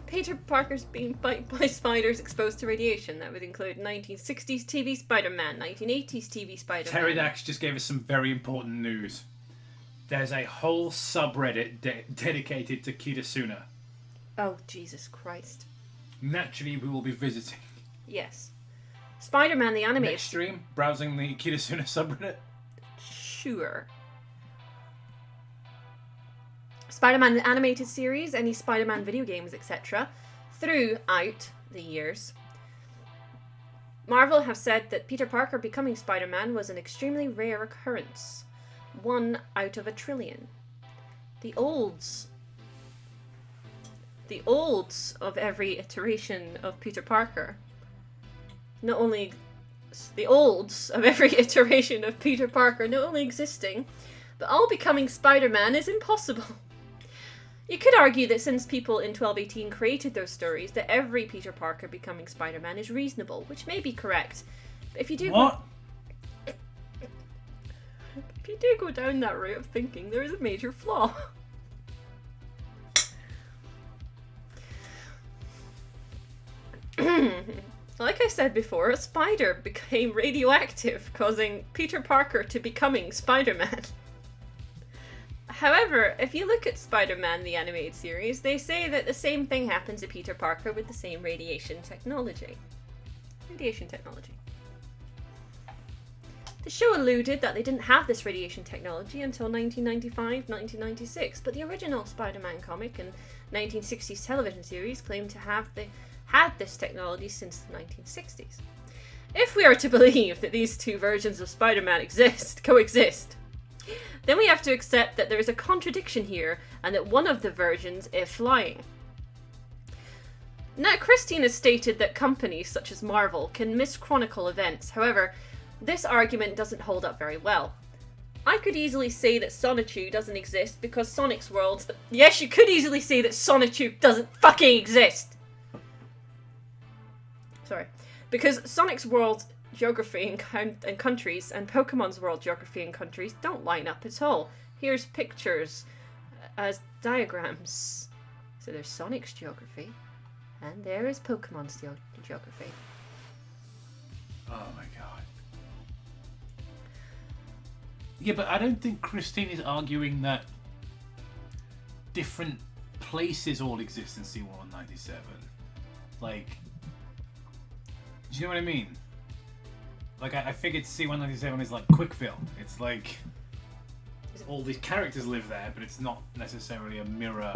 Peter Parker's being bit by spiders exposed to radiation. That would include 1960s TV Spider-Man, 1980s TV Spider-Man. Pterodax just gave us some very important news. There's a whole subreddit dedicated to Kitasuna. Oh, Jesus Christ. Naturally, we will be visiting. Yes. Spider-Man the animated... Next stream, browsing the Kitasuna subreddit. Sure. Spider-Man the animated series, any Spider-Man video games, etc. Throughout the years. Marvel have said that Peter Parker becoming Spider-Man was an extremely rare occurrence. 1 out of a trillion. The olds of every iteration of Peter Parker. Not only the olds of every iteration of Peter Parker not only existing, but all becoming Spider-Man is impossible. You could argue that since people in 1218 created those stories, that every Peter Parker becoming Spider-Man is reasonable, which may be correct. But if you do if you do go down that route of thinking, there is a major flaw. Like I said before, a spider became radioactive, causing Peter Parker to becoming Spider-Man. However, if you look at Spider-Man the animated series, they say that the same thing happens to Peter Parker with the same radiation technology. The show alluded that they didn't have this radiation technology until 1995-1996, but the original Spider-Man comic and 1960s television series claimed to have had this technology since the 1960s. If we are to believe that these two versions of Spider-Man coexist, then we have to accept that there is a contradiction here and that one of the versions is flying. Now, Christine has stated that companies such as Marvel can mischronicle events. However, this argument doesn't hold up very well. I could easily say that Sonichu doesn't exist because Sonic's world... Yes, you could easily say that Sonichu doesn't fucking exist! Sorry. Because Sonic's world geography and countries and Pokemon's world geography and countries don't line up at all. Here's pictures as diagrams. So there's Sonic's geography, and there is Pokemon's geography. Oh my god. Yeah, but I don't think Christine is arguing that different places all exist in C197. Like, do you know what I mean? Like, I figured C197 is like Quickville. It's like all these characters live there, but it's not necessarily a mirror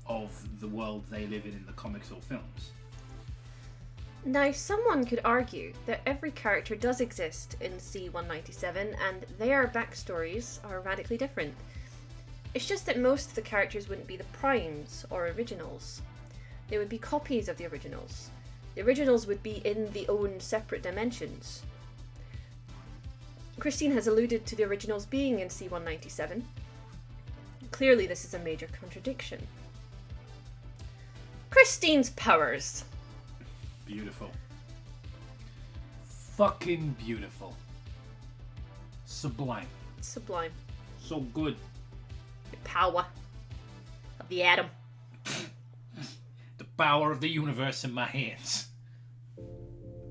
of the world they live in the comics or films. Now, someone could argue that every character does exist in C197 and their backstories are radically different. It's just that most of the characters wouldn't be the primes or originals. They would be copies of the originals. The originals would be in their own separate dimensions. Christine has alluded to the originals being in C197. Clearly this is a major contradiction. Christine's powers. Beautiful. Fucking beautiful. Sublime. Sublime. So good. The power of the atom. The power of the universe in my hands.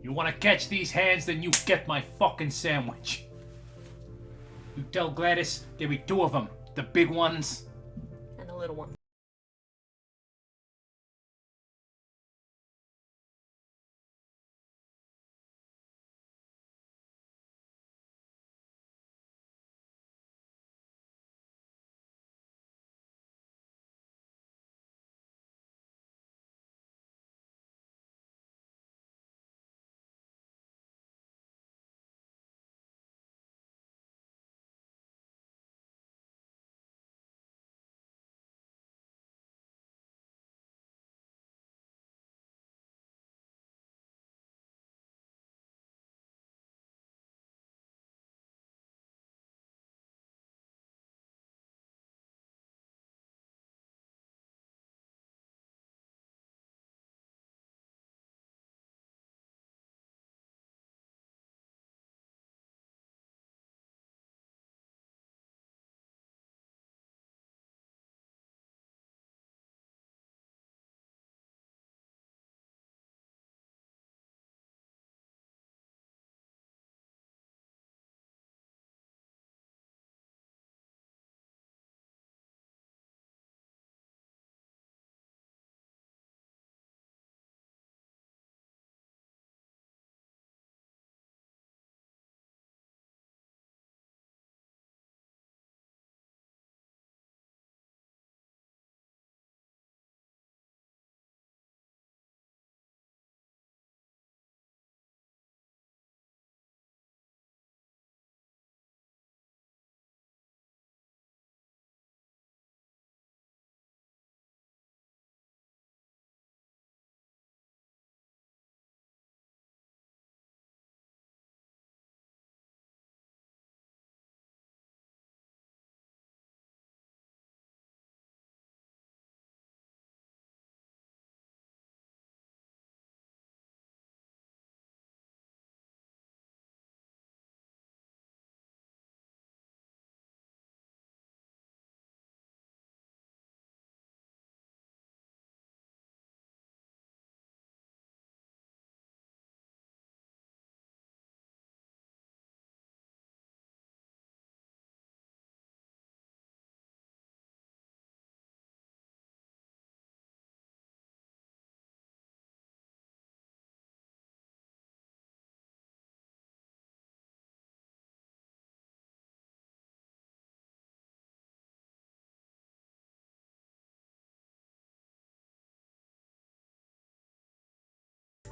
You want to catch these hands, then you get my fucking sandwich. You tell Gladys there'll be two of them. The big ones. And a little one.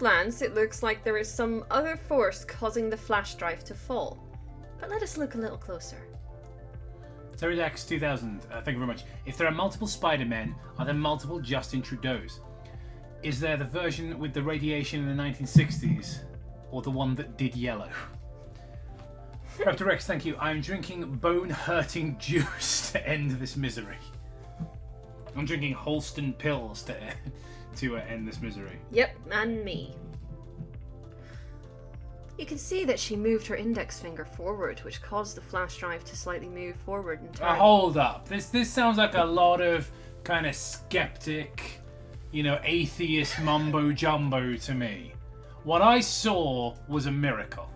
glance, it looks like there is some other force causing the flash drive to fall. But let us look a little closer. Pterodax 2000, thank you very much. If there are multiple Spider-Men, are there multiple Justin Trudeaus? Is there the version with the radiation in the 1960s, or the one that did yellow? Raptor Rex, thank you. I'm drinking bone-hurting juice to end this misery. I'm drinking Holston pills to end this misery. Yep, and me. You can see that she moved her index finger forward, which caused the flash drive to slightly move forward in time. Hold up. This sounds like a lot of kind of skeptic, atheist mumbo-jumbo to me. What I saw was a miracle.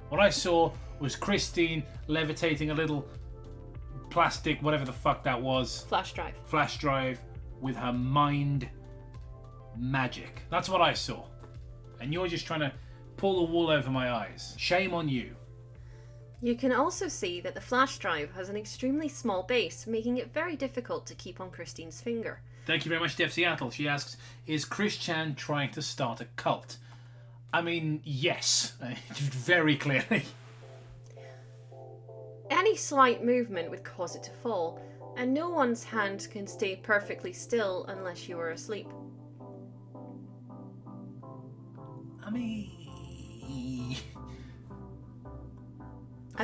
What I saw was Christine levitating a little plastic, whatever the fuck that was. Flash drive with her mind magic. That's what I saw. And you're just trying to pull the wool over my eyes. Shame on you. You can also see that the flash drive has an extremely small base, making it very difficult to keep on Christine's finger. Thank you very much, Def Seattle. She asks, is Chris Chan trying to start a cult? I mean, yes. Very clearly. Any slight movement would cause it to fall, and no one's hand can stay perfectly still unless you are asleep. I mean...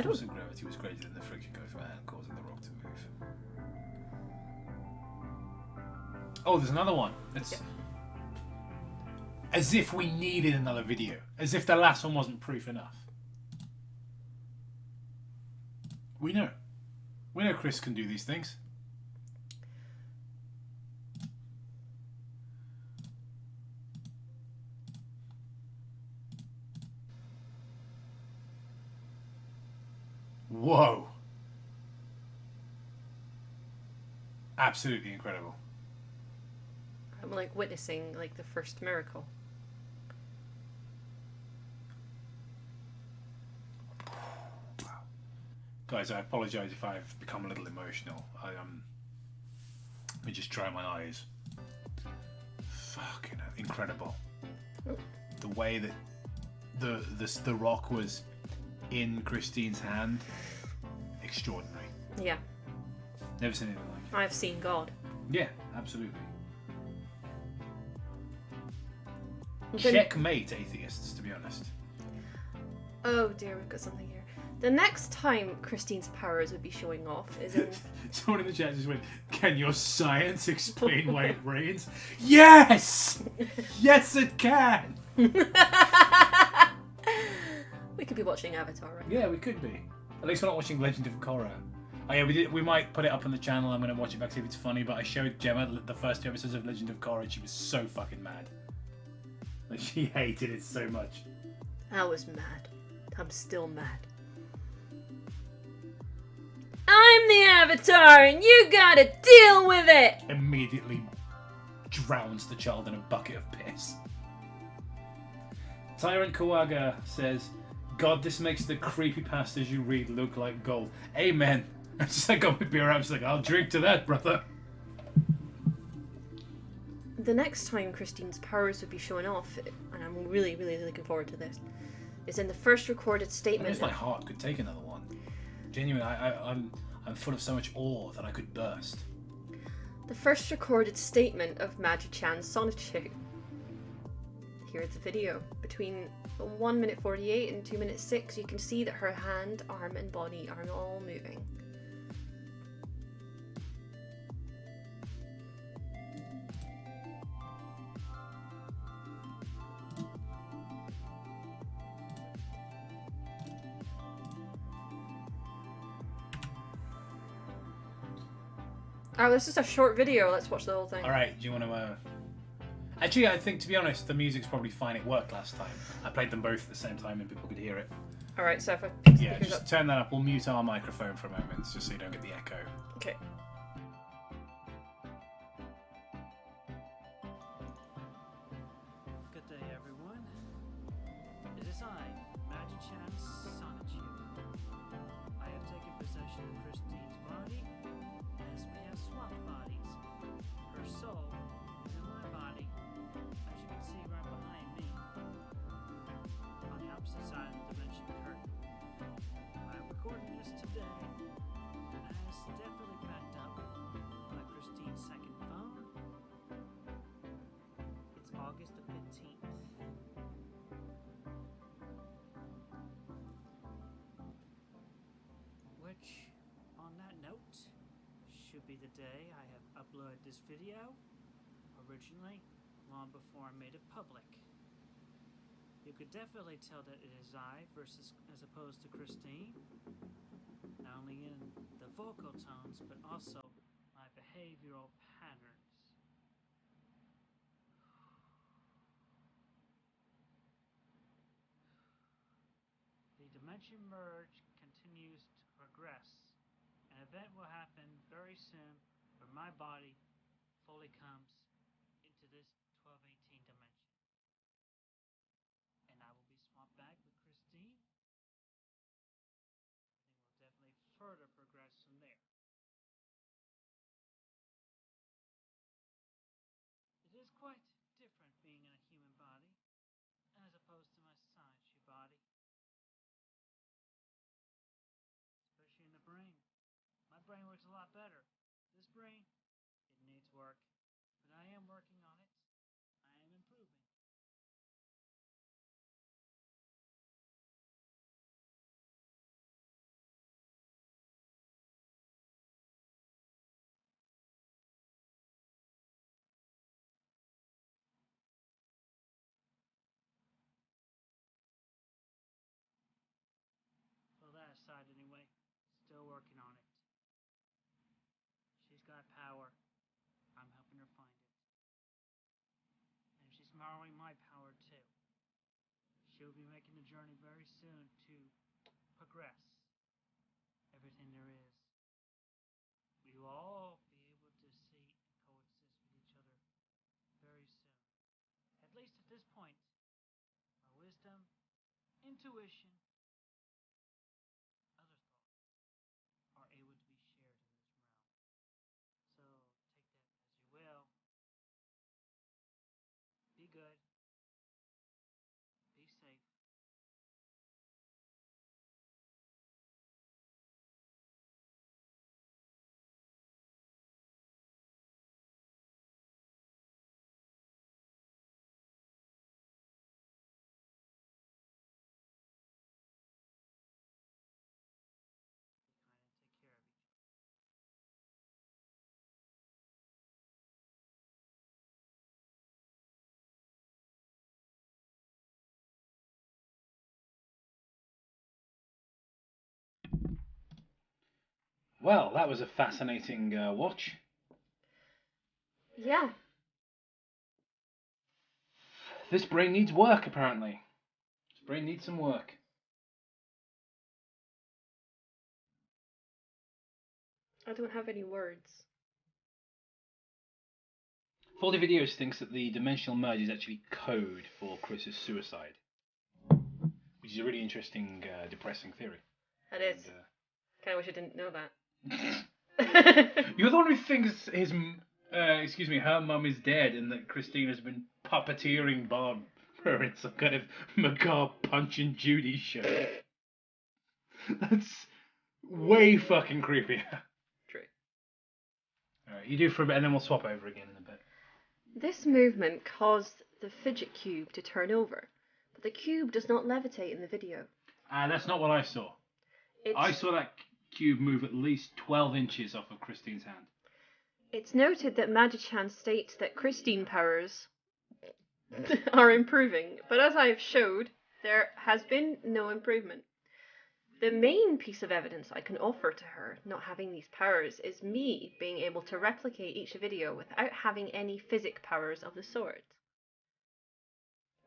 Force of gravity was greater than the friction going from a hand, causing the rock to move. Oh, there's another one. It's as if we needed another video. As if the last one wasn't proof enough. We know. We know Chris can do these things. Whoa. Absolutely incredible. I'm like witnessing like the first miracle. Wow. Guys, I apologise if I've become a little emotional. Let me just dry my eyes. Fucking incredible. The way that the rock was in Christine's hand, extraordinary. Yeah. Never seen anything like it. I've seen God. Yeah, absolutely. Checkmate, atheists, to be honest. Oh dear, we've got something here. The next time Christine's powers would be showing off is in... Someone in the chat just went, can your science explain why it rains? Yes! Yes, it can! We could be watching Avatar right now. Yeah, we could be. At least we're not watching Legend of Korra. Oh yeah, we might put it up on the channel. I'm going to watch it back, see if it's funny, but I showed Gemma the first 2 episodes of Legend of Korra and she was so fucking mad. Like, she hated it so much. I was mad. I'm still mad. I'm the Avatar and you gotta deal with it! Immediately drowns the child in a bucket of piss. Tyrant Kawaga says, God, this makes the creepypastas you read look like gold. Amen. I just got my beer out. I'm just like, I'll drink to that, brother. The next time Christine's powers would be showing off, and I'm really, really looking forward to this, is in the first recorded statement. I guess my heart could take another one. Genuinely, I'm full of so much awe that I could burst. The first recorded statement of Magi Chan's solitude. Here is the video. Between 1 minute 48 and 2 minutes 6, you can see that her hand, arm, and body are all moving. Oh, this is a short video. Let's watch the whole thing. Alright, do you want to... Actually, I think, to be honest, the music's probably fine. It worked last time. I played them both at the same time and people could hear it. Alright, so if I pick Yeah, speakers just up. turn that up. We'll mute our microphone for a moment, just so you don't get the echo. Okay. Good day, everyone. It is I, Magi Chan's solitude. I have taken possession of Christine's body, as we have swapped bodies. Her soul is in my body, as you can see right behind me. would be the day I have uploaded this video, originally, long before I made it public. You could definitely tell that it is I as opposed to Christine, not only in the vocal tones, but also my behavioral patterns. The dimension merge continues to progress. An event will happen very soon where my body fully comes into this 1218 dimension. And I will be swapped back with Christine. And will definitely further progress from there. It is quite different being in a human body as opposed to my science body. Especially in the brain. My brain works a lot better. This brain, it needs work. But I am working on it. I am improving. So that aside anyway, still working on it. She's got power. I'm helping her find it. And she's borrowing my power too. She'll be making the journey very soon to progress everything there is. We will all be able to see and coexist with each other very soon. At least at this point, our wisdom, intuition, other thoughts are able to be shared in this realm. So take that as you will. Be good. Be safe. Be kind and take care of each other. Well, that was a fascinating watch. Yeah. This brain needs work, apparently. This brain needs some work. I don't have any words. Faulty Videos thinks that the dimensional merge is actually code for Chris's suicide, which is a really interesting, depressing theory. That is. Kind of wish I didn't know that. You're the one who thinks her mum is dead and that Christine has been puppeteering Bob for in some kind of macabre Punch and Judy show. That's way fucking creepier. True. Alright, you do for a bit and then we'll swap over again in a bit. This movement caused the fidget cube to turn over, but the cube does not levitate in the video. That's not what I saw. I saw that cube move at least 12 inches off of Christine's hand. It's noted that Magichan states that Christine powers are improving, but as I have showed, there has been no improvement. The main piece of evidence I can offer to her not having these powers is me being able to replicate each video without having any physic powers of the sort.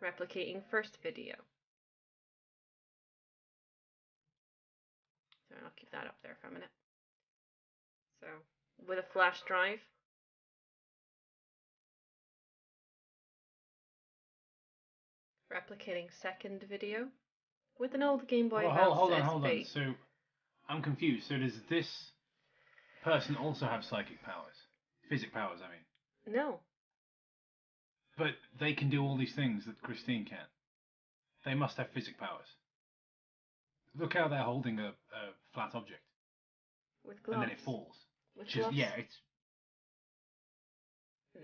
Replicating first video. So I'll keep that up there for a minute. So, with a flash drive. Replicating second video. With an old Game Boy Advance hold SP. on. So, I'm confused. So does this person also have psychic powers? Physic powers, I mean. No. But they can do all these things that Christine can't. They must have physic powers. Look how they're holding a flat object. With gloves. And then it falls. With gloves. Yeah, it's...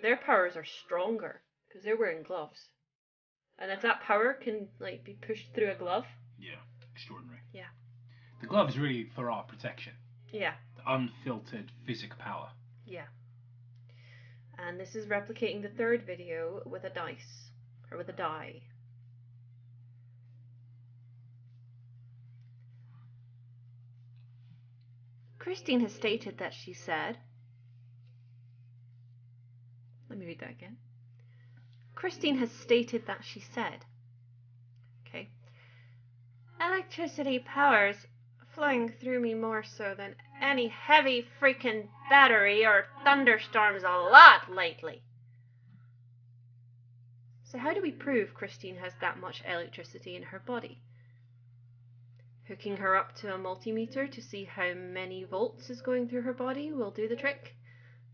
Their powers are stronger, because they're wearing gloves. And if that power can be pushed through a glove... Yeah, extraordinary. Yeah. The glove is really for our protection. Yeah. The unfiltered physic power. Yeah. And this is replicating the third video with a dice. Or with a die. Christine has stated that she said... Let me read that again. Christine has stated that she said... Okay. Electricity powers flowing through me more so than any heavy freaking battery or thunderstorms a lot lately. So how do we prove Christine has that much electricity in her body? Hooking her up to a multimeter to see how many volts is going through her body will do the trick?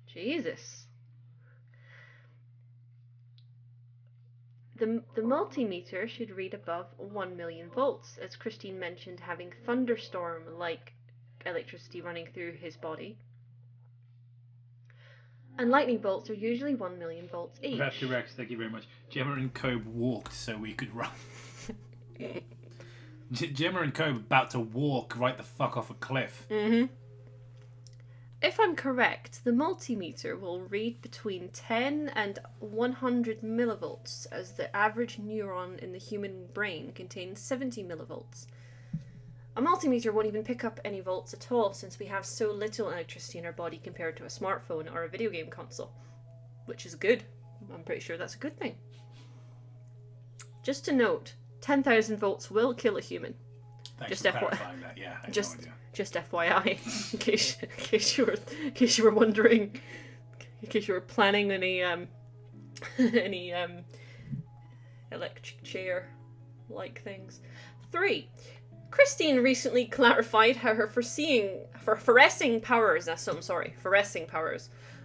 Jesus. The multimeter should read above 1 million volts, as Christine mentioned having thunderstorm-like electricity running through his body. And lightning bolts are usually 1 million volts each. That's correct, thank you very much. Gemma and Cobe walked so we could run. Gemma and Cobe about to walk right the fuck off a cliff. Mm-hmm. If I'm correct, the multimeter will read between 10 and 100 millivolts, as the average neuron in the human brain contains 70 millivolts. A multimeter won't even pick up any volts at all, since we have so little electricity in our body compared to a smartphone or a video game console. Which is good. I'm pretty sure that's a good thing. Just to note, 10,000 volts will kill a human. Thanks Just for FYI. clarifying that, yeah. I had Just, no idea. just FYI, in case you were wondering, in case you were planning any electric chair like things. 3. Christine recently clarified how her fluorescing powers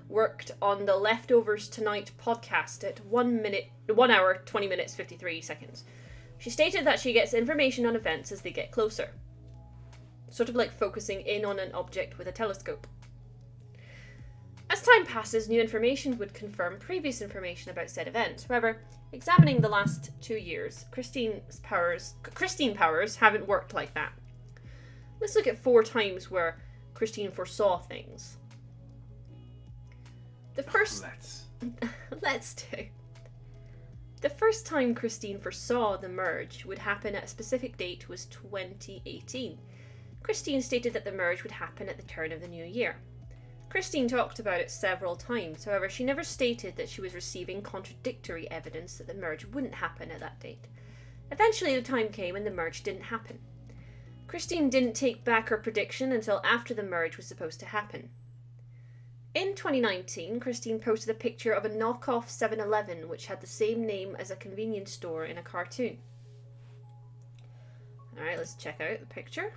worked on the Leftovers Tonight podcast at 1 hour 20 minutes 53 seconds. She stated that she gets information on events as they get closer. Sort of like focusing in on an object with a telescope. As time passes, new information would confirm previous information about said event. However, examining the last 2 years, Christine powers haven't worked like that. Let's look at 4 times where Christine foresaw things. The first... Let's do. The first time Christine foresaw the merge would happen at a specific date was 2018. Christine stated that the merge would happen at the turn of the new year. Christine talked about it several times, however she never stated that she was receiving contradictory evidence that the merge wouldn't happen at that date. Eventually the time came and the merge didn't happen. Christine didn't take back her prediction until after the merge was supposed to happen. In 2019, Christine posted a picture of a knockoff 7-Eleven which had the same name as a convenience store in a cartoon. Alright, let's check out the picture.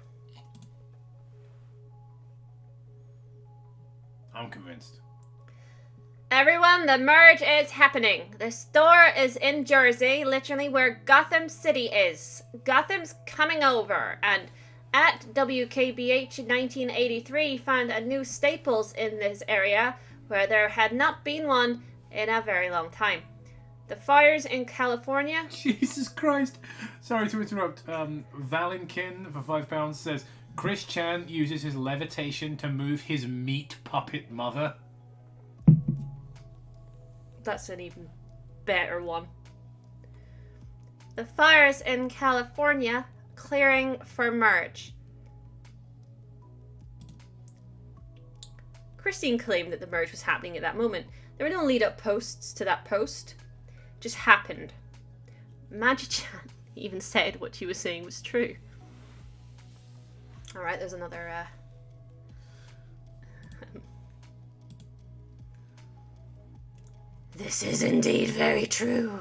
I'm convinced. Everyone, the merge is happening. The store is in Jersey, literally where Gotham City is. Gotham's coming over, and at WKBH in 1983 found a new Staples in this area where there had not been one in a very long time. The fires in California... Jesus Christ. Sorry to interrupt. Valenkin for £5 says, Chris Chan uses his levitation to move his meat puppet mother. That's an even better one. The fires in California clearing for merge. Christine claimed that the merge was happening at that moment. There were no lead-up posts to that post. It just happened. Magi-chan even said what she was saying was true. Alright, there's another... This is indeed very true.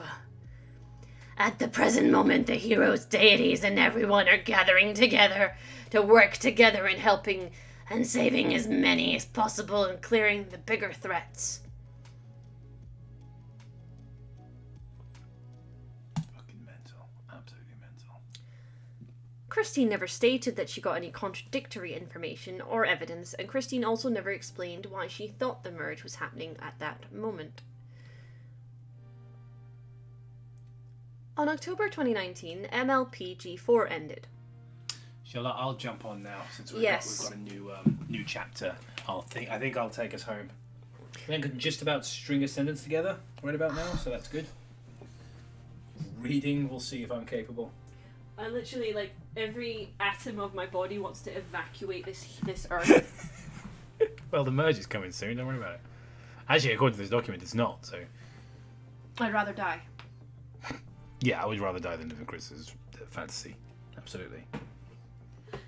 At the present moment, the heroes, deities, and everyone are gathering together to work together in helping and saving as many as possible and clearing the bigger threats. Fucking mental. Absolutely mental. Christine never stated that she got any contradictory information or evidence, and Christine also never explained why she thought the merge was happening at that moment. On October 2019, MLP G4 ended. I'll jump on now since we've Yes. got a new chapter. I think I'll take us home. I can just about string a sentence together right about now, so that's good. Reading, we'll see if I'm capable. I literally, like, every atom of my body wants to evacuate this earth. Well, the merge is coming soon, don't worry about it. Actually, according to this document, it's not, so... I'd rather die. Yeah, I would rather die than live in Chris's fantasy. Absolutely.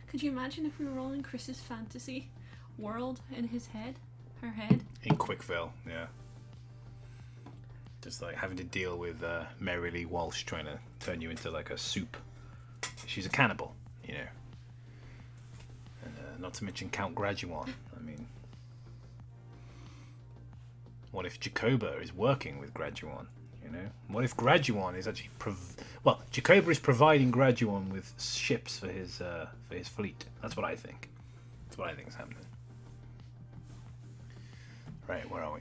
Could you imagine if we were all in Chris's fantasy world in his head? Her head? In Quickville, yeah. Just like having to deal with Mary Lee Walsh trying to turn you into like a soup. She's a cannibal, you know. And not to mention Count Graduan. I mean, what if Jacoba is working with Graduan? You know, what if Graduan is actually Jacoba is providing Graduan with ships for his fleet. That's what I think. That's what I think is happening. Right, where are we?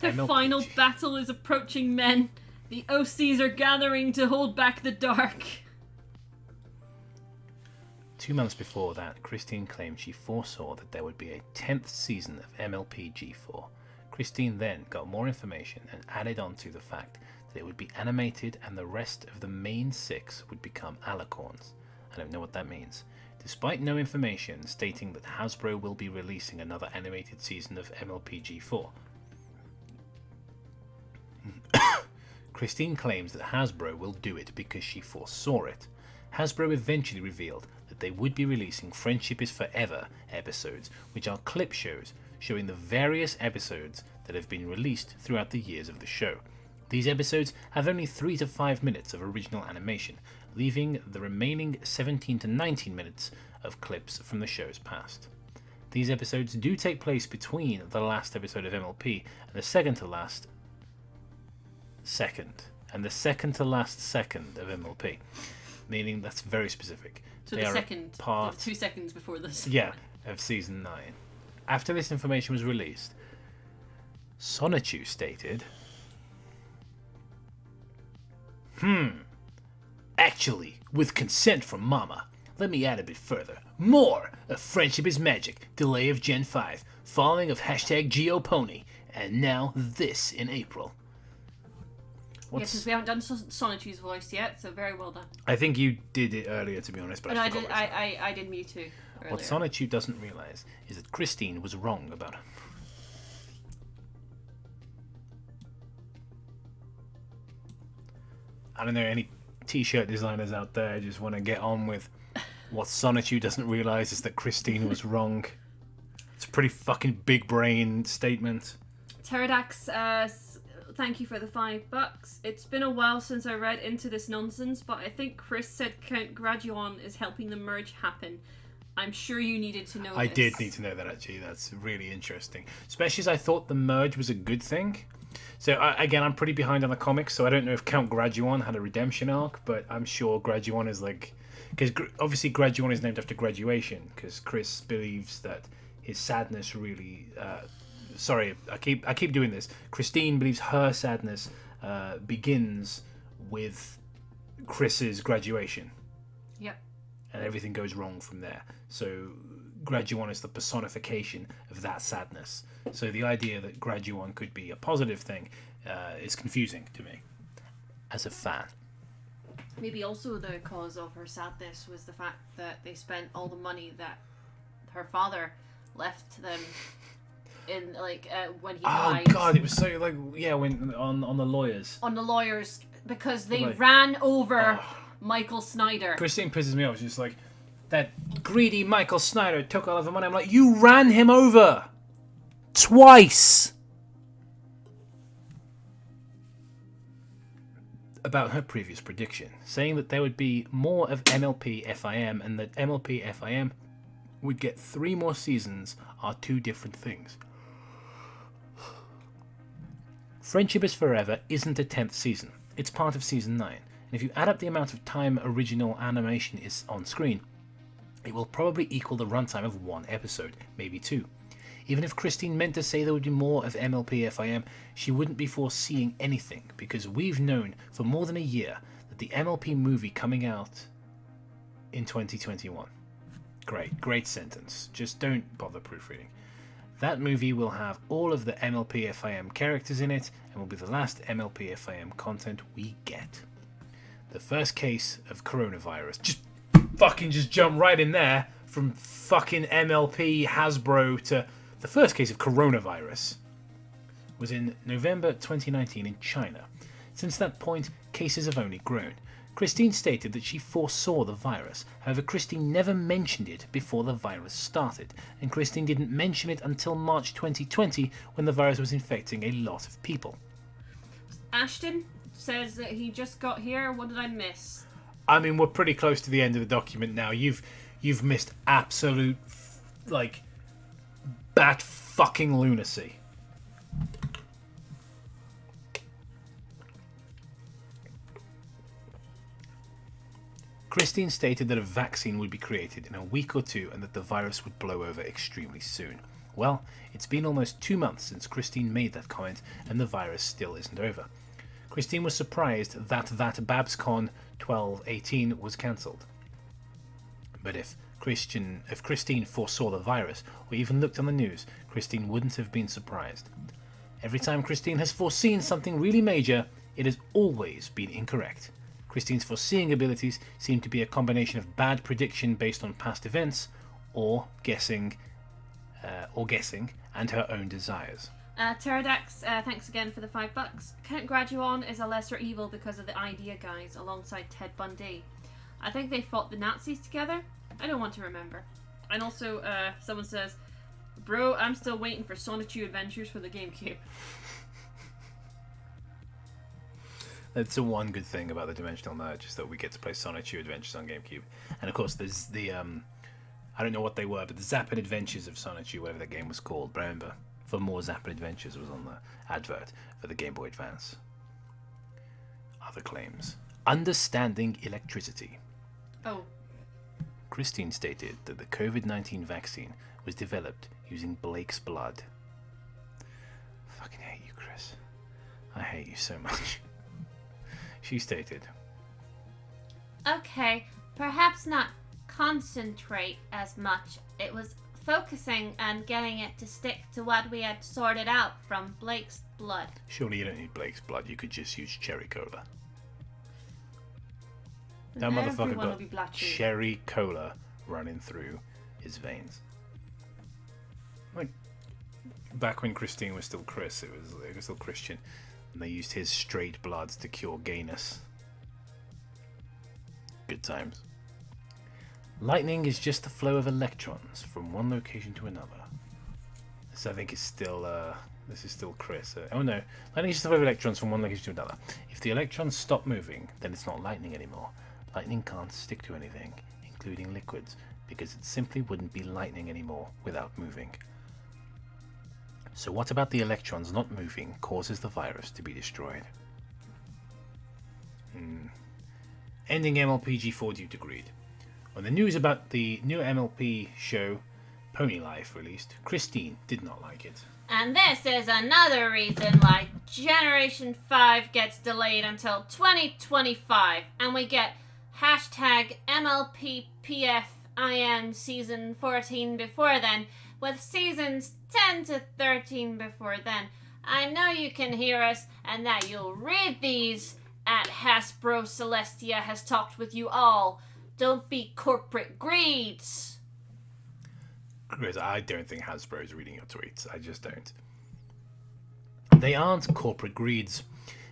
The final battle is approaching, men. The OCs are gathering to hold back the dark. 2 months before that, Christine claimed she foresaw that there would be a 10th season of MLP G4. Christine then got more information and added on to the fact that it would be animated and the rest of the main 6 would become alicorns. I don't know what that means. Despite no information stating that Hasbro will be releasing another animated season of MLP G4. Christine claims that Hasbro will do it because she foresaw it. Hasbro eventually revealed that they would be releasing Friendship is Forever episodes, which are clip shows showing the various episodes that have been released throughout the years of the show. These episodes have only 3 to 5 minutes of original animation, leaving the remaining 17 to 19 minutes of clips from the show's past. These episodes do take place between the last episode of MLP and the second to last second of MLP, meaning that's very specific. So they the are second, part, 2 seconds before this. yeah, of season 9. After this information was released, Sonichu stated, actually, with consent from Mama, let me add a bit further. More of Friendship is Magic, delay of Gen 5, falling of #GeoPony, and now this in April. Yeah, because we haven't done Sonichu's voice yet, so very well done. I think you did it earlier, to be honest, but And I forgot. I did Mewtwo earlier. What Sonichu doesn't realise is that Christine was wrong about him. I don't know, any t-shirt designers out there just want to get on with what Sonichu doesn't realise is that Christine was wrong. It's a pretty fucking big brain statement. Pterodax, thank you for the $5. It's been a while since I read into this nonsense, but I think Chris said Count Graduan is helping the merge happen. I'm sure you needed to know I this. did need to know that, actually. That's really interesting. Especially as I thought the merge was a good thing. So, again, I'm pretty behind on the comics, so I don't know if Count Graduan had a redemption arc, but I'm sure Graduan is like... Because obviously Graduan is named after graduation, because Chris believes that his sadness really... sorry, I keep doing this. Christine believes her sadness begins with Chris's graduation. Yep. And everything goes wrong from there. So Graduan is the personification of that sadness. So the idea that Graduan could be a positive thing is confusing to me as a fan. Maybe also the cause of her sadness was the fact that they spent all the money that her father left to them in when he died. Oh god, it was so when on the lawyers. On the lawyers, because they ran over Michael Snyder. Christine pisses me off. She's just like, that greedy Michael Snyder took all of the money. I'm like, you ran him over twice. About her previous prediction, saying that there would be more of MLP FIM and that MLP FIM would get 3 more seasons are 2 different things. Friendship is Forever isn't a 10th season. It's part of season 9. And if you add up the amount of time original animation is on screen, it will probably equal the runtime of 1 episode, maybe 2. Even if Christine meant to say there would be more of MLP FIM, she wouldn't be foreseeing anything, because we've known for more than a year that the MLP movie coming out in 2021. Great sentence. Just don't bother proofreading. That movie will have all of the MLP-FIM characters in it and will be the last MLP-FIM content we get. The first case of coronavirus. Just jump right in there from fucking MLP, Hasbro to the first case of coronavirus was in November 2019 in China. Since that point, cases have only grown. Christine stated that she foresaw the virus. However, Christine never mentioned it before the virus started, and Christine didn't mention it until March 2020 when the virus was infecting a lot of people. Ashton says that he just got here. What did I miss? I mean, we're pretty close to the end of the document now. You've missed absolute, bat fucking lunacy. Christine stated that a vaccine would be created in a week or two and that the virus would blow over extremely soon. Well, it's been almost 2 months since Christine made that comment and the virus still isn't over. Christine was surprised that BabsCon 1218 was cancelled. But if Christine foresaw the virus or even looked on the news, Christine wouldn't have been surprised. Every time Christine has foreseen something really major, it has always been incorrect. Christine's foreseeing abilities seem to be a combination of bad prediction based on past events, or guessing, and her own desires. Pterodax, thanks again for the $5. Count Graduon is a lesser evil because of the idea guys alongside Ted Bundy. I think they fought the Nazis together. I don't want to remember. And also, someone says, bro, I'm still waiting for Sonic 2 Adventures for the GameCube. That's the one good thing about the Dimensional Merge, is that we get to play Sonic 2 Adventures on GameCube. And of course there's the, I don't know what they were, but the Zappin' Adventures of Sonic 2, whatever that game was called. But I remember, For More Zappin' Adventures was on the advert for the Game Boy Advance. Other claims. Understanding electricity. Oh. Christine stated that the COVID-19 vaccine was developed using Blake's blood. Fucking hate you, Chris. I hate you so much. She stated, Okay, perhaps not concentrate as much. It was focusing and getting it to stick to what we had sorted out from Blake's blood. surely you don't need Blake's blood, you could just use cherry cola. That Everyone motherfucker will got be black sheep. cherry cola running through his veins. Like, back when Christine was still Chris, it was still Christian, and they used his straight blood to cure gayness. Good times. Lightning is just the flow of electrons from one location to another. This, I think, is still, this is still Chris. Oh no, lightning is just the flow of electrons from one location to another. If the electrons stop moving, then it's not lightning anymore. Lightning can't stick to anything, including liquids, because it simply wouldn't be lightning anymore without moving. So what about the electrons not moving causes the virus to be destroyed? Ending MLP G4 due to greed. When the news about the new MLP show, Pony Life, released, Christine did not like it. And this is another reason why Generation 5 gets delayed until 2025, and we get hashtag MLPPFIM Season 14 before then, with Seasons 10 to 13 before then. I know you can hear us, and that you'll read these at Hasbro Celestia has talked with you all. Don't be corporate greeds. Chris, I don't think Hasbro is reading your tweets. I just don't. They aren't corporate greeds.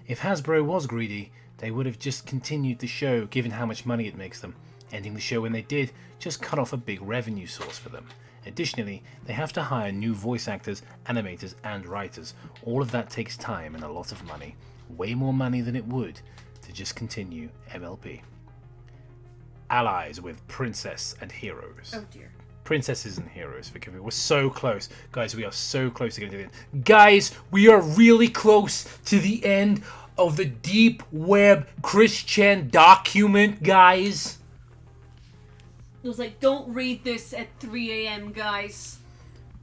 If Hasbro was greedy, they would have just continued the show, given how much money it makes them. Ending the show when they did just cut off a big revenue source for them. Additionally, they have to hire new voice actors, animators, and writers. All of that takes time and a lot of money. Way more money than it would to just continue MLP. Allies with Princess and Heroes. Oh dear. Princesses and Heroes, forgive me. We're so close. Guys, we are so close to getting to the end. Guys, we are really close to the end of the Deep Web Christian document, guys. It was like, don't read this at 3 a.m., guys.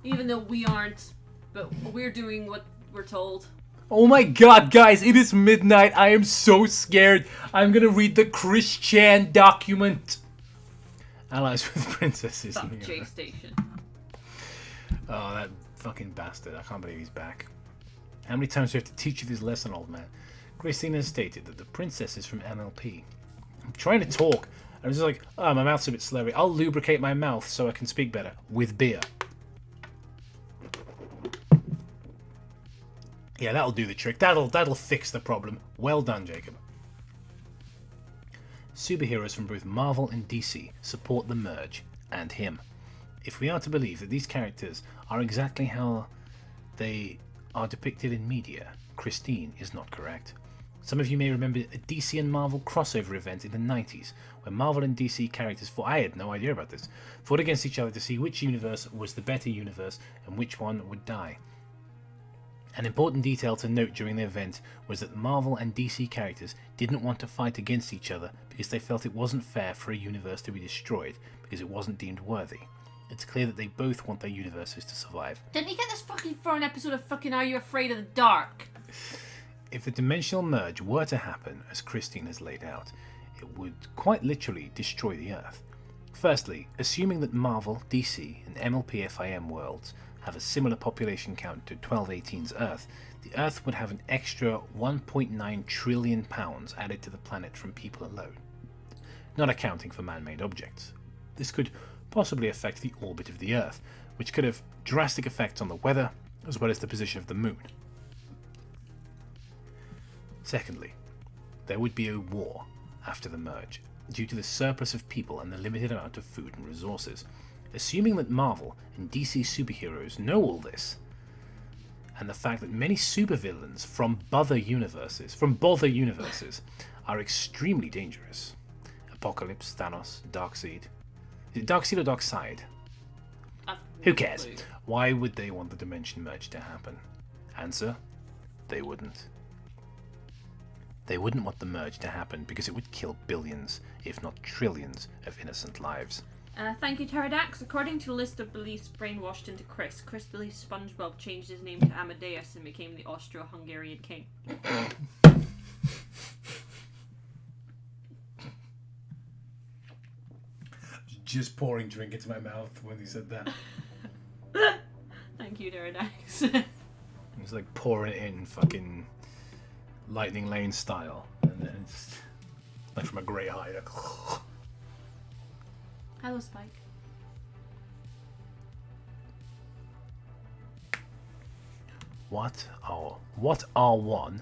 Even though we aren't, but we're doing what we're told. Oh my god, guys, it is midnight. I am so scared. I'm gonna read the Christian document. Allies with Princesses and Fuck Heroes. J Station. Oh, that Fucking bastard. I can't believe he's back. How many times do you have to teach you this lesson, old man? Christine has stated that the princess is from MLP. I'm trying to talk. I was just like, oh, my mouth's a bit slurry. I'll lubricate my mouth so I can speak better. With beer. Yeah, that'll do the trick. That'll fix the problem. Well done, Jacob. Superheroes from both Marvel and DC support the merge, and him. If we are to believe that these characters are exactly how they are depicted in media, Christine is not correct. Some of you may remember a DC and Marvel crossover event in the 90s, where Marvel and DC characters fought, I had no idea about this, fought against each other to see which universe was the better universe and which one would die. An important detail to note during the event was that Marvel and DC characters didn't want to fight against each other because they felt it wasn't fair for a universe to be destroyed because it wasn't deemed worthy. It's clear that they both want their universes to survive. Didn't you get this fucking for an episode of fucking Are You Afraid of the Dark? If the dimensional merge were to happen, as Christine has laid out, it would quite literally destroy the Earth. Firstly, assuming that Marvel, DC, and MLP FIM worlds have a similar population count to 1218's Earth, the Earth would have an extra £1.9 trillion added to the planet from people alone, not accounting for man-made objects. This could possibly affect the orbit of the Earth, which could have drastic effects on the weather, as well as the position of the Moon. Secondly, there would be a war after the merge, due to the surplus of people and the limited amount of food and resources. Assuming that Marvel and DC superheroes know all this, and the fact that many supervillains from bother universes, are extremely dangerous. Apocalypse, Thanos, Darkseid. Is it Darkseid or Darkseid? Who cares? Why would they want the dimension merge to happen? Answer: they wouldn't. They wouldn't want the merge to happen because it would kill billions, if not trillions, of innocent lives. Thank you, Pterodax. According to a list of beliefs brainwashed into Chris believes SpongeBob changed his name to Amadeus and became the Austro-Hungarian king. Just pouring drink into my mouth when he said that. Thank you, Pterodax. He's like pouring it in fucking Lightning Lane style, and then it's like from a great height. Like, Hello, Spike. What are one?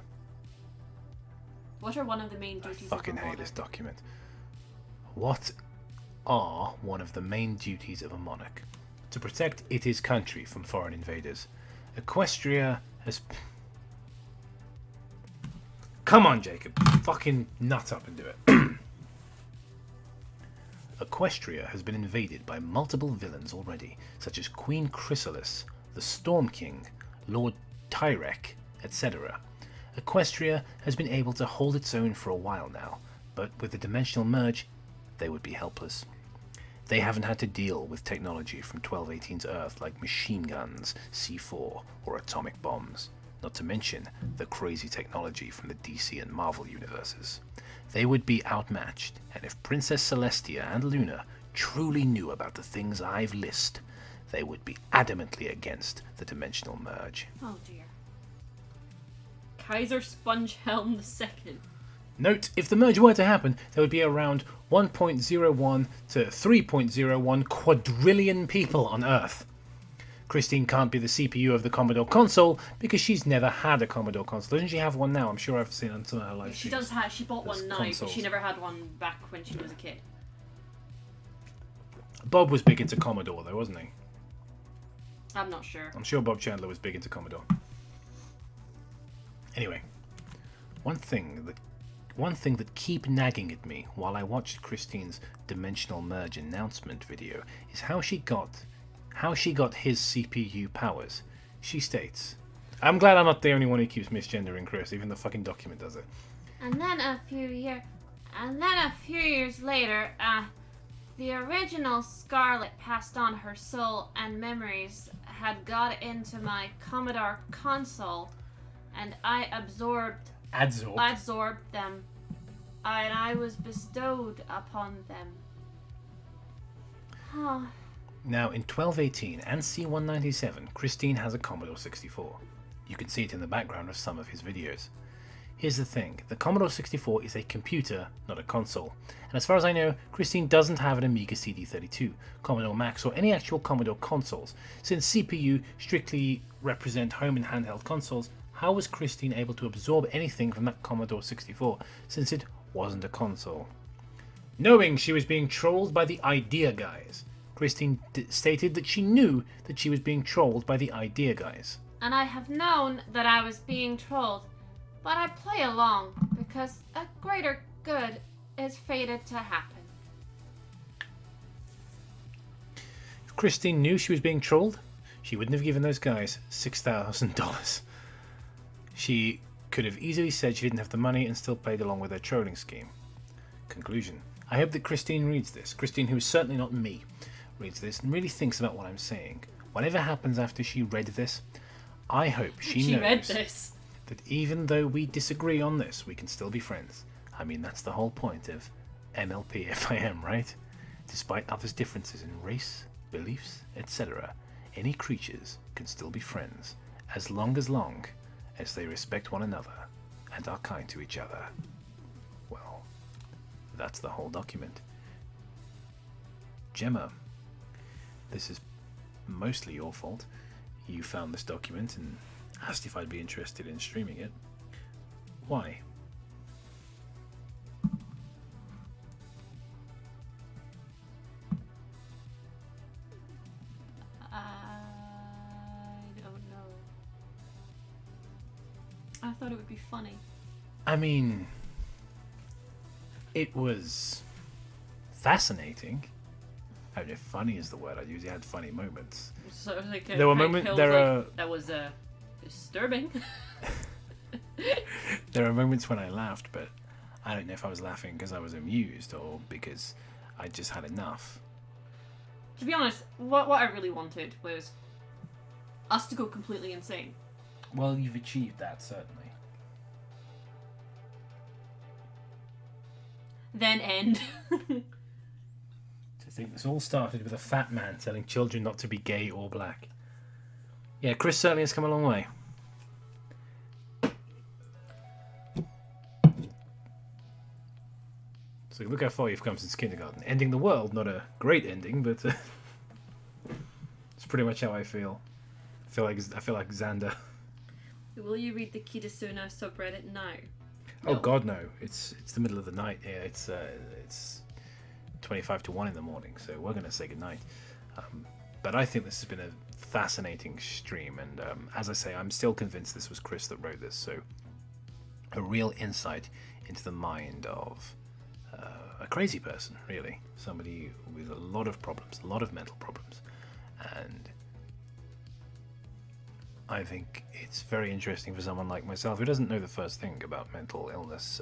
What are one of the main duties Fucking of a hate monarch? this document. What are one of the main duties of a monarch? To protect its country from foreign invaders. Equestria has... Come on, Jacob. Fucking nut up and do it. Equestria has been invaded by multiple villains already, such as Queen Chrysalis, the Storm King, Lord Tyrek, etc. Equestria has been able to hold its own for a while now, but with the dimensional merge, they would be helpless. They haven't had to deal with technology from 1218's Earth like machine guns, C4, or atomic bombs, not to mention the crazy technology from the DC and Marvel universes. They would be outmatched, and if Princess Celestia and Luna truly knew about the things I've listed, they would be adamantly against the dimensional merge. Oh dear. Kaiser Spongehelm II. Note, if the merge were to happen, there would be around 1.01 to 3.01 quadrillion people on Earth. Christine can't be the CPU of the Commodore console because she's never had a Commodore console. Doesn't she have one now? I'm sure I've seen it on some of her live She streams. does have. She bought There's one now, consoles. but she never had one back when she was a kid. Bob was big into Commodore though, wasn't he? I'm not sure. I'm sure Bob Chandler was big into Commodore. Anyway, one thing that keep nagging at me while I watched Christine's dimensional merge announcement video is how she got his CPU powers. She states, I'm glad I'm not the only one who keeps misgendering Chris, even the fucking document does it. And then a few years later, the original Scarlet passed on her soul and memories had got into my Commodore console, and I absorbed them, and I was bestowed upon them. Now, in 1218 and C197, Christine has a Commodore 64. You can see it in the background of some of his videos. Here's the thing, the Commodore 64 is a computer, not a console. And as far as I know, Christine doesn't have an Amiga CD32, Commodore Max, or any actual Commodore consoles. Since CPU strictly represent home and handheld consoles, how was Christine able to absorb anything from that Commodore 64, since it wasn't a console? Knowing she was being trolled by the Idea Guys, Christine stated that she knew that she was being trolled by the Idea Guys. And I have known that I was being trolled, but I play along because a greater good is fated to happen. If Christine knew she was being trolled, she wouldn't have given those guys $6,000. She could have easily said she didn't have the money and still played along with their trolling scheme. Conclusion. I hope that Christine reads this. Christine, who is certainly not me, reads this and really thinks about what I'm saying. Whatever happens after she read this, I hope she knows read this. that even though we disagree on this, we can still be friends. I mean, that's the whole point of MLPFIM, right? Despite others' differences in race, beliefs, etc., any creatures can still be friends, as long as they respect one another and are kind to each other. Well, that's the whole document. Gemma, this is mostly your fault. You found this document and asked if I'd be interested in streaming it. Why? I don't know. I thought it would be funny. I mean, it was fascinating. I don't know if funny is the word I'd use. It had funny moments. So like There were moments. that was disturbing. There are moments when I laughed, but I don't know if I was laughing because I was amused or because I just had enough. To be honest, what I really wanted was us to go completely insane. Well, you've achieved that, certainly. Then end. I think this all started with a fat man telling children not to be gay or black. Yeah, Chris certainly has come a long way. So look how far you've come since kindergarten. Ending the world, not a great ending, but it's pretty much how I feel. I feel like Xander. Will you read the Kitasuna subreddit now? Oh No. God, no! It's the middle of the night here. It's 25 to 1 in the morning, so we're gonna say goodnight. But I think this has been a fascinating stream, and as I say, I'm still convinced this was Chris that wrote this. So a real insight into the mind of a crazy person, really, somebody with a lot of problems, a lot of mental problems, and I think it's very interesting for someone like myself who doesn't know the first thing about mental illness,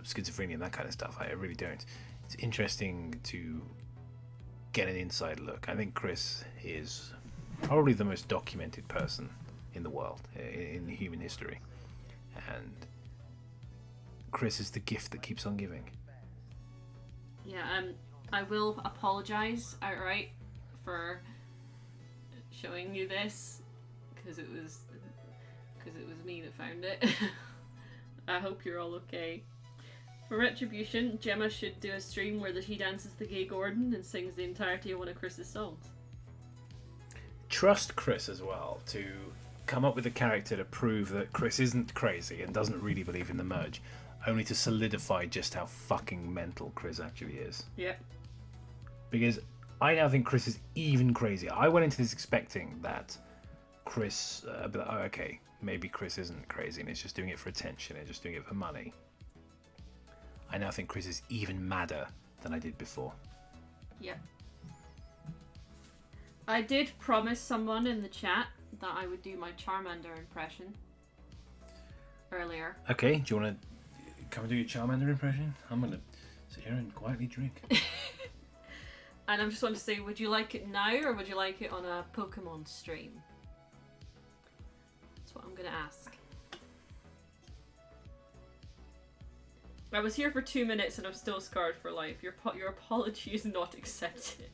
schizophrenia and that kind of stuff. I really don't. It's interesting to get an inside look. I think Chris is probably the most documented person in the world, in human history. And Chris is the gift that keeps on giving. Yeah, I will apologize outright for showing you this because it was me that found it. I hope you're all okay. For retribution, Gemma should do a stream where she dances the Gay Gordon and sings the entirety of one of Chris's songs. Trust Chris as well to come up with a character to prove that Chris isn't crazy and doesn't really believe in the merge, only to solidify just how fucking mental Chris actually is. Yep. Because I now think Chris is even crazier. I went into this expecting that Chris, okay, maybe Chris isn't crazy and he's just doing it for attention and just doing it for money. I now think Chris is even madder than I did before. Yep. I did promise someone in the chat that I would do my Charmander impression earlier. Okay, do you want to come and do your Charmander impression? I'm going to sit here and quietly drink. And I just want to say, would you like it now or would you like it on a Pokemon stream? That's what I'm going to ask. I was here for 2 minutes and I'm still scarred for life. Your apology is not accepted.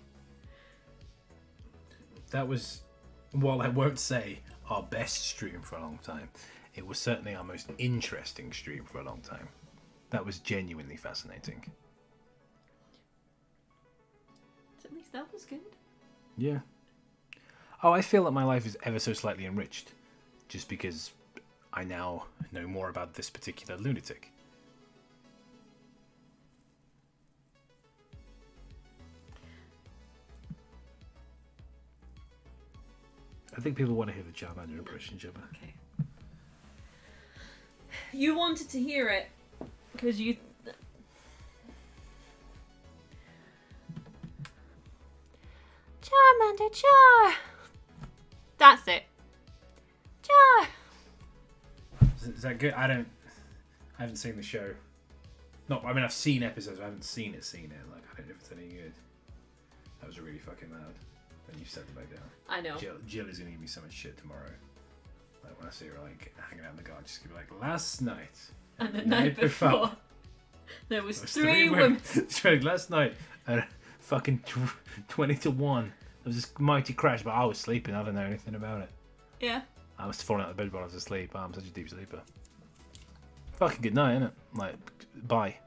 That was, while I won't say our best stream for a long time, it was certainly our most interesting stream for a long time. That was genuinely fascinating. At least that was good. Yeah. Oh, I feel that my life is ever so slightly enriched, just because I now know more about this particular lunatic. I think people want to hear the Charmander impression, Gemma. Okay. You wanted to hear it because you. Charmander, Char. That's it. Char. Is that good? I haven't seen the show. Not, I mean, I've seen episodes. I haven't seen it. Like, I don't know if it's any good. That was really fucking loud. When you set the back down. I know. Jill is gonna give me so much shit tomorrow. Like when I see her like hanging out in the garden, just gonna be like, last night And the night before, there was three women. Last night at fucking 20 to 1. There was this mighty crash, but I was sleeping. I don't know anything about it. Yeah. I was falling out of bed while I was asleep. I'm such a deep sleeper. Fucking good night, innit? Like, bye.